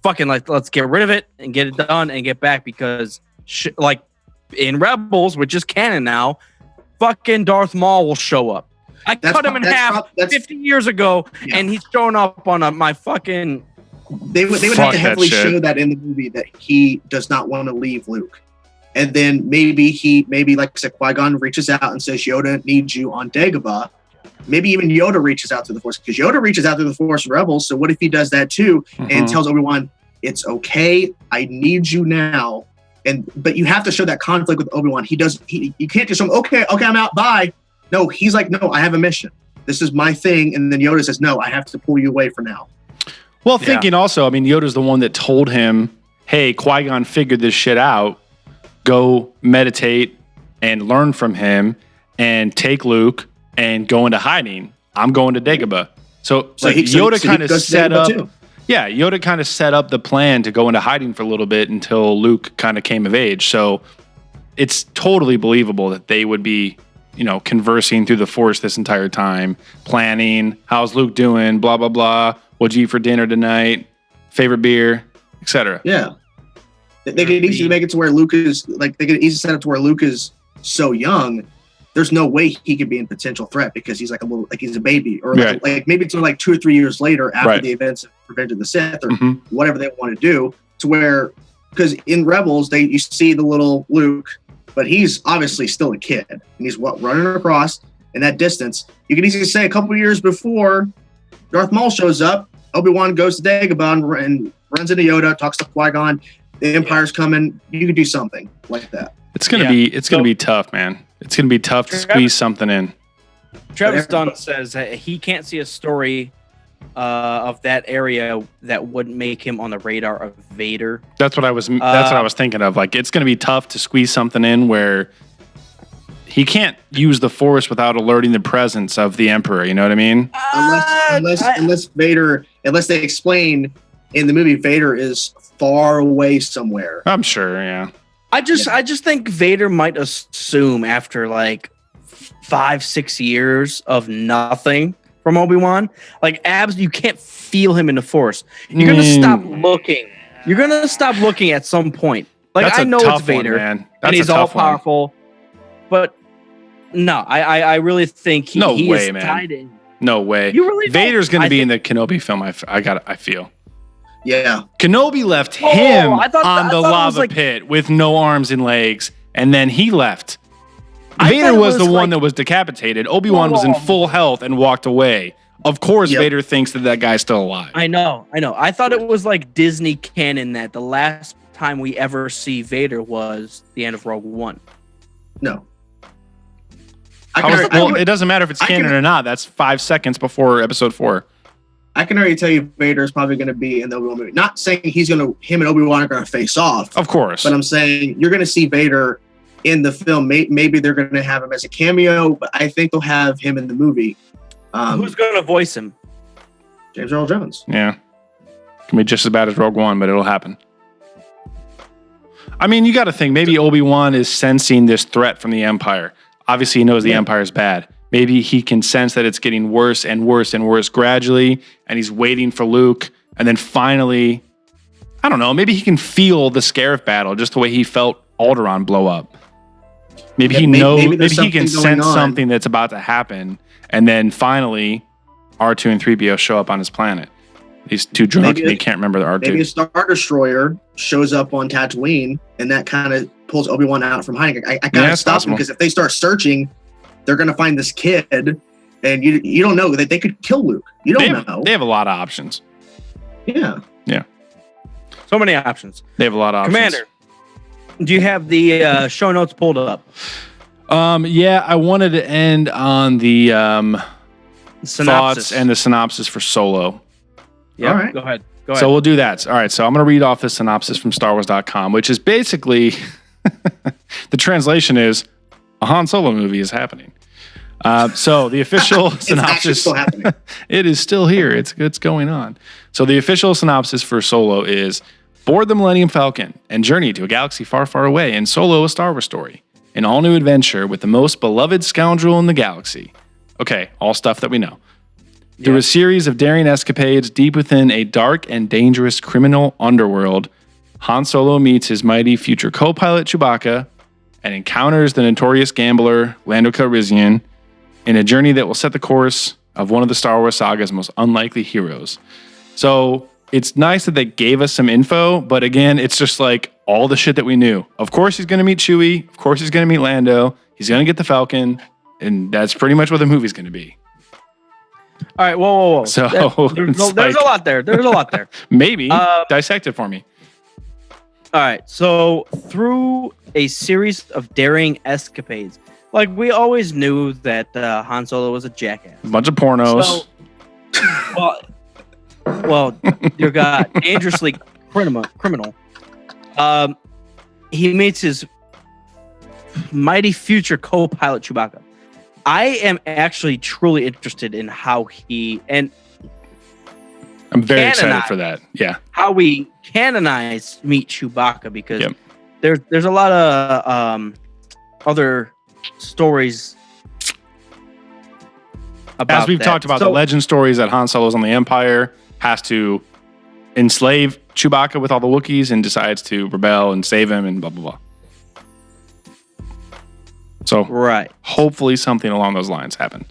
fucking let's get rid of it and get it done and get back, because like in Rebels, which is canon now, fucking Darth Maul will show up. I cut him in half 50 years ago, and he's showing up on my fucking... They would have to heavily show that in the movie that he does not want to leave Luke. And then maybe like I said, Qui-Gon reaches out and says, Yoda needs you on Dagobah. Maybe even Yoda reaches out to the Force, because Yoda reaches out to the Force in Rebels. So what if he does that too and tells Obi-Wan, It's okay. I need you now. But you have to show that conflict with Obi-Wan. You can't just show him, okay, I'm out, bye. No, he's like, no, I have a mission. This is my thing. And then Yoda says, no, I have to pull you away for now. Well, thinking also, I mean, Yoda's the one that told him, hey, Qui-Gon figured this shit out. Go meditate and learn from him and take Luke and go into hiding. I'm going to Dagobah. So Yoda kind of set up. Yeah, Yoda kind of set up the plan to go into hiding for a little bit until Luke kind of came of age. So it's totally believable that they would be, conversing through the Force this entire time, planning, how's Luke doing, blah, blah, blah. What'd you eat for dinner tonight? Favorite beer, etc. Yeah. They could easily make it to where Luke is, they could easily set it to where Luke is so young. There's no way he could be in potential threat because he's he's a baby, or maybe it's 2 or 3 years later after the events of Revenge of the Sith or whatever they want to do, to where, because in Rebels you see the little Luke, but he's obviously still a kid and he's running across in that distance. You can easily say a couple years before Darth Maul shows up, Obi-Wan goes to Dagobah and runs into Yoda, talks to Qui-Gon. The Empire's coming. You could do something like that. It's gonna be tough, man. It's going to be tough to squeeze something in. Travis Dunn says he can't see a story of that area that wouldn't make him on the radar of Vader. That's what I was thinking of. Like, it's going to be tough to squeeze something in where he can't use the Force without alerting the presence of the Emperor. You know what I mean? Unless they explain in the movie Vader is far away somewhere. I'm sure, yeah. I just think Vader might assume after 5-6 years of nothing from Obi-Wan, Abs, you can't feel him in the Force. You're gonna stop looking. You're gonna stop looking at some point. I know it's Vader, man. And he's all powerful, but no, I really think he is tied in. No way. You really Vader's gonna be in the Kenobi film. I feel. Yeah. Kenobi left him on the lava pit with no arms and legs, and then he left. Vader was the one that was decapitated. Obi-Wan was in full health and walked away. Of course, Vader thinks that guy's still alive. I know. I thought it was like Disney canon that the last time we ever see Vader was the end of Rogue One. No. It doesn't matter if it's canon or not. That's 5 seconds before Episode 4. I can already tell you Vader is probably going to be in the Obi-Wan movie. Not saying him and Obi-Wan are going to face off. Of course. But I'm saying you're going to see Vader in the film. Maybe they're going to have him as a cameo, but I think they'll have him in the movie. Who's going to voice him? James Earl Jones. Yeah. Can be just as bad as Rogue One, but it'll happen. I mean, you got to think, maybe Obi-Wan is sensing this threat from the Empire. Obviously, he knows the Empire is bad. Maybe he can sense that it's getting worse and worse and worse gradually, and he's waiting for Luke. And then finally, I don't know, maybe he can feel the Scarif battle just the way he felt Alderaan blow up. Maybe he knows, maybe he can sense something that's about to happen. And then finally, R2 and 3PO show up on his planet. He's too drunk and he can't remember the R2. Maybe a Star Destroyer shows up on Tatooine, and that kind of pulls Obi-Wan out from hiding. I kind of stop him, because if they start searching, they're going to find this kid, and you don't know that they could kill Luke. You don't know. They have a lot of options. Yeah. Yeah. So many options. They have a lot of options. Commander, do you have the show notes pulled up? Yeah, I wanted to end on the thoughts and the synopsis for Solo. Yeah, all right. Go ahead. So we'll do that. All right, so I'm going to read off the synopsis from StarWars.com, which is basically the translation is a Han Solo movie is happening. So the official synopsis, still happening. It is still here. It's going on. So the official synopsis for Solo is: board the Millennium Falcon and journey to a galaxy far, far away in Solo, a Star Wars story. An all-new adventure with the most beloved scoundrel in the galaxy. Okay, all stuff that we know. Through a series of daring escapades deep within a dark and dangerous criminal underworld, Han Solo meets his mighty future co-pilot Chewbacca and encounters the notorious gambler Lando Calrissian in a journey that will set the course of one of the Star Wars saga's most unlikely heroes. So it's nice that they gave us some info, but again, it's just like all the shit that we knew. Of course he's going to meet Chewie. Of course he's going to meet Lando. He's going to get the Falcon. And that's pretty much what the movie's going to be. All right, whoa. So there's it's a lot there. There's a lot there. Maybe dissect it for me. All right, so through a series of daring escapades, like we always knew that Han Solo was a jackass. A bunch of pornos. So, well, dear God, dangerously criminal. He meets his mighty future co-pilot Chewbacca. I am actually truly interested in how I'm very excited for that. Yeah. How we canonize meet Chewbacca, because Yep. there's a lot of other stories about As we've that. talked about, the legend stories that Han Solo's on the Empire, has to enslave Chewbacca with all the Wookiees and decides to rebel and save him and blah, blah, blah. So Right. hopefully something along those lines happened.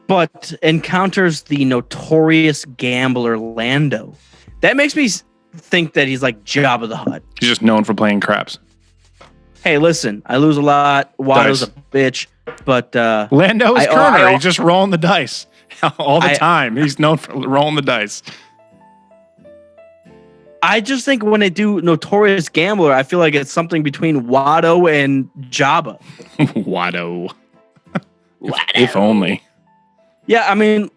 But encounters the notorious gambler Lando. That makes me think that he's like Jabba the Hutt. He's just known for playing craps. Hey, listen, I lose a lot. Watto's a bitch, but Lando is Kerner. He's just rolling the dice all the time. He's known for rolling the dice. I just think when they do Notorious Gambler, I feel like it's something between Watto and Jabba. Watto. If only. Yeah, I mean,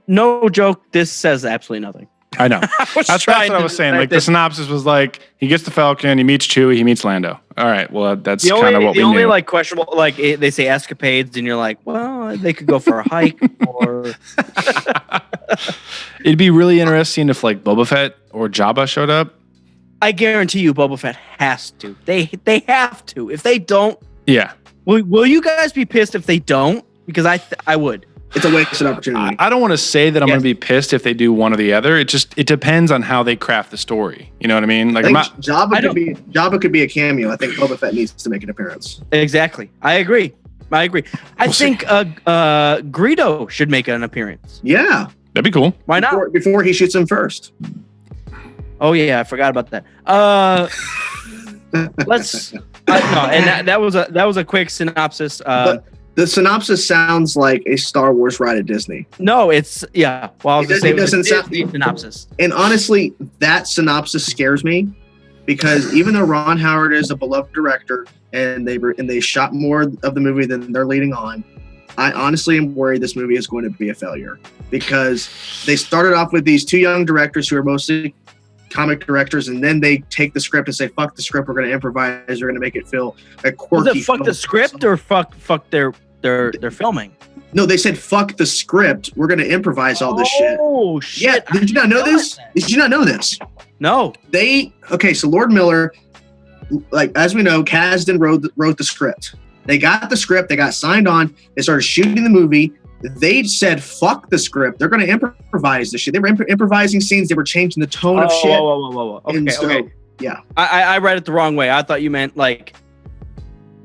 no joke. This says absolutely nothing. I know. That's what I was saying. Like the synopsis was like, he gets the Falcon, he meets Chewie, he meets Lando. All right, well, that's kind of what we knew. The only like questionable, like they say escapades, and you're like, well, they could go for a hike, or it'd be really interesting if like Boba Fett or Jabba showed up. I guarantee you, Boba Fett has to. They have to. If they don't, yeah. Will you guys be pissed if they don't? Because I would. It's a wasted opportunity. I don't want to say that I'm going to be pissed if they do one or the other. It depends on how they craft the story. You know what I mean? Like Jabba could be a cameo. I think Boba Fett needs to make an appearance. Exactly. I agree. I think Greedo should make an appearance. Yeah. That'd be cool. Why not? Before he shoots him first. Oh yeah, I forgot about that. Let's and that was a quick synopsis. But the synopsis sounds like a Star Wars ride at Disney. No, it's yeah. Well, I was it doesn't sound synopsis. And honestly, that synopsis scares me because even though Ron Howard is a beloved director and they shot more of the movie than they're leading on, I honestly am worried this movie is going to be a failure because they started off with these two young directors who are mostly comic directors, and then they take the script and say, "Fuck the script. We're going to improvise. We're going to make it feel a quirky." Was it fuck the script or fuck their filming? No, they said, "Fuck the script. We're going to improvise all this shit." Oh shit! Yeah, did you not know this? Did you not know this? No. So Lord Miller, like as we know, Kasdan wrote the script. They got the script. They got signed on. They started shooting the movie. They said, "Fuck the script. They're going to improvise this shit." They were improvising scenes. They were changing the tone of shit. Whoa. Okay. Yeah. I read it the wrong way. I thought you meant like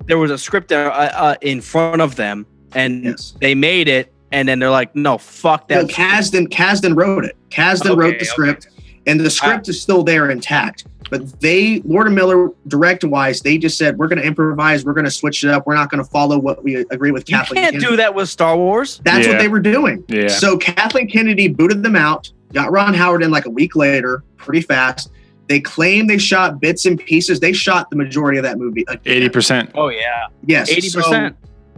there was a script there in front of them, and they made it, and then they're like, "No, fuck that." No, Kasdan wrote it. Kasdan wrote the script, and the script is still there intact. But Lord and Miller, direct-wise, they just said, we're going to improvise. We're going to switch it up. We're not going to follow what we agree with Kathleen Kennedy. You can't do that with Star Wars. That's what they were doing. Yeah. So Kathleen Kennedy booted them out, got Ron Howard in like a week later, pretty fast. They claim they shot bits and pieces. They shot the majority of that movie. 80%. Oh, yeah. Yes. 80%. So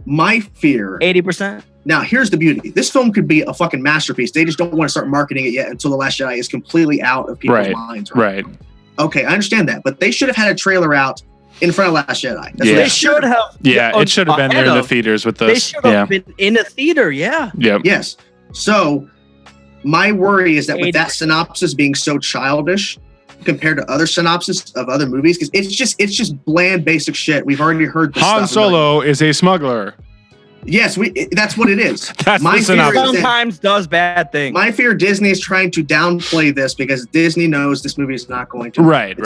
my fear. 80%. Now, here's the beauty. This film could be a fucking masterpiece. They just don't want to start marketing it yet until The Last Jedi is completely out of people's minds. Right. Okay, I understand that, but they should have had a trailer out in front of Last Jedi. They should have. Yeah, it should have been there in the theaters with those. They should have been in a theater. Yeah. Yep. Yes. So my worry is that with that synopsis being so childish compared to other synopsis of other movies, because it's just bland, basic shit. We've already heard this Han Solo is a smuggler. Yes, that's what it is. That's the synopsis. Sometimes does bad things. My fear, Disney is trying to downplay this because Disney knows this movie is not going to. Right.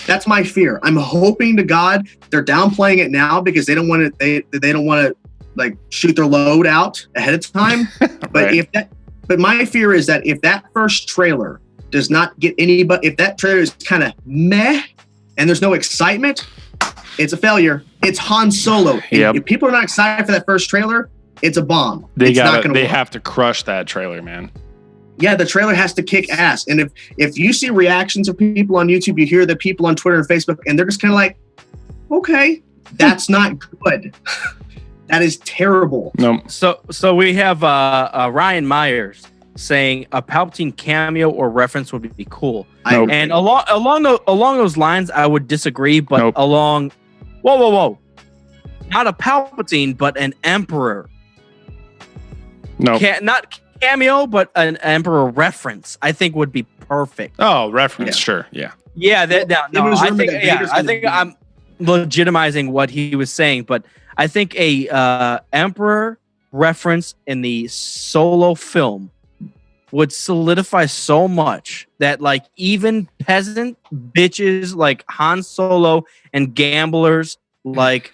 That's my fear. I'm hoping to God they're downplaying it now because they don't want to. They don't want to like shoot their load out ahead of time. But but my fear is that if that first trailer does not get anybody, if that trailer is kind of meh and there's no excitement, it's a failure. It's Han Solo. If people are not excited for that first trailer, it's a bomb. They it's not gonna they work. have to crush that trailer, man. Yeah, the trailer has to kick ass. And if you see reactions of people on YouTube, you hear the people on Twitter and Facebook, and they're just kind of like, okay, that's not good. That is terrible. No. So we have Ryan Myers saying a Palpatine cameo or reference would be cool. Nope. And along those lines, I would disagree. But Nope. whoa, not a Palpatine, but an Emperor. No. Not cameo, but an Emperor reference. I think would be perfect. Oh, reference, Yeah. sure. Yeah. Yeah, was I rumored think that Vader's gonna be- I'm legitimizing what he was saying, but I think a Emperor reference in the Solo film would solidify so much that like even peasant bitches like Han Solo and gamblers like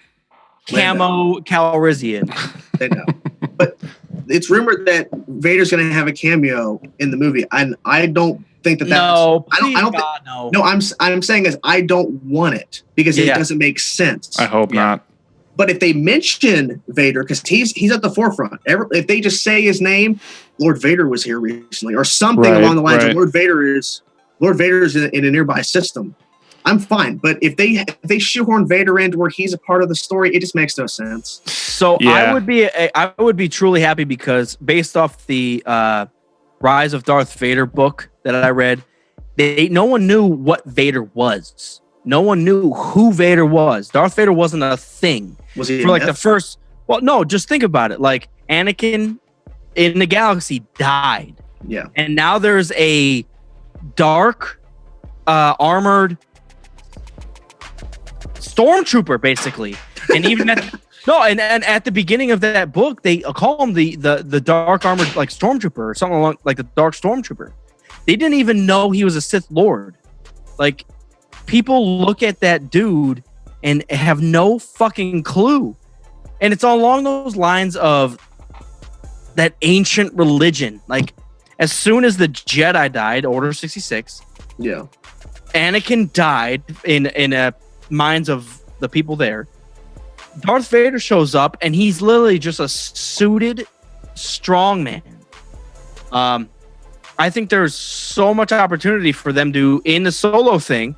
Camo Calrissian. They know. But it's rumored that Vader's going to have a cameo in the movie, and I don't think that. No, I don't. please God, no. No, I'm saying is I don't want it because it Yeah. doesn't make sense. I hope Yeah. not. But if they mention Vader, because he's at the forefront, if they just say his name, Lord Vader was here recently, or something Right, along the lines right. of Lord Vader is in a nearby system, I'm fine. But if they shoehorn Vader into where he's a part of the story, it just makes no sense. So Yeah. I would be truly happy because based off the Rise of Darth Vader book that I read, no one knew what Vader was. No one knew who Vader was. Darth Vader wasn't a thing Was he for a like the myth? first. Well, no, just think about it. Like Anakin in the galaxy died, Yeah. and now there's a dark, armored stormtrooper, basically. And even at at the beginning of that book, they call him the dark armored like stormtrooper or something along like the dark stormtrooper. They didn't even know he was a Sith Lord. Like people look at that dude and have no fucking clue. And it's along those lines of that ancient religion. Like as soon as the Jedi died, Order 66, Yeah. Anakin died in minds of the people there. Darth Vader shows up and he's literally just a suited strongman. I think there's so much opportunity for them to in the Solo thing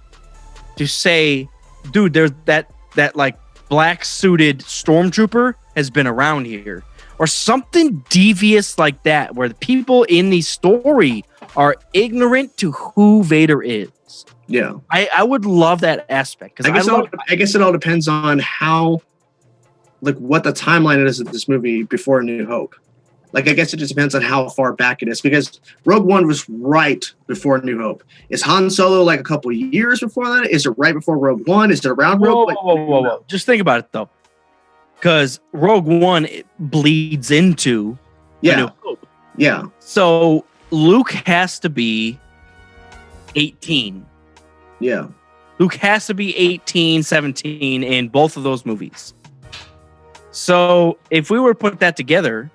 to say, dude, there's that like black suited stormtrooper has been around here, or something devious like that, where the people in the story are ignorant to who Vader is. Yeah. I would love that aspect because I guess it all depends on how, like, what the timeline is of this movie before A New Hope. Like, I guess it just depends on how far back it is, because Rogue One was right before A New Hope. Is Han Solo like a couple of years before that? Is it right before Rogue One? Is it around Rogue One? Whoa. Just think about it though, because Rogue One it bleeds into A Yeah. New Hope. Yeah. So Luke has to be 18. Yeah. Luke has to be 18, 17 in both of those movies. So if we were to put that together,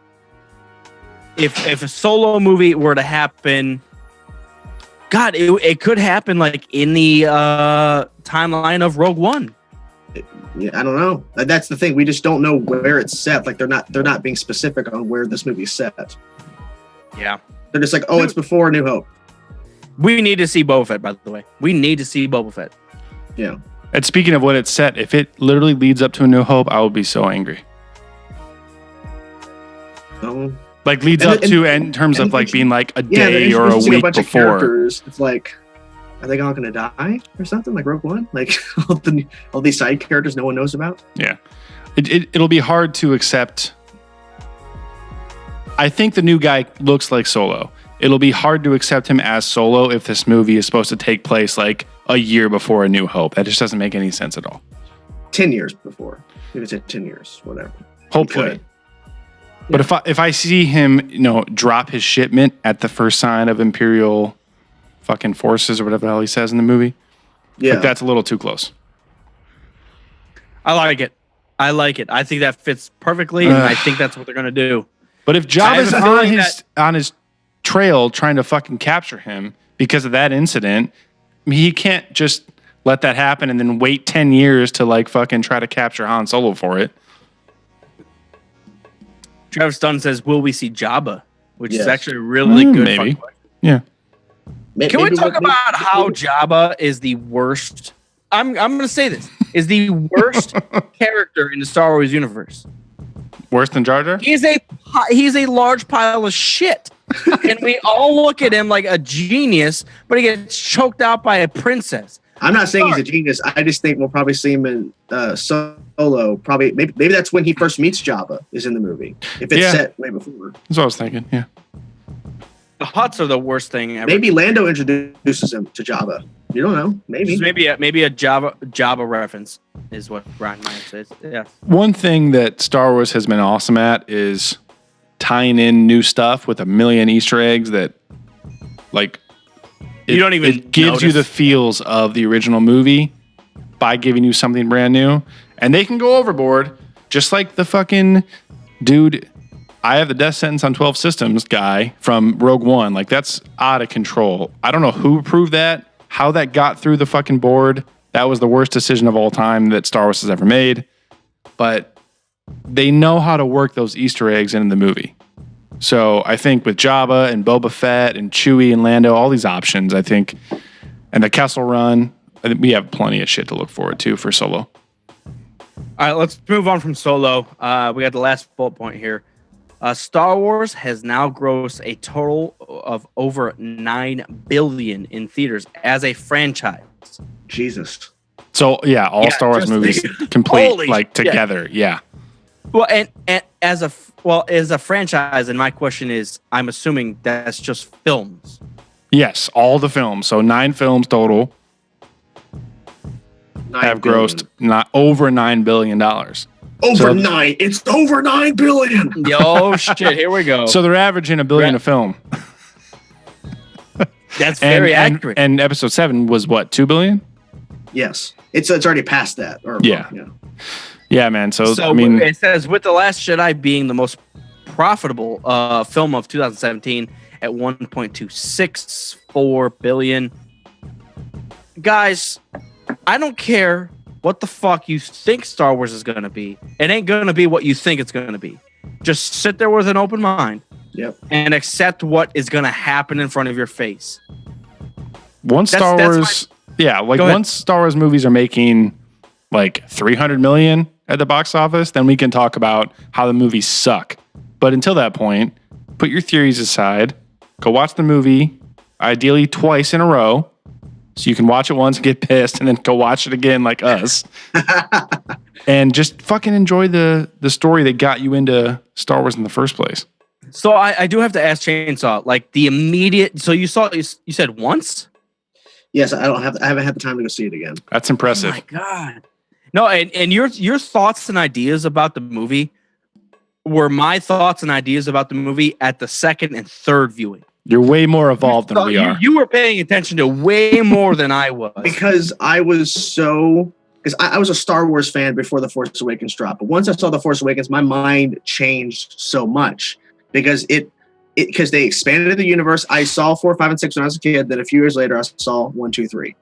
if a Solo movie were to happen, God, it could happen like in the timeline of Rogue One. Yeah, I don't know. That's the thing. We just don't know where it's set. Like they're not being specific on where this movie's set. Yeah. They're just like, oh, it's before A New Hope. We need to see Boba Fett, by the way. We need to see Boba Fett. Yeah. And speaking of what it's set, if it literally leads up to A New Hope, I would be so angry. So, Like leads up to in terms of like being like a they're day or a introducing week bunch of before. characters. It's like, are they all going to die or something like Rogue One? Like all these side characters no one knows about? Yeah. It'll be hard to accept. I think the new guy looks like Solo. It'll be hard to accept him as Solo if this movie is supposed to take place like a year before A New Hope. That just doesn't make any sense at all. 10 years before. Maybe it's 10 years, whatever. Hopefully. Could. But if I see him, drop his shipment at the first sign of Imperial fucking forces or whatever the hell he says in the movie, Yeah. like that's a little too close. I like it. I think that fits perfectly, and I think that's what they're going to do. But if I have Jabba's a feeling on his trail trying to fucking capture him because of that incident, he can't just let that happen and then wait 10 years to like fucking try to capture Han Solo for it. Travis Dunn says, "Will we see Jabba?" Which is actually a really good. Maybe. Yeah. Can we talk about how Jabba is the worst? I'm going to say this is the worst character in the Star Wars universe. Worse than Jar Jar? He's a large pile of shit. And we all look at him like a genius, but he gets choked out by a princess. I'm not saying he's a genius. I just think we'll probably see him in Solo. Probably, maybe that's when he first meets Jabba. Is in the movie. If it's set way before. That's what I was thinking. Yeah. The Hutts are the worst thing ever. Maybe Lando introduces him to Jabba. You don't know. Maybe. Maybe a Jabba reference is what Brian Meyer says. Yeah. One thing that Star Wars has been awesome at is tying in new stuff with a million Easter eggs that, like, you don't even it gives you the feels of the original movie by giving you something brand new. And they can go overboard, just like the fucking dude. I have the death sentence on 12 systems guy from Rogue One. Like, that's out of control. I don't know who approved that, how that got through the fucking board. That was the worst decision of all time that Star Wars has ever made. But they know how to work those Easter eggs in the movie. So I think with Jabba and Boba Fett and Chewie and Lando, all these options, I think, and the Kessel Run, I think we have plenty of shit to look forward to for Solo. All right, let's move on from Solo. We got the last bullet point here. Star Wars has now grossed a total of over $9 billion in theaters as a franchise. Jesus. So yeah, all Star Wars movies complete, like together. Yeah. Well, and as a franchise, and my question is, I'm assuming that's just films. Yes, all the films. So 9 films total have grossed not over $9 billion. Over 9. It's over $9 billion. Yo, shit. Here we go. So they're averaging $1 billion a film. That's very accurate. And episode 7 was what, $2 billion? Yes, it's already past that. Yeah, man. So I mean, it says with The Last Jedi being the most profitable film of 2017 at $1.264 billion. Guys, I don't care what the fuck you think Star Wars is going to be. It ain't going to be what you think it's going to be. Just sit there with an open mind. Yep. And accept what is going to happen in front of your face. Once Star Wars movies are making like $300 million at the box office, then we can talk about how the movies suck. But until that point, put your theories aside, go watch the movie, ideally twice in a row, so you can watch it once and get pissed and then go watch it again like us. And just fucking enjoy the story that got you into Star Wars in the first place. So I do have to ask Chainsaw, like the immediate. So you said once? Yes, I haven't had the time to go see it again. That's impressive. Oh my God. No, and your thoughts and ideas about the movie were my thoughts and ideas about the movie at the second and third viewing. You're way more evolved than we are. You were paying attention to way more than I was. Because I was I was a Star Wars fan before The Force Awakens dropped. But once I saw The Force Awakens, my mind changed so much because because they expanded the universe. I saw 4, 5, and 6 when I was a kid. Then a few years later, I saw 1, 2, 3.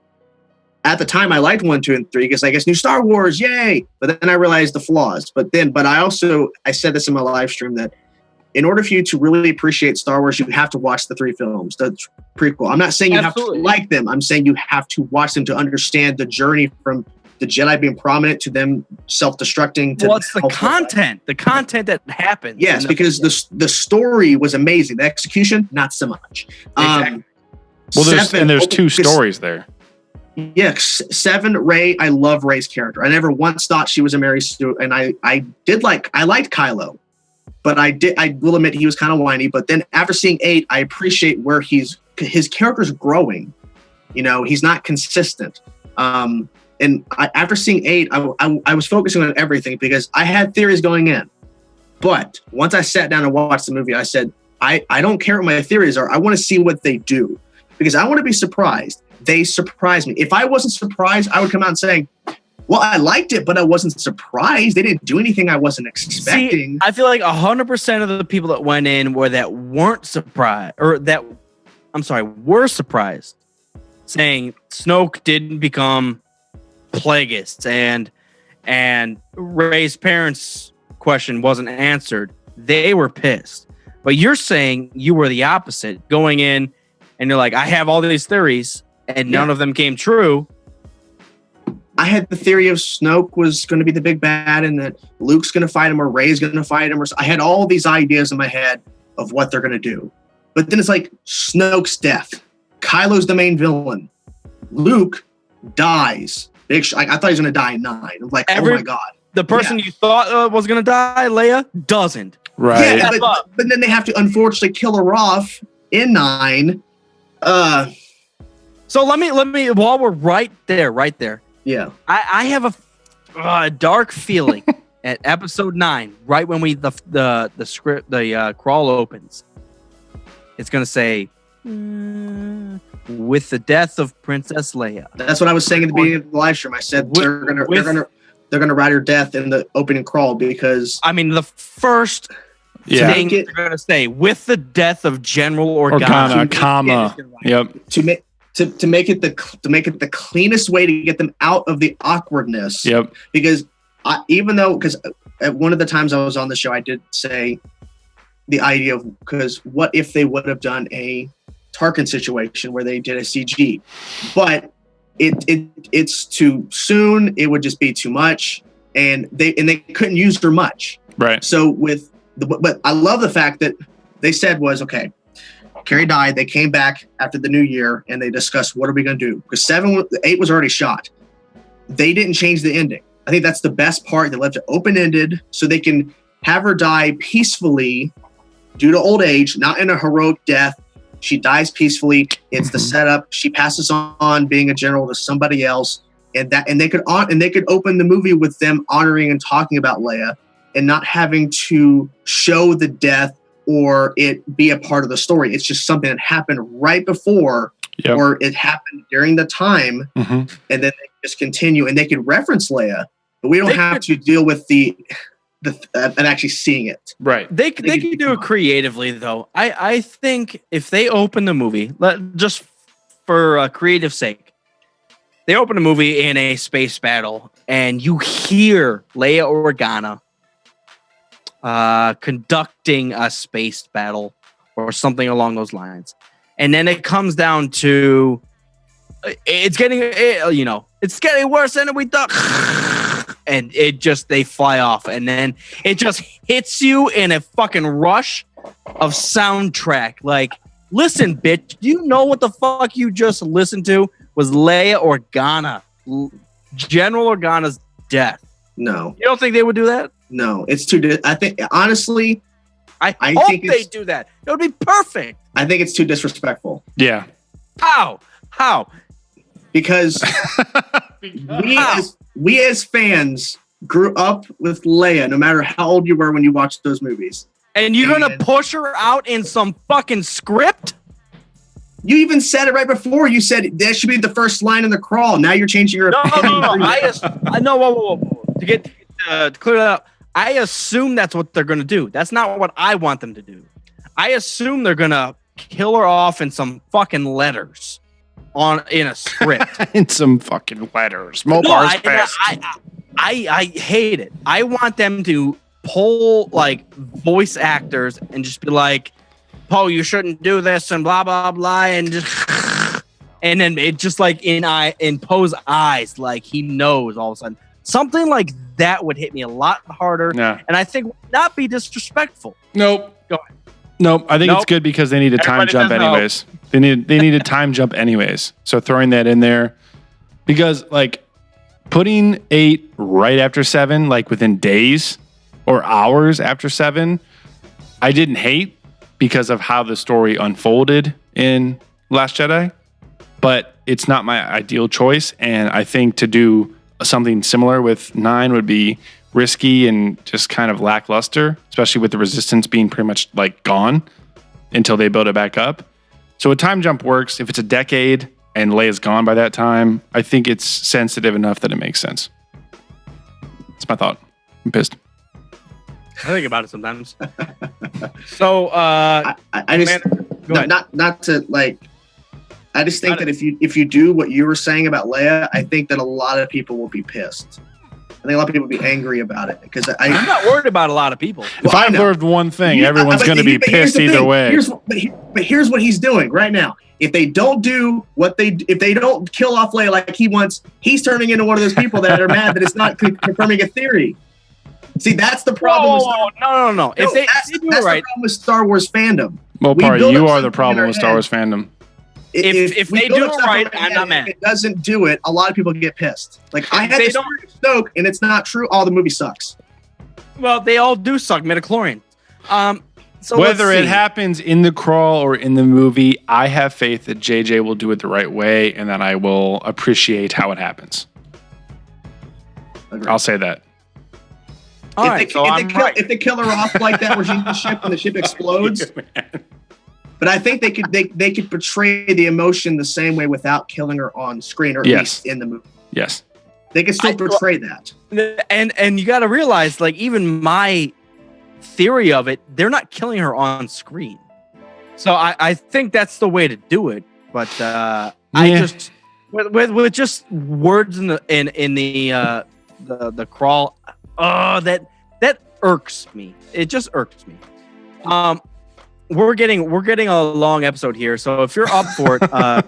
At the time, I liked 1, 2, and 3 because I guess new Star Wars, yay! But then I realized the flaws. But I said this in my live stream that in order for you to really appreciate Star Wars, you have to watch the 3 films, the prequel. I'm not saying you have to like them. I'm saying you have to watch them to understand the journey from the Jedi being prominent to them self-destructing. Well, it's the content that happens. Yes, because the story was amazing. The execution, not so much. Exactly. There's 2 stories there. Yes, 7, Rey. I love Rey's character. I never once thought she was a Mary Sue, and I liked Kylo. But I will admit he was kind of whiny. But then after seeing 8, I appreciate where his character's growing. You know, he's not consistent. After seeing 8, I was focusing on everything because I had theories going in. But once I sat down and watched the movie, I said, I don't care what my theories are. I want to see what they do because I want to be surprised. They surprised me. If I wasn't surprised, I would come out and saying, well, I liked it, but I wasn't surprised. They didn't do anything I wasn't expecting. See, I feel like 100% of the people that went in weren't surprised, were surprised, saying Snoke didn't become Plagueis and Rey's parents' question wasn't answered. they were pissed. But you're saying you were the opposite, going in and you're like, I have all these theories and none of them came true. I had the theory of Snoke was going to be the big bad and that Luke's going to fight him or Rey's going to fight him. I had all these ideas in my head of what they're going to do. But then it's like Snoke's death. Kylo's the main villain. Luke dies. I thought he was going to die in 9. I'm like, oh my God. The person you thought was going to die, Leia, doesn't. Right. Yeah, but then they have to unfortunately kill her off in 9. So let me while we're right there. Yeah. I have a dark feeling at episode 9, right when the script, the crawl opens. It's going to say, with the death of Princess Leia. That's what I was saying at the beginning of the live stream. I said they're gonna write her death in the opening crawl because I mean the first thing they're gonna say with the death of General Organa, comma. Yep. To make it the cleanest way to get them out of the awkwardness. Yep. Because because at one of the times I was on the show, I did say the idea of because what if they would have done a Tarkin situation where they did a CG, but it's too soon. It would just be too much, and they couldn't use her much. Right. So but I love the fact that they said was okay. Carrie died. They came back after the new year and they discussed what are we going to do because 8 was already shot. They didn't change the ending. I think that's the best part. They left it open-ended so they can have her die peacefully due to old age, not in a heroic death. She dies peacefully. It's the setup. She passes on being a general to somebody else, and they could open the movie with them honoring and talking about Leia, and not having to show the death or it be a part of the story. It's just something that happened right before, or it happened during the time, and then they just continue, and they could reference Leia, but we don't have to deal with and actually seeing it. Right. They could do it creatively, though. I think if they open the movie, just for creative sake, they open a movie in a space battle, and you hear Leia Organa conducting a space battle or something along those lines. And then it comes down to it's getting worse than we thought. And they fly off, and then it just hits you in a fucking rush of soundtrack. Like, listen, bitch, do you know what the fuck you just listened to was Leia Organa, General Organa's death? No, you don't think they would do that? No, it's too. I think honestly, I hope they do that. It would be perfect. I think it's too disrespectful. Yeah. How? Because we as fans grew up with Leia, no matter how old you were when you watched those movies. And you're going to push her out in some fucking script? You even said it right before. You said that should be the first line in the crawl. Now you're changing your opinion. No. Whoa. To clear that up, I assume that's what they're going to do. That's not what I want them to do. I assume they're going to kill her off in some fucking letters. In a script. In some fucking letters. I hate it. I want them to pull like voice actors and just be like, "Oh, you shouldn't do this," and blah blah blah, and just and then it just like in Poe's eyes, like he knows all of a sudden. Something like that would hit me a lot harder, and I think would not be disrespectful. Nope. Go ahead. Nope. I think it's good because they need a time jump anyways. They need a time jump anyways. So throwing that in there, because like putting 8 right after 7, like within days or hours after 7, I didn't hate because of how the story unfolded in Last Jedi, but it's not my ideal choice. And I think to do something similar with 9 would be risky and just kind of lackluster, especially with the Resistance being pretty much like gone until they build it back up. So a time jump works. If it's a decade and Leia's gone by that time, I think it's sensitive enough that it makes sense. That's my thought. I'm pissed. I think about it sometimes. So I just not to like. I just think that if you do what you were saying about Leia, I think that a lot of people will be pissed. I think a lot of people would be angry about it because I'm not worried about a lot of people. If I observed one thing, everyone's going to be pissed either way. But here's what he's doing right now. If they don't do if they don't kill off Leia like he wants, he's turning into one of those people that are mad that it's not confirming a theory. See, that's the problem. No. If they do it right, the problem with Star Wars fandom. Well, you are the problem with Star Wars fandom. If they do it right, I'm not mad. If it doesn't do it, a lot of people get pissed. Like I had this Snoke, and it's not true. All the movie sucks. Well, they all do suck. Midichlorian. So whether it happens in the crawl or in the movie, I have faith that JJ will do it the right way, and that I will appreciate how it happens. Agreed. I'll say that. If they kill her off like that, where she's the ship and the ship explodes. But I think they could portray the emotion the same way without killing her on screen, or at least in the movie. Yes, they can still portray that. And you got to realize, like, even my theory of it, they're not killing her on screen. So I think that's the way to do it. But I just with just words in the crawl, that irks me. It just irks me. We're getting a long episode here, so if you're up for it,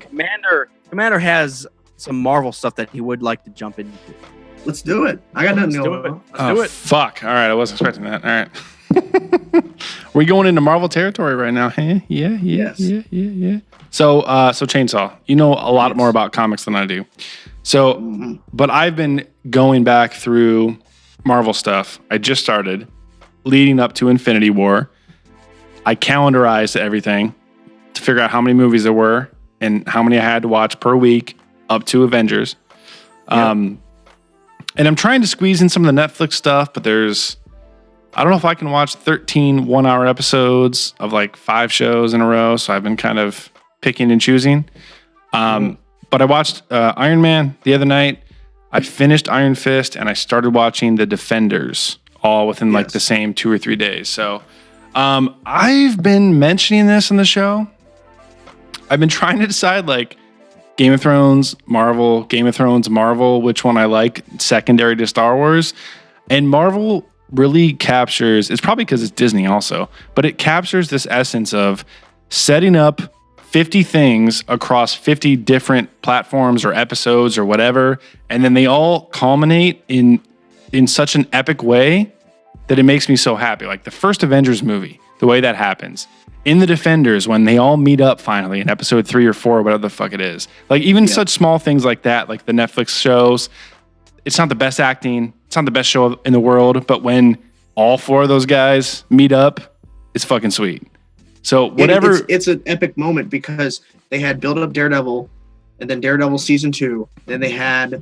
Commander has some Marvel stuff that he would like to jump into. Let's do it. I got nothing to do it. Let's do it. Fuck. All right, I wasn't expecting that. All right. We're going into Marvel territory right now. Hey, yeah. So Chainsaw, you know a lot more about comics than I do. So, but I've been going back through Marvel stuff. I just started leading up to Infinity War. I calendarized everything to figure out how many movies there were and how many I had to watch per week up to Avengers. And I'm trying to squeeze in some of the Netflix stuff, but I don't know if I can watch 13 one-hour episodes of like 5 shows in a row. So I've been kind of picking and choosing. But I watched Iron Man the other night. I finished Iron Fist and I started watching The Defenders all within like the same 2 or 3 days. So I've been mentioning this in the show. I've been trying to decide like Game of Thrones, Marvel, which one I like secondary to Star Wars. And Marvel really captures, it's probably because it's Disney also, but it captures this essence of setting up 50 things across 50 different platforms or episodes or whatever. And then they all culminate in such an epic way that it makes me so happy. Like the first Avengers movie, the way that happens. In The Defenders, when they all meet up finally in episode 3 or 4, whatever the fuck it is. Like even such small things like that, like the Netflix shows, it's not the best acting, it's not the best show in the world, but when all 4 of those guys meet up, it's fucking sweet. So whatever. It's an epic moment because they had built up Daredevil, and then Daredevil season 2, then they had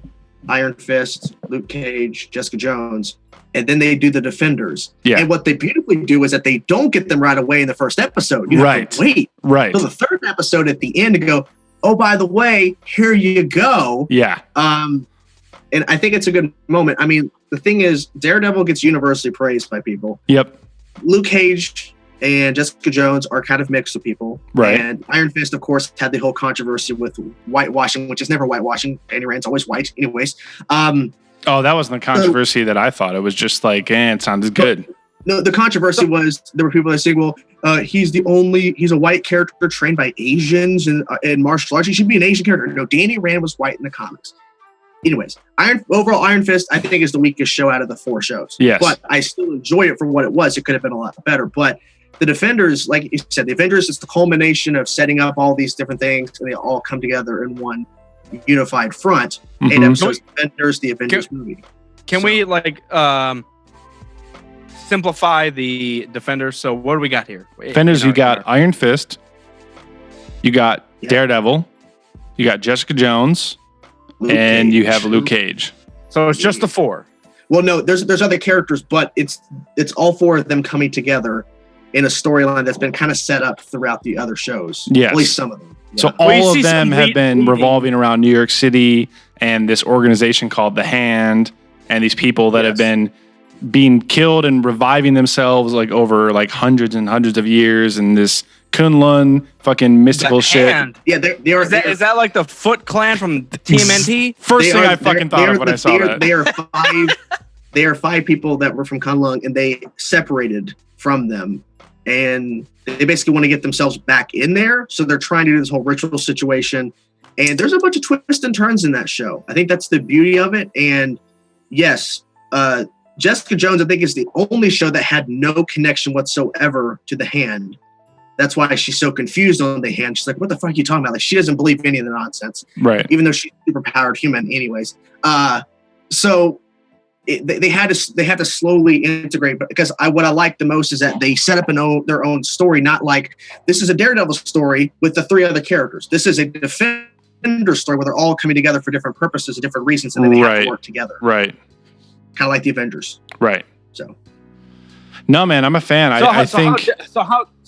Iron Fist, Luke Cage, Jessica Jones, and then they do The Defenders. Yeah. And what they beautifully do is that they don't get them right away in the first episode. You have to wait. Right. So the third episode at the end to go, oh, by the way, here you go. Yeah. And I think it's a good moment. I mean, the thing is, Daredevil gets universally praised by people. Yep. Luke Cage and Jessica Jones are kind of mixed with people. Right. And Iron Fist, of course, had the whole controversy with whitewashing, which is never whitewashing. Danny Rand's always white. Anyways. That wasn't the controversy that I thought. It was just like, it sounded good. No, the controversy was there were people that say, well, he's a white character trained by Asians in martial arts. He should be an Asian character. No, Danny Rand was white in the comics. Anyways, Iron Fist, I think, is the weakest show out of the 4 shows. Yes. But I still enjoy it for what it was. It could have been a lot better. But The Defenders, like you said, The Avengers is the culmination of setting up all these different things, and they all come together in one unified front. 8 episodes of the Avengers movie. Can we simplify the Defenders? So what do we got here? Defenders, you got Iron Fist, you got Daredevil, you got Jessica Jones, and you have Luke Cage. So it's just the 4. Well, no, there's other characters, but it's all 4 of them coming together in a storyline that's been kind of set up throughout the other shows. Yes. At least some of them. Yeah. So all of them have been revolving around New York City and this organization called The Hand, and these people that have been being killed and reviving themselves like over like hundreds and hundreds of years, and this Kunlun fucking mystical shit. Hand. Yeah, they are. Is that like the Foot Clan from TMNT? First thing I fucking thought of when I saw that. They are 5 they are 5 people that were from Kunlun, and they separated from them. And they basically want to get themselves back in there. So they're trying to do this whole ritual situation. And there's a bunch of twists and turns in that show. I think that's the beauty of it. And yes, Jessica Jones, I think, is the only show that had no connection whatsoever to the Hand. That's why she's so confused on the Hand. She's like, what the fuck are you talking about? Like, she doesn't believe any of the nonsense. Right. Even though she's a super-powered human anyways. They had to slowly integrate, but because what I like the most is that they set up their own story, not like this is a Daredevil story with the 3 other characters. This is a Defender story where they're all coming together for different purposes and different reasons, and then they have to work together. Right. Kind of like the Avengers. Right. So. No, man, I'm a fan. I think.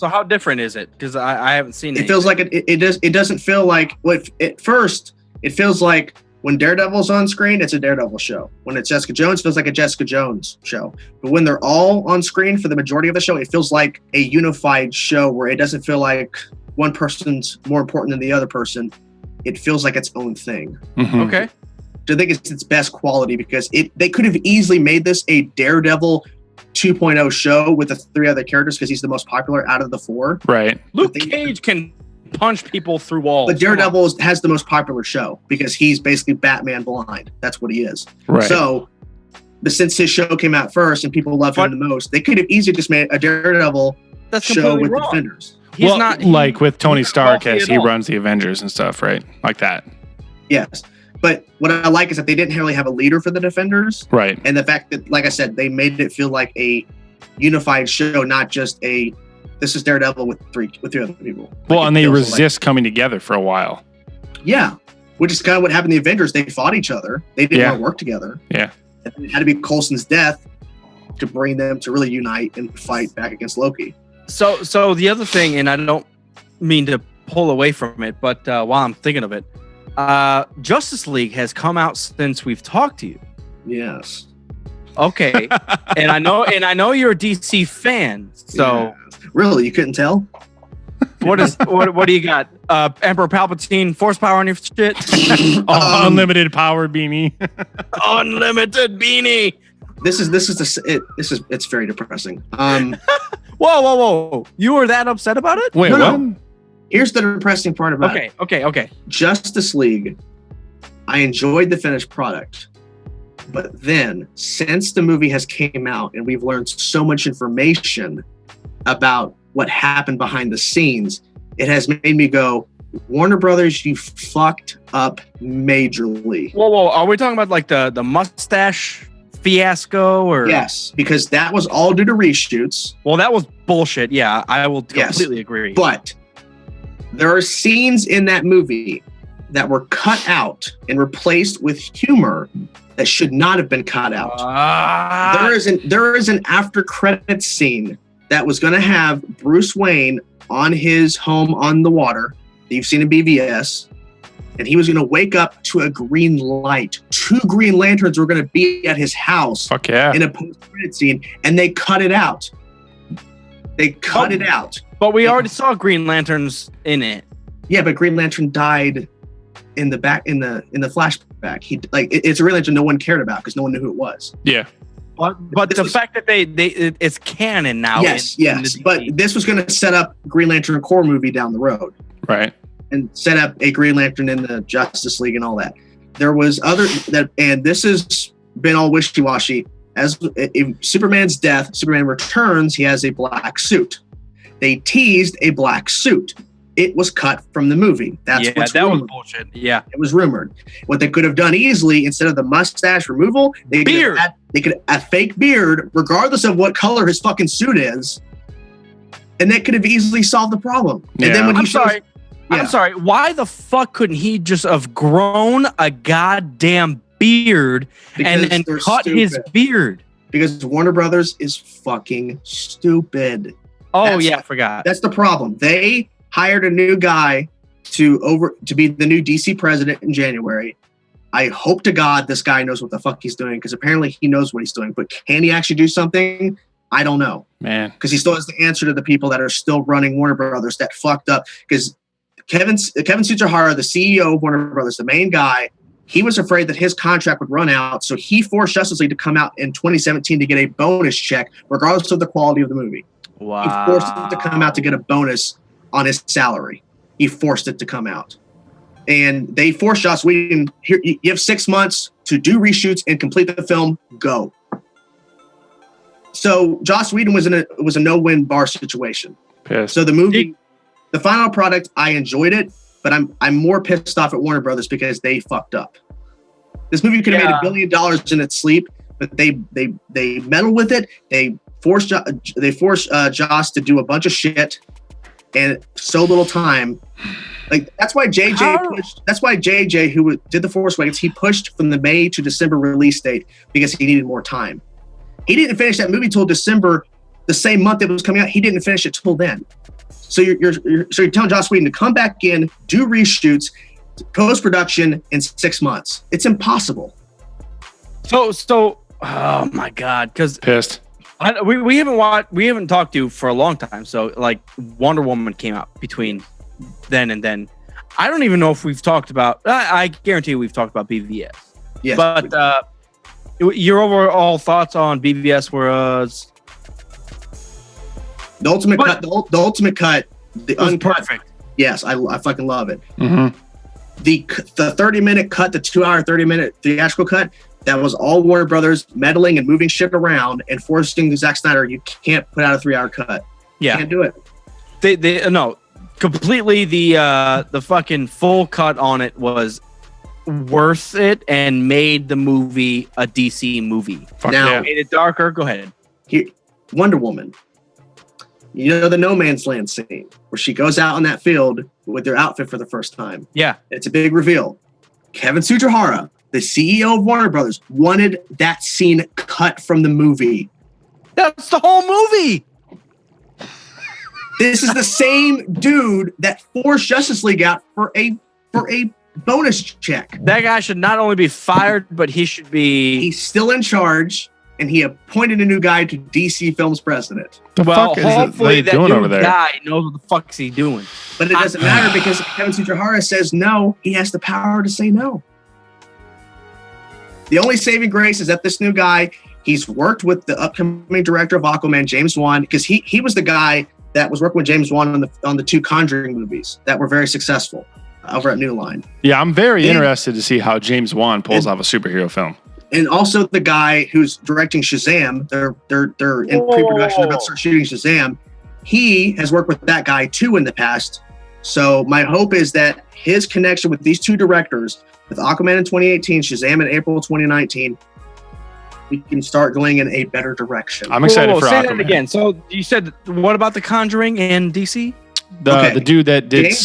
How different is it? Because I haven't seen it. It feels like it doesn't feel like at first it feels like. When Daredevil's on screen, it's a Daredevil show. When it's Jessica Jones, it feels like a Jessica Jones show. But when they're all on screen for the majority of the show, it feels like a unified show where it doesn't feel like one person's more important than the other person. It feels like its own thing. Mm-hmm. Okay. So I think it's its best quality because they could have easily made this a Daredevil 2.0 show with the 3 other characters because he's the most popular out of the 4. Right. Luke Cage can punch people through walls. But Daredevil has the most popular show because he's basically Batman blind. That's what he is. Right. So, but since his show came out first and people love him the most, they could have easily just made a Daredevil show with Defenders. He's not like with Tony Stark as he runs the Avengers and stuff, right? Like that. Yes. But what I like is that they didn't really have a leader for the Defenders. Right. And the fact that, like I said, they made it feel like a unified show, not just this is Daredevil with 3 other people. Well, and they resist coming together for a while. Yeah. Which is kind of what happened in the Avengers. They fought each other. They didn't want to work together. Yeah. And it had to be Coulson's death to bring them to really unite and fight back against Loki. So the other thing, and I don't mean to pull away from it, but while I'm thinking of it, Justice League has come out since we've talked to you. Yes. Okay. and I know you're a DC fan. So really, you couldn't tell? What do you got? Emperor Palpatine force power on your shit? Unlimited power beanie. Unlimited beanie. It's very depressing. Whoa. You were that upset about it? Wait, no, what? No. Here's the depressing part about it. Okay. Justice League, I enjoyed the finished product. But then, since the movie has came out and we've learned so much information about what happened behind the scenes, it has made me go, Warner Brothers, you fucked up majorly. Whoa. Are we talking about like the mustache fiasco? Or yes, because that was all due to reshoots. Well, that was bullshit. Yeah, I will completely agree. But there are scenes in that movie that were cut out and replaced with humor that should not have been cut out. There is an after credits scene that was going to have Bruce Wayne on his home on the water that you've seen in BVS, and he was going to wake up to a green light. 2 Green Lanterns were going to be at his house. Fuck yeah. In a post-credit scene, and they cut it out. It out. But we already saw Green Lanterns in it. Yeah, but Green Lantern died in the flashback. It's a Green Lantern no one cared about because no one knew who it was. Yeah. But the fact that it's canon now. Yes. But this was going to set up Green Lantern Corps movie down the road. Right. And set up a Green Lantern in the Justice League and all that. There was and this has been all wishy-washy. As Superman's death, Superman returns, he has a black suit. They teased a black suit. It was cut from the movie. That was bullshit. Yeah. It was rumored. What they could have done easily, instead of the mustache removal, they could have a fake beard, regardless of what color his fucking suit is. And that could have easily solved the problem. Yeah. And then when I'm sorry. Why the fuck couldn't he just have grown a goddamn beard and cut his beard? Because Warner Brothers is fucking stupid. Oh, I forgot. That's the problem. They hired a new guy to be the new DC president in January. I hope to God this guy knows what the fuck he's doing, because apparently he knows what he's doing. But can he actually do something? I don't know. Man. Because he still has to answer to the people that are still running Warner Brothers that fucked up. Because Kevin Tsujihara, the CEO of Warner Brothers, the main guy, he was afraid that his contract would run out, so he forced Justice League to come out in 2017 to get a bonus check, regardless of the quality of the movie. Wow. He forced it to come out to get a bonus on his salary. He forced it to come out. And they forced Joss Whedon, here, you have 6 months to do reshoots and complete the film, go. So Joss Whedon was a no-win bar situation. Pissed. So the movie, the final product, I enjoyed it, but I'm more pissed off at Warner Brothers because they fucked up. This movie could have made $1 billion in its sleep, but they meddled with it. They forced Joss to do a bunch of shit and so little time. Like that's why JJ who did The Force Awakens, he pushed from the May to December release date because he needed more time. He didn't finish that movie till December, the same month it was coming out. He didn't finish it till then. So you're telling Joss Whedon to come back in, do reshoots, post-production in 6 months. It's impossible. So oh my God, because Pissed. we haven't talked to you for a long time. So like Wonder Woman came out between then and then. I don't even know if we've talked about. I guarantee we've talked about BVS. Yes, but your overall thoughts on BVS was the ultimate cut. The ultimate cut. The uncut. Perfect. Yes, I fucking love it. Mm-hmm. The 30-minute cut, the 2-hour 30-minute theatrical cut, that was all Warner Brothers meddling and moving shit around and forcing Zack Snyder. You can't put out a 3-hour cut. Yeah, you can't do it. They no, completely. The fucking full cut on it was worth it and made the movie a DC movie. Made it darker. Go ahead. Here, Wonder Woman. You know the no man's land scene where she goes out on that field with their outfit for the first time. Yeah. It's a big reveal. Kevin Tsujihara, the CEO of Warner Brothers, wanted that scene cut from the movie. That's the whole movie. This is the same dude that forced Justice League out for a bonus check. That guy should not only be fired, but he should be. He's still in charge, and he appointed a new guy to DC Films president. Hopefully that new guy knows what the fuck he's doing. But it doesn't matter because if Kevin Tsujihara says no, he has the power to say no. The only saving grace is that this new guy, he's worked with the upcoming director of Aquaman, James Wan, because he was the guy that was working with James Wan on the 2 Conjuring movies that were very successful over at New Line. Yeah, I'm very interested to see how James Wan pulls off a superhero film. And also the guy who's directing Shazam, they're in pre-production, they're about to start shooting Shazam. He has worked with that guy too in the past. So my hope is that his connection with these 2 directors, with Aquaman in 2018, Shazam in April 2019, we can start going in a better direction. I'm excited for say Aquaman. That again. So you said, what about The Conjuring in DC? The dude that did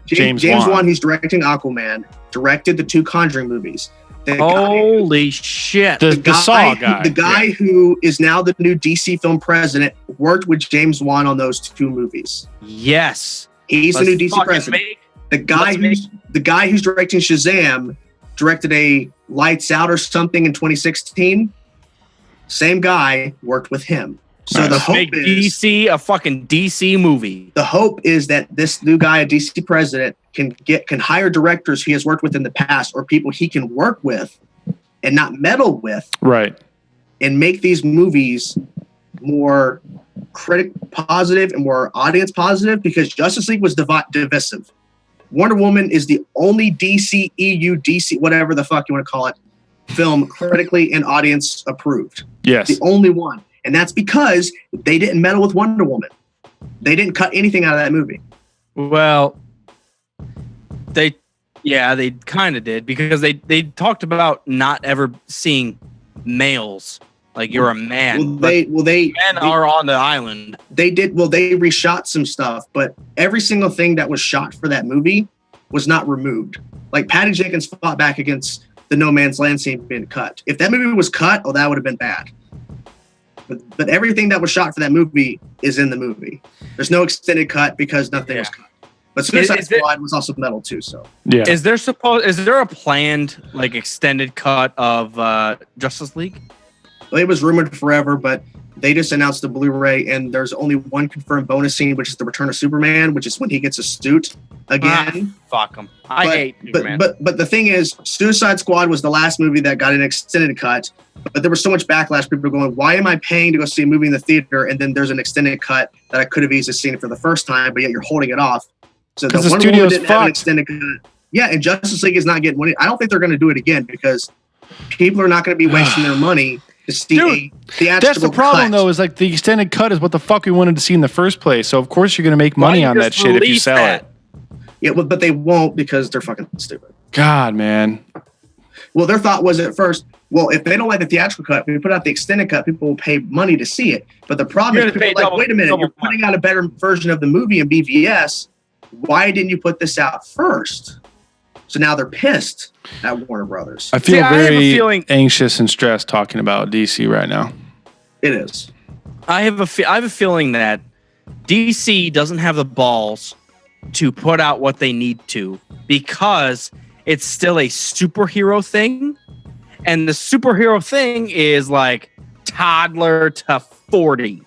James Wan, who's directing Aquaman, directed the 2 Conjuring movies. Holy shit. The Saw guy. The guy who is now the new DC film president worked with James Wan on those 2 movies. Yes. He's the new DC president. The guy who's directing Shazam directed a Lights Out or something in 2016. Same guy worked with him. So the hope Make is DC a fucking DC movie. The hope is that this new guy, a DC president, can hire directors he has worked with in the past or people he can work with and not meddle with, right? And make these movies more critic positive and more audience positive, because Justice League was divisive. Wonder Woman is the only DC, whatever the fuck you want to call it, film critically and audience approved. Yes. The only one. And that's because they didn't meddle with Wonder Woman. They didn't cut anything out of that movie. Well, they kind of did, because they talked about not ever seeing males. Like, you're a man. Men are on the island. They reshot some stuff, but every single thing that was shot for that movie was not removed. Like, Patty Jenkins fought back against the No Man's Land scene being cut. If that movie was cut, that would have been bad. But everything that was shot for that movie is in the movie. There's no extended cut because nothing was cut. But Suicide Squad was also metal too. So yeah, is there a planned like extended cut of Justice League? Well, it was rumored forever, but they just announced the Blu-ray, and there's only one confirmed bonus scene, which is the Return of Superman, which is when he gets a suit again. Fuck him. I hate Superman. But the thing is, Suicide Squad was the last movie that got an extended cut. But there was so much backlash. People were going, "Why am I paying to go see a movie in the theater?" And then there's an extended cut that I could have easily seen it for the first time, but yet you're holding it off. So the Wonder Woman didn't have an extended cut. Yeah, and Justice League is not getting money. I don't think they're going to do it again because people are not going to be wasting their money to see a theatrical That's the problem, cut. though, is like the extended cut is what the fuck we wanted to see in the first place. So, of course, you're going to make money on that shit if you sell it. Yeah, but they won't because they're fucking stupid. God, man. Well, their thought was at first, well, if they don't like the theatrical cut, we put out the extended cut, people will pay money to see it. But the problem is people are like, wait a minute, you're putting out a better version of the movie in BVS. Why didn't you put this out first? So now they're pissed at Warner Brothers. I feel very anxious and stressed talking about DC right now. It is. I have a feeling that DC doesn't have the balls to put out what they need to because it's still a superhero thing. And the superhero thing is like toddler to 40.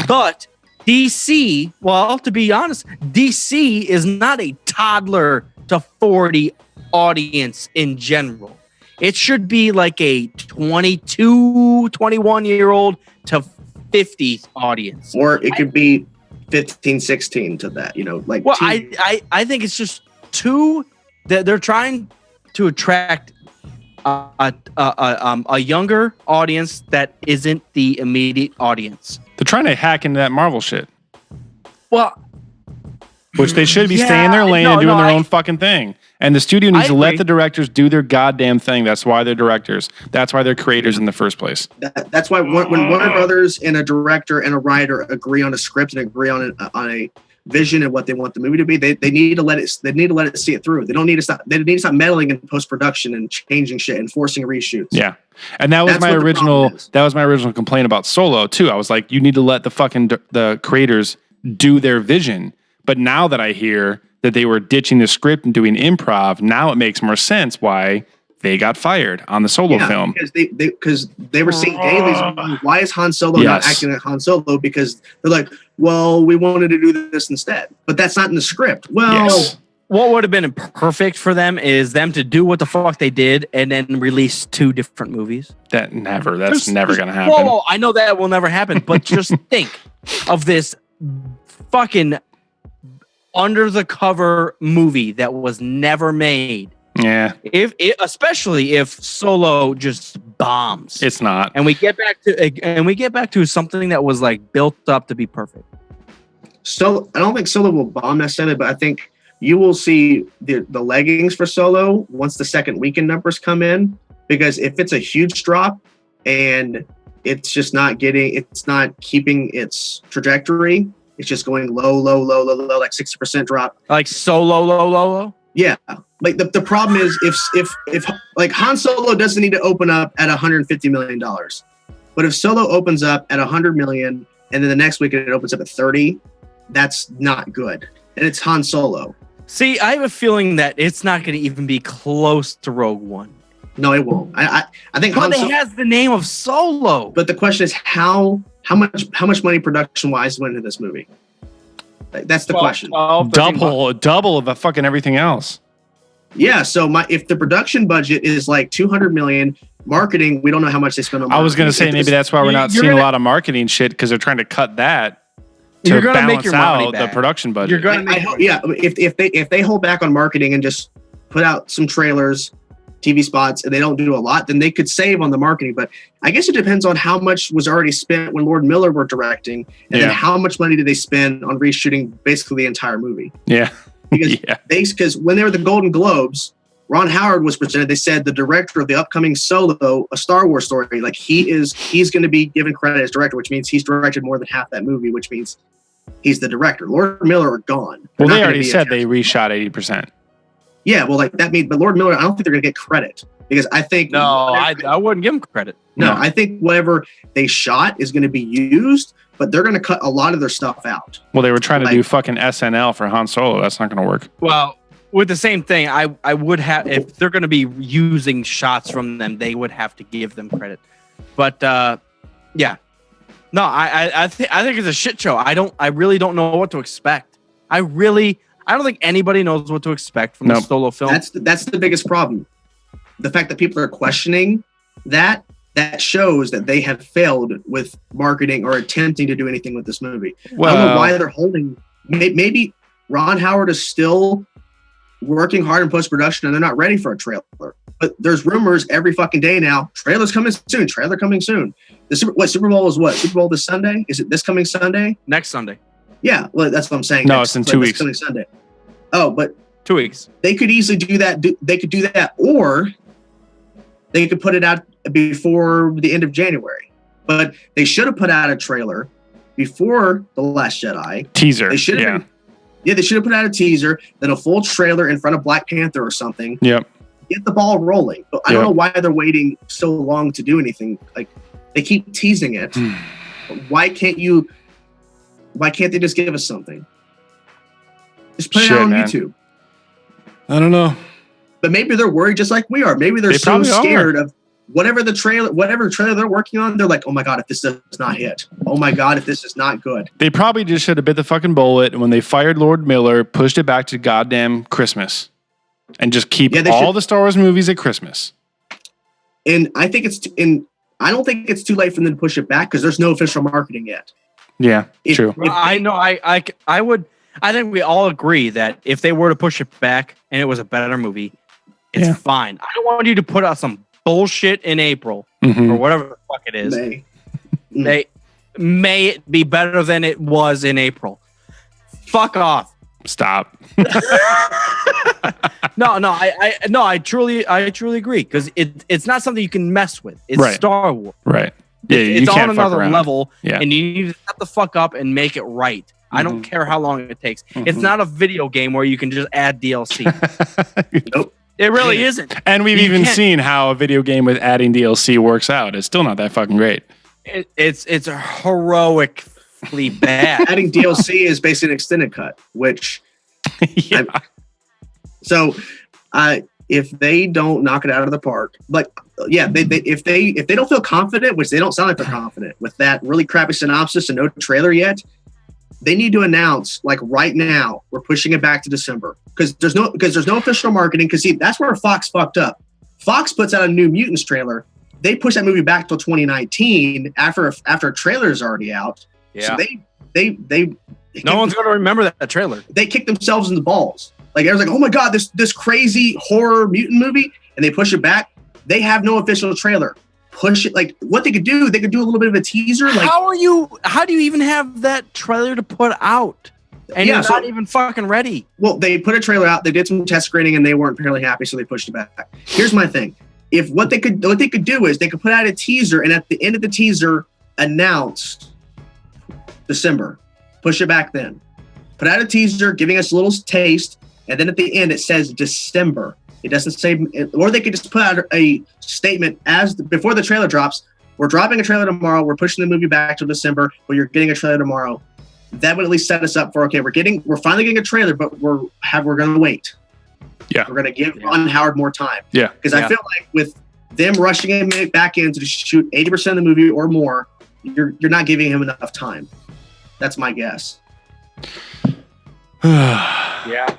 But DC, well, to be honest, DC is not a toddler to 40 audience in general. It should be like a 22, 21-year-old to 50 audience. Or it could be 15, 16 to that, like. Well, I think it's just they're trying to attract a younger audience that isn't the immediate audience. They're trying to hack into that Marvel shit. Well, which they should be staying in their lane and doing their own fucking thing. And the studio needs to let the directors do their goddamn thing. That's why they're directors. That's why they're creators in the first place. That's why when Warner Brothers and a director and a writer agree on a script and agree on a vision and what they want the movie to be, they need to let it. They need to let it see it through. They don't need to stop. They need to stop meddling in post production and changing shit and forcing reshoots. Yeah, and that's my original. That was my original complaint about Solo too. I was like, you need to let the creators do their vision. But now that I hear that they were ditching the script and doing improv, now it makes more sense why they got fired on the Solo film. Because they were seeing dailies. Why is Han Solo not acting like Han Solo? Because they're like, well, we wanted to do this instead. But that's not in the script. Well, what would have been perfect for them is them to do what the fuck they did and then release 2 different movies. That's never going to happen. Whoa, I know that will never happen. But just think of this fucking under the cover movie that was never made. Yeah. Especially if Solo just bombs. It's not. And we get back to something that was like built up to be perfect. So I don't think Solo will bomb necessarily, but I think you will see the leggings for Solo once the second weekend numbers come in, because if it's a huge drop and it's just not keeping its trajectory, it's just going low, like 60% drop. Like low. Yeah. Like the problem is if like Han Solo doesn't need to open up at $150 million, but if Solo opens up at $100 million and then the next week it opens up at 30, that's not good. And it's Han Solo. See, I have a feeling that it's not going to even be close to Rogue One. No, it won't. I think. But it has the name of Solo. But the question is how much money production wise went into this movie? Like, that's the question. Double of the fucking everything else. Yeah. So if the production budget is like $200 million, marketing, we don't know how much they spend on marketing. I was going to say maybe that's why we're not seeing a lot of marketing shit, because they're trying to cut that. You're going to make your money back. The production budget. You're going to if they hold back on marketing and just put out some trailers, TV spots, and they don't do a lot, then they could save on the marketing. But I guess it depends on how much was already spent when Lord Miller were directing, and then how much money did they spend on reshooting basically the entire movie. Yeah. Because when they were the Golden Globes, Ron Howard was presented. They said the director of the upcoming Solo, a Star Wars story, like he's going to be given credit as director, which means he's directed more than half that movie, which means he's the director. Lord Miller are gone. Well, they already said they reshot 80%. Yeah, well, like that means, but Lord Miller, I don't think they're going to get credit, because I think I wouldn't give him credit. No, I think whatever they shot is going to be used, but they're going to cut a lot of their stuff out. Well, they were trying to do fucking SNL for Han Solo. That's not going to work. Well, with the same thing, I would have, if they're going to be using shots from them, they would have to give them credit. But yeah, No, I think it's a shit show. I really don't know what to expect. I don't think anybody knows what to expect from the solo film. That's the biggest problem. The fact that people are questioning that shows that they have failed with marketing or attempting to do anything with this movie. Well, I don't know why they're holding. Maybe Ron Howard is still working hard in post-production and they're not ready for a trailer. But there's rumors every fucking day now. Trailer coming soon. Super Bowl is what? Super Bowl this Sunday? Is it this coming Sunday? Next Sunday. Yeah, well, that's what I'm saying. No, it's in 2 weeks. Coming Sunday. Oh, but 2 weeks. They could easily do that. They could do that, or they could put it out before the end of January. But they should have put out a trailer before The Last Jedi. Teaser. They should have. Yeah, they should have put out a teaser, then a full trailer in front of Black Panther or something. Yep. Get the ball rolling. But I don't know why they're waiting so long to do anything. Like, they keep teasing it. Why can't they just give us something? Just put it out on YouTube. I don't know. But maybe they're worried just like we are. Maybe they're so scared of whatever trailer they're working on. They're like, oh my God, if this does not hit. Oh my God, if this is not good. They probably just should have bit the fucking bullet. And when they fired Lord Miller, pushed it back to goddamn Christmas. And just keep all the Star Wars movies at Christmas. And I think I don't think it's too late for them to push it back because there's no official marketing yet. Yeah, true. I know. I think we all agree that if they were to push it back and it was a better movie, it's fine. I don't want you to put out some bullshit in April or whatever the fuck it is. May it be better than it was in April. Fuck off. Stop. I truly agree because it's not something you can mess with. It's Star Wars. Right. Yeah, it's on another level, and you need to shut the fuck up and make it right. I don't care how long it takes. It's not a video game where you can just add DLC. Nope. It really isn't. And we've even seen how a video game with adding DLC works out. It's still not that fucking great. It's heroically bad. Adding DLC is basically an extended cut, which if they don't knock it out of the park, if they don't feel confident, which they don't sound like they're confident with that really crappy synopsis and no trailer yet, they need to announce like right now we're pushing it back to December because there's no official marketing. Because see, that's where Fox fucked up. Fox puts out a New Mutants trailer. They push that movie back till 2019 after a trailer is already out. Yeah. So they no one's going to remember that trailer. They kick themselves in the balls. Like everyone's like, oh my God, this crazy horror mutant movie, and they push it back. They have no official trailer. Push it. Like what they could do a little bit of a teaser. Like how do you even have that trailer to put out? And you're not even fucking ready. Well, they put a trailer out, they did some test screening and they weren't apparently happy, so they pushed it back. Here's my thing. If what they could do is they could put out a teaser and at the end of the teaser announce December. Push it back then. Put out a teaser giving us a little taste, and then at the end it says December. It doesn't say, or they could just put out a statement before the trailer drops. We're dropping a trailer tomorrow. We're pushing the movie back to December, but you're getting a trailer tomorrow. That would at least set us up for we're finally getting a trailer, but we're going to wait. Yeah, we're going to give Ron Howard more time. Yeah, because I feel like with them rushing him back in to shoot 80% of the movie or more, you're not giving him enough time. That's my guess. Yeah.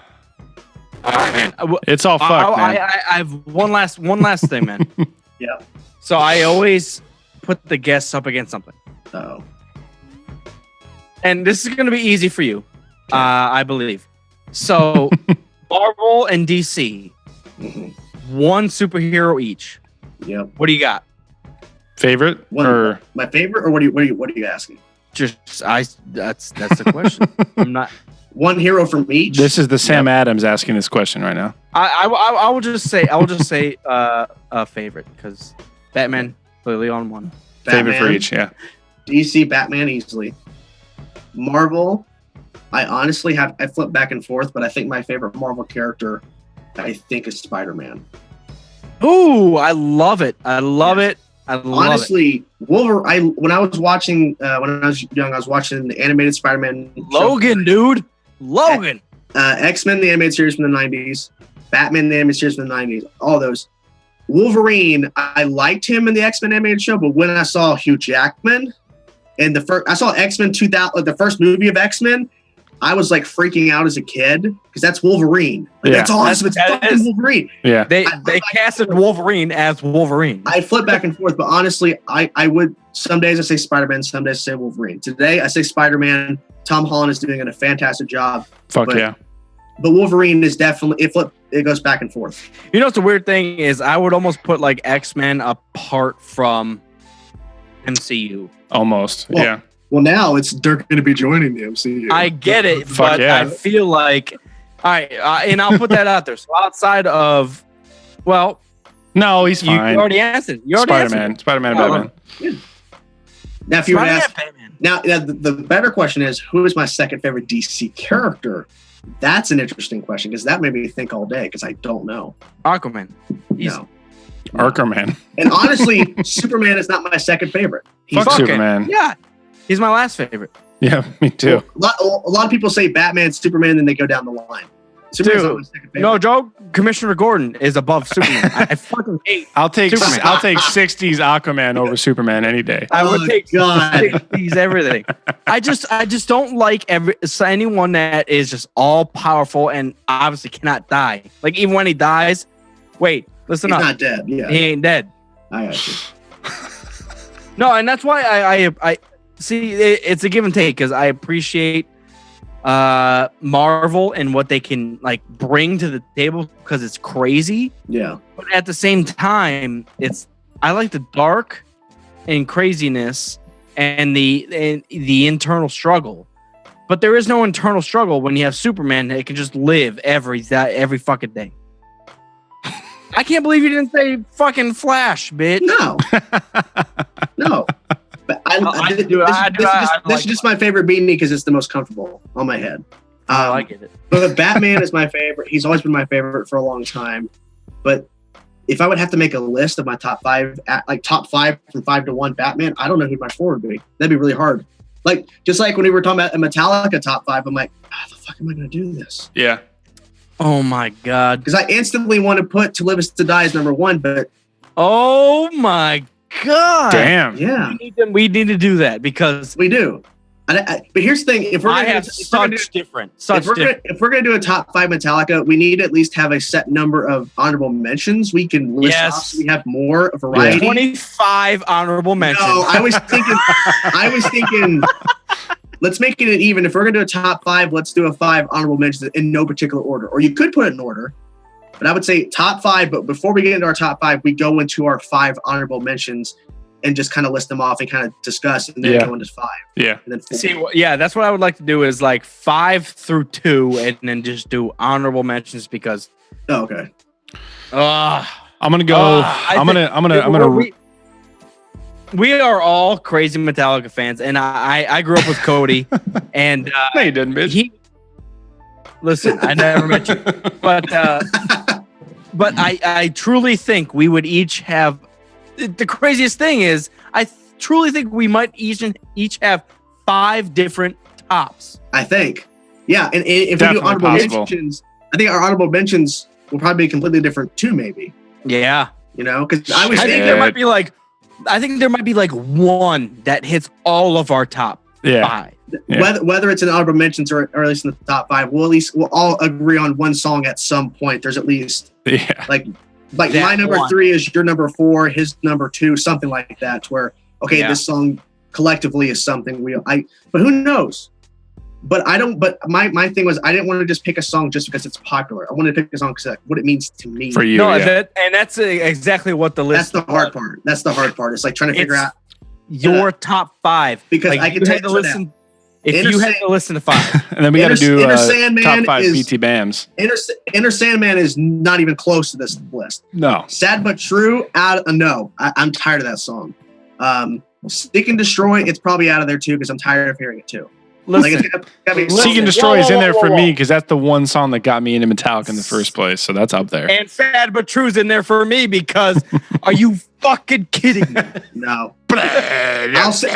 Man. It's all fucked, man. I have one last thing, man. Yeah. So I always put the guests up against something. Oh. And this is going to be easy for you, I believe. So Marvel and DC, one superhero each. Yep. What do you got? Favorite or my favorite, or what are you asking? That's the question. I'm not. One hero from each. This is the Sam Adams asking this question right now. I will just say a favorite because Batman clearly on one. Favorite for each, yeah. DC, Batman easily. Marvel, I honestly I flip back and forth, but I think my favorite Marvel character, I think, is Spider-Man. Ooh, I love it. I love it. Honestly, Wolverine. When I was watching, when I was young, I was watching the animated Spider-Man. Logan, dude. Logan. X-Men, the animated series from the 90s. Batman, the animated series from the 90s. All those. Wolverine, I liked him in the X-Men animated show, but when I saw Hugh Jackman And I saw X-Men 2000, the first movie of X-Men. I was like freaking out as a kid because that's Wolverine. Like, that's awesome. It's fucking Wolverine. Yeah. They casted Wolverine as Wolverine. I flip back and forth, but honestly, I would some days I say Spider-Man, some days I say Wolverine. Today I say Spider-Man. Tom Holland is doing a fantastic job. Fuck yeah. But Wolverine is definitely it goes back and forth. You know what's the weird thing is I would almost put like X-Men apart from MCU. Almost. Well, yeah. Well, now they're going to be joining the MCU. I get it, Fuck but yeah. I feel like, all right, and I'll put that out there. So outside of, well, No, he's you fine. already answered. You already answered. Spider-Man and Batman. Yeah. Now, if you were to ask, Batman. now the better question is, who is my second favorite DC character? That's an interesting question because that made me think all day because I don't know. Aquaman. No. Arkham. And honestly, Superman is not my second favorite. Fuck fucking- Superman. Yeah, he's my last favorite. Yeah, me too. A lot of people say Batman, Superman, then they go down the line. Superman's not my second favorite. No joke. Commissioner Gordon is above Superman. I fucking hate. I'll take Superman. 60s Aquaman over Superman any day. I would take God. these everything. I just don't like anyone that is just all powerful and obviously cannot die. Like even when he dies, wait, listen He's up. not dead. Yeah, He ain't dead. I got you. No, and that's why I see it's a give and take because I appreciate Marvel and what they can like bring to the table because it's crazy. Yeah. But at the same time, I like the dark and craziness and the internal struggle. But there is no internal struggle when you have Superman that can just live every fucking day. I can't believe you didn't say fucking Flash, bitch. No. No. But this is just my favorite beanie because it's the most comfortable on my head. I get it. But Batman is my favorite. He's always been my favorite for a long time. But if I would have to make a list of my top five, like top five from 5 to 1 Batman, I don't know who my 4 would be. That'd be really hard. Like, just like when we were talking about a Metallica top 5, I'm like, how the fuck am I going to do this? Yeah. Oh my God. Because I instantly want to put To Live Is To Die as number 1, but Oh my God. Damn. yeah, We need to do that because we do. But here's the thing: if we're I gonna have do, such different. if we're gonna do a top 5 Metallica, we need to at least have a set number of honorable mentions. We can list Yes. off so we have more variety. 25 honorable mentions. No, I was thinking. Let's make it an even. If we're gonna do a top 5, let's do a 5 honorable mentions in no particular order. Or you could put it in order, but I would say top 5. But before we get into our top 5, we go into our 5 honorable mentions and just kind of list them off and kind of discuss, and then go into 5. Yeah. And then 4. See, yeah, that's what I would like to do is like 5 through 2 and then just do honorable mentions because Oh, okay. I'm gonna go. I'm gonna. We are all crazy Metallica fans, and I grew up with Cody, and No, you didn't, bitch. Listen, I never met you, but I truly think we would each have. The craziest thing is, I truly think we might each have 5 different tops. I think. Yeah, and if Definitely we do honorable possible. mentions, I think our honorable mentions will probably be completely different too, maybe. Yeah, You know, because I was I think thinking, there might be like, one that hits all of our top 5. Yeah. whether it's in honorable mentions or at least in the top 5, we'll all agree on one song at some point. There's at least Yeah. like That my number one. 3 is your number 4, his number 2, something like that. To where this song collectively is something but who knows? But I don't. But my thing was I didn't want to just pick a song just because it's popular. I wanted to pick a song because what it means to me. For you. No, yeah. that's exactly what the list. That's the hard part. That's the hard part. It's like trying to figure out your top 5 because like I can you tell had to you listen. If you had to listen to 5, And then we got to do Inner Sandman top 5 is- BT Bams. Inner Sandman is not even close to this list. No. Sad but True, no. I'm tired of that song. Seek and Destroy, it's probably out of there too because I'm tired of hearing it too. listen, Like it's gotta be Seek and Destroy is in there for whoa. me because that's the one song that got me into Metallica in the first place. So that's up there. and Sad but True's in there for me because are you fucking kidding me? No. I'll sing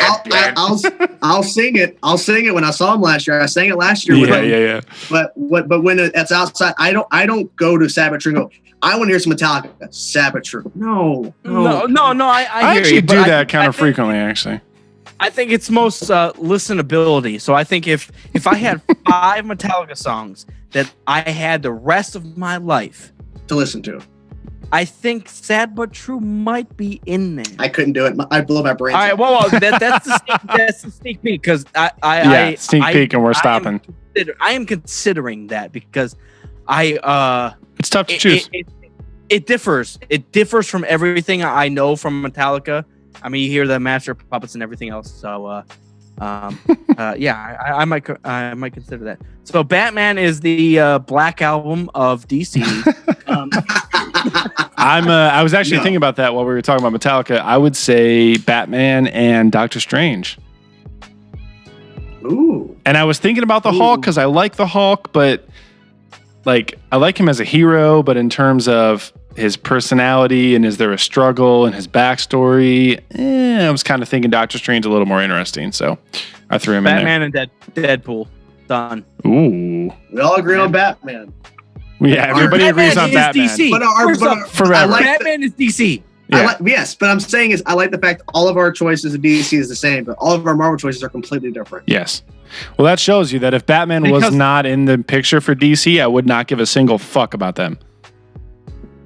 it. I'll sing it when I saw him last year. I sang it last year. Yeah. But when it's outside, I don't go to Sabbath True and go, I want to hear some Metallica. Sabbath True. No. No. I I hear actually you, but do I that kind of think- frequently, actually. I think it's most listenability. So I think if I had 5 Metallica songs that I had the rest of my life to listen to, I think "Sad But True" might be in there. I couldn't do it. I'd blow my brains. All right, well, that's the sneak peek because sneak peek, and we're stopping. I am considering that because it's tough to choose. It differs. It differs from everything I know from Metallica. I mean, you hear the Master of Puppets and everything else. So, yeah, I might consider that. So, Batman is the Black Album of DC. I was actually thinking about that while we were talking about Metallica. I would say Batman and Doctor Strange. Ooh. And I was thinking about the Hulk because I like the Hulk, but like I like him as a hero, but in terms of his personality and is there a struggle and his backstory, I was kind of thinking Doctor Strange a little more interesting, so I threw him Batman in there. and Deadpool. Done. Ooh. We all agree on Batman. Yeah, everybody agrees on Batman. DC. But Forever. Batman is DC. Yeah. Yes, but I'm saying is I like the fact all of our choices of DC is the same, but all of our Marvel choices are completely different. Yes. Well, that shows you that if Batman was not in the picture for DC, I would not give a single fuck about them.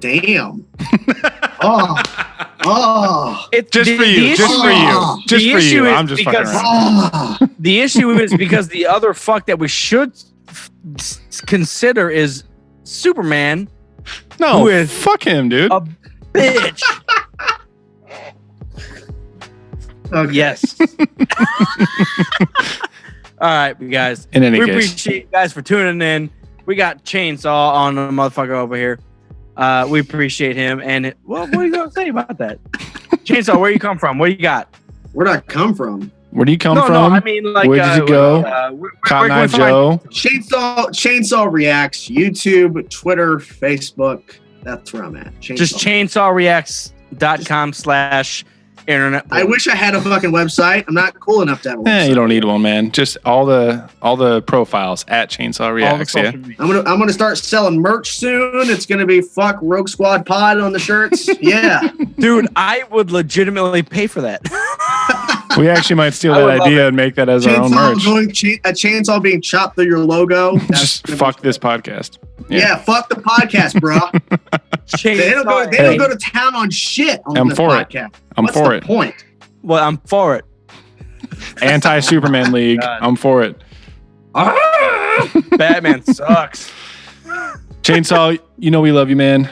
Damn. Oh. It's just for you. I'm just fucking around. The issue is because the other fuck that we should consider is Superman. No, who is fuck him, dude. A bitch. Okay. Yes. All right, guys. In any we case, appreciate you guys for tuning in. We got Chainsaw on the motherfucker over here. We appreciate him. And what are you gonna say about that? Chainsaw, where you come from? What do you got? Where'd I come from? Where do you come from? No, I mean, like, where did you go? Cotton Eye Joe. Chainsaw Reacts, YouTube, Twitter, Facebook. That's where I'm at. Just chainsawreacts.com/internet. I wish I had a fucking website. I'm not cool enough to have a website. You don't need one, man. Just all the profiles at Chainsaw Reacts. Yeah. I'm gonna start selling merch soon. It's gonna be fuck Rogue Squad Pod on the shirts. Yeah. Dude, I would legitimately pay for that. We actually might steal that idea and make that as our own merch. A chainsaw being chopped through your logo. Just fuck this podcast. Yeah, fuck the podcast, bro. They don't go to town on shit on this podcast. I'm for it. Point? Well, I'm for it. Anti-Superman League. I'm for it. Batman sucks. Chainsaw, you know we love you, man.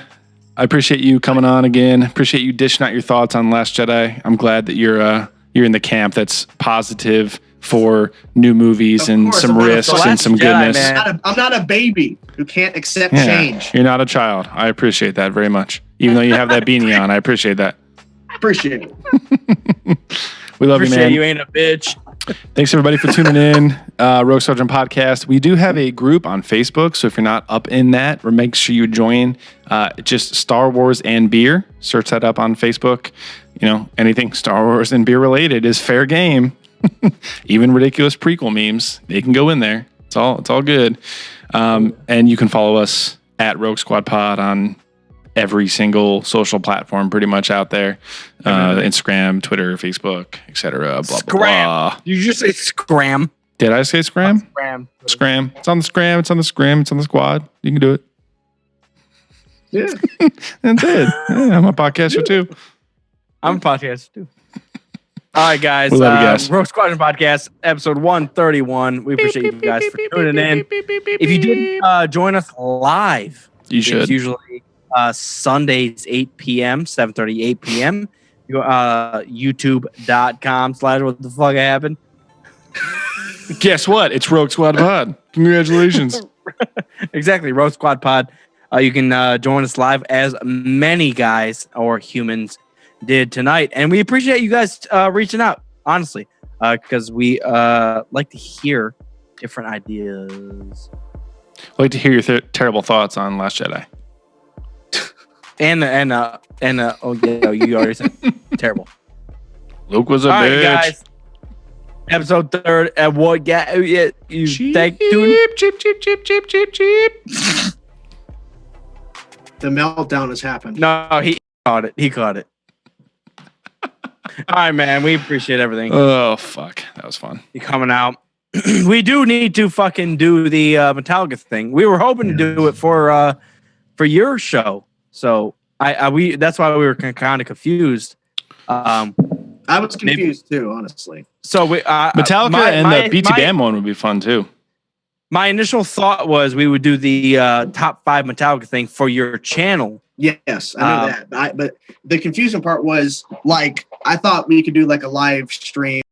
I appreciate you coming on again. Appreciate you dishing out your thoughts on Last Jedi. I'm glad that you're in the camp that's positive for new movies and some risks and some goodness. I'm not a baby who can't accept change. You're not a child. I appreciate that very much. Even though you have that beanie on, I appreciate that. Appreciate it. We love you, man. You ain't a bitch. Thanks everybody for tuning in. Rogue Squadron Podcast. We do have a group on Facebook, so if you're not up in that, make sure you join. Just Star Wars and beer. Search that up on Facebook. You know, anything Star Wars and beer related is fair game. Even ridiculous prequel memes, they can go in there. It's all good. And you can follow us at Rogue Squad Pod on every single social platform pretty much out there. Instagram, Twitter, Facebook, etc. Blah, blah, blah. You just say scram. Did I say scram? Scram. Scram. It's on the scram. It's on the scram. It's on the squad. You can do it. Yeah. That's it. Yeah, I'm a podcaster too. I'm a podcaster too. All right, guys. We love you guys. Rogue Squadron Podcast, episode 131. We appreciate you guys for tuning in. If you didn't join us live, you should. It's usually Sundays, 8 p.m., 7:30, 8 p.m. You go youtube.com/what the fuck happened. Guess what? It's Rogue Squad Pod. Congratulations. Exactly. Rogue Squad Pod. You can join us live as many guys or humans did tonight. And we appreciate you guys reaching out, honestly, because we like to hear different ideas. I'd like to hear your terrible thoughts on Last Jedi. And oh yeah, you already said terrible. Luke was a All bitch. right, guys. Episode 3 at what? Yeah, you thank cheap. The meltdown has happened. No, he caught it. right, man. We appreciate everything. Oh fuck, that was fun. You coming out? We do need to fucking do the Metallica thing. We were hoping to do it for your show, so we that's why we were kind of confused. I was confused too, honestly. So we Metallica and the PT Bam one would be fun too. My initial thought was we would do the top 5 Metallica thing for your channel. Yes, I know that. But the confusing part was, like, I thought we could do like a live stream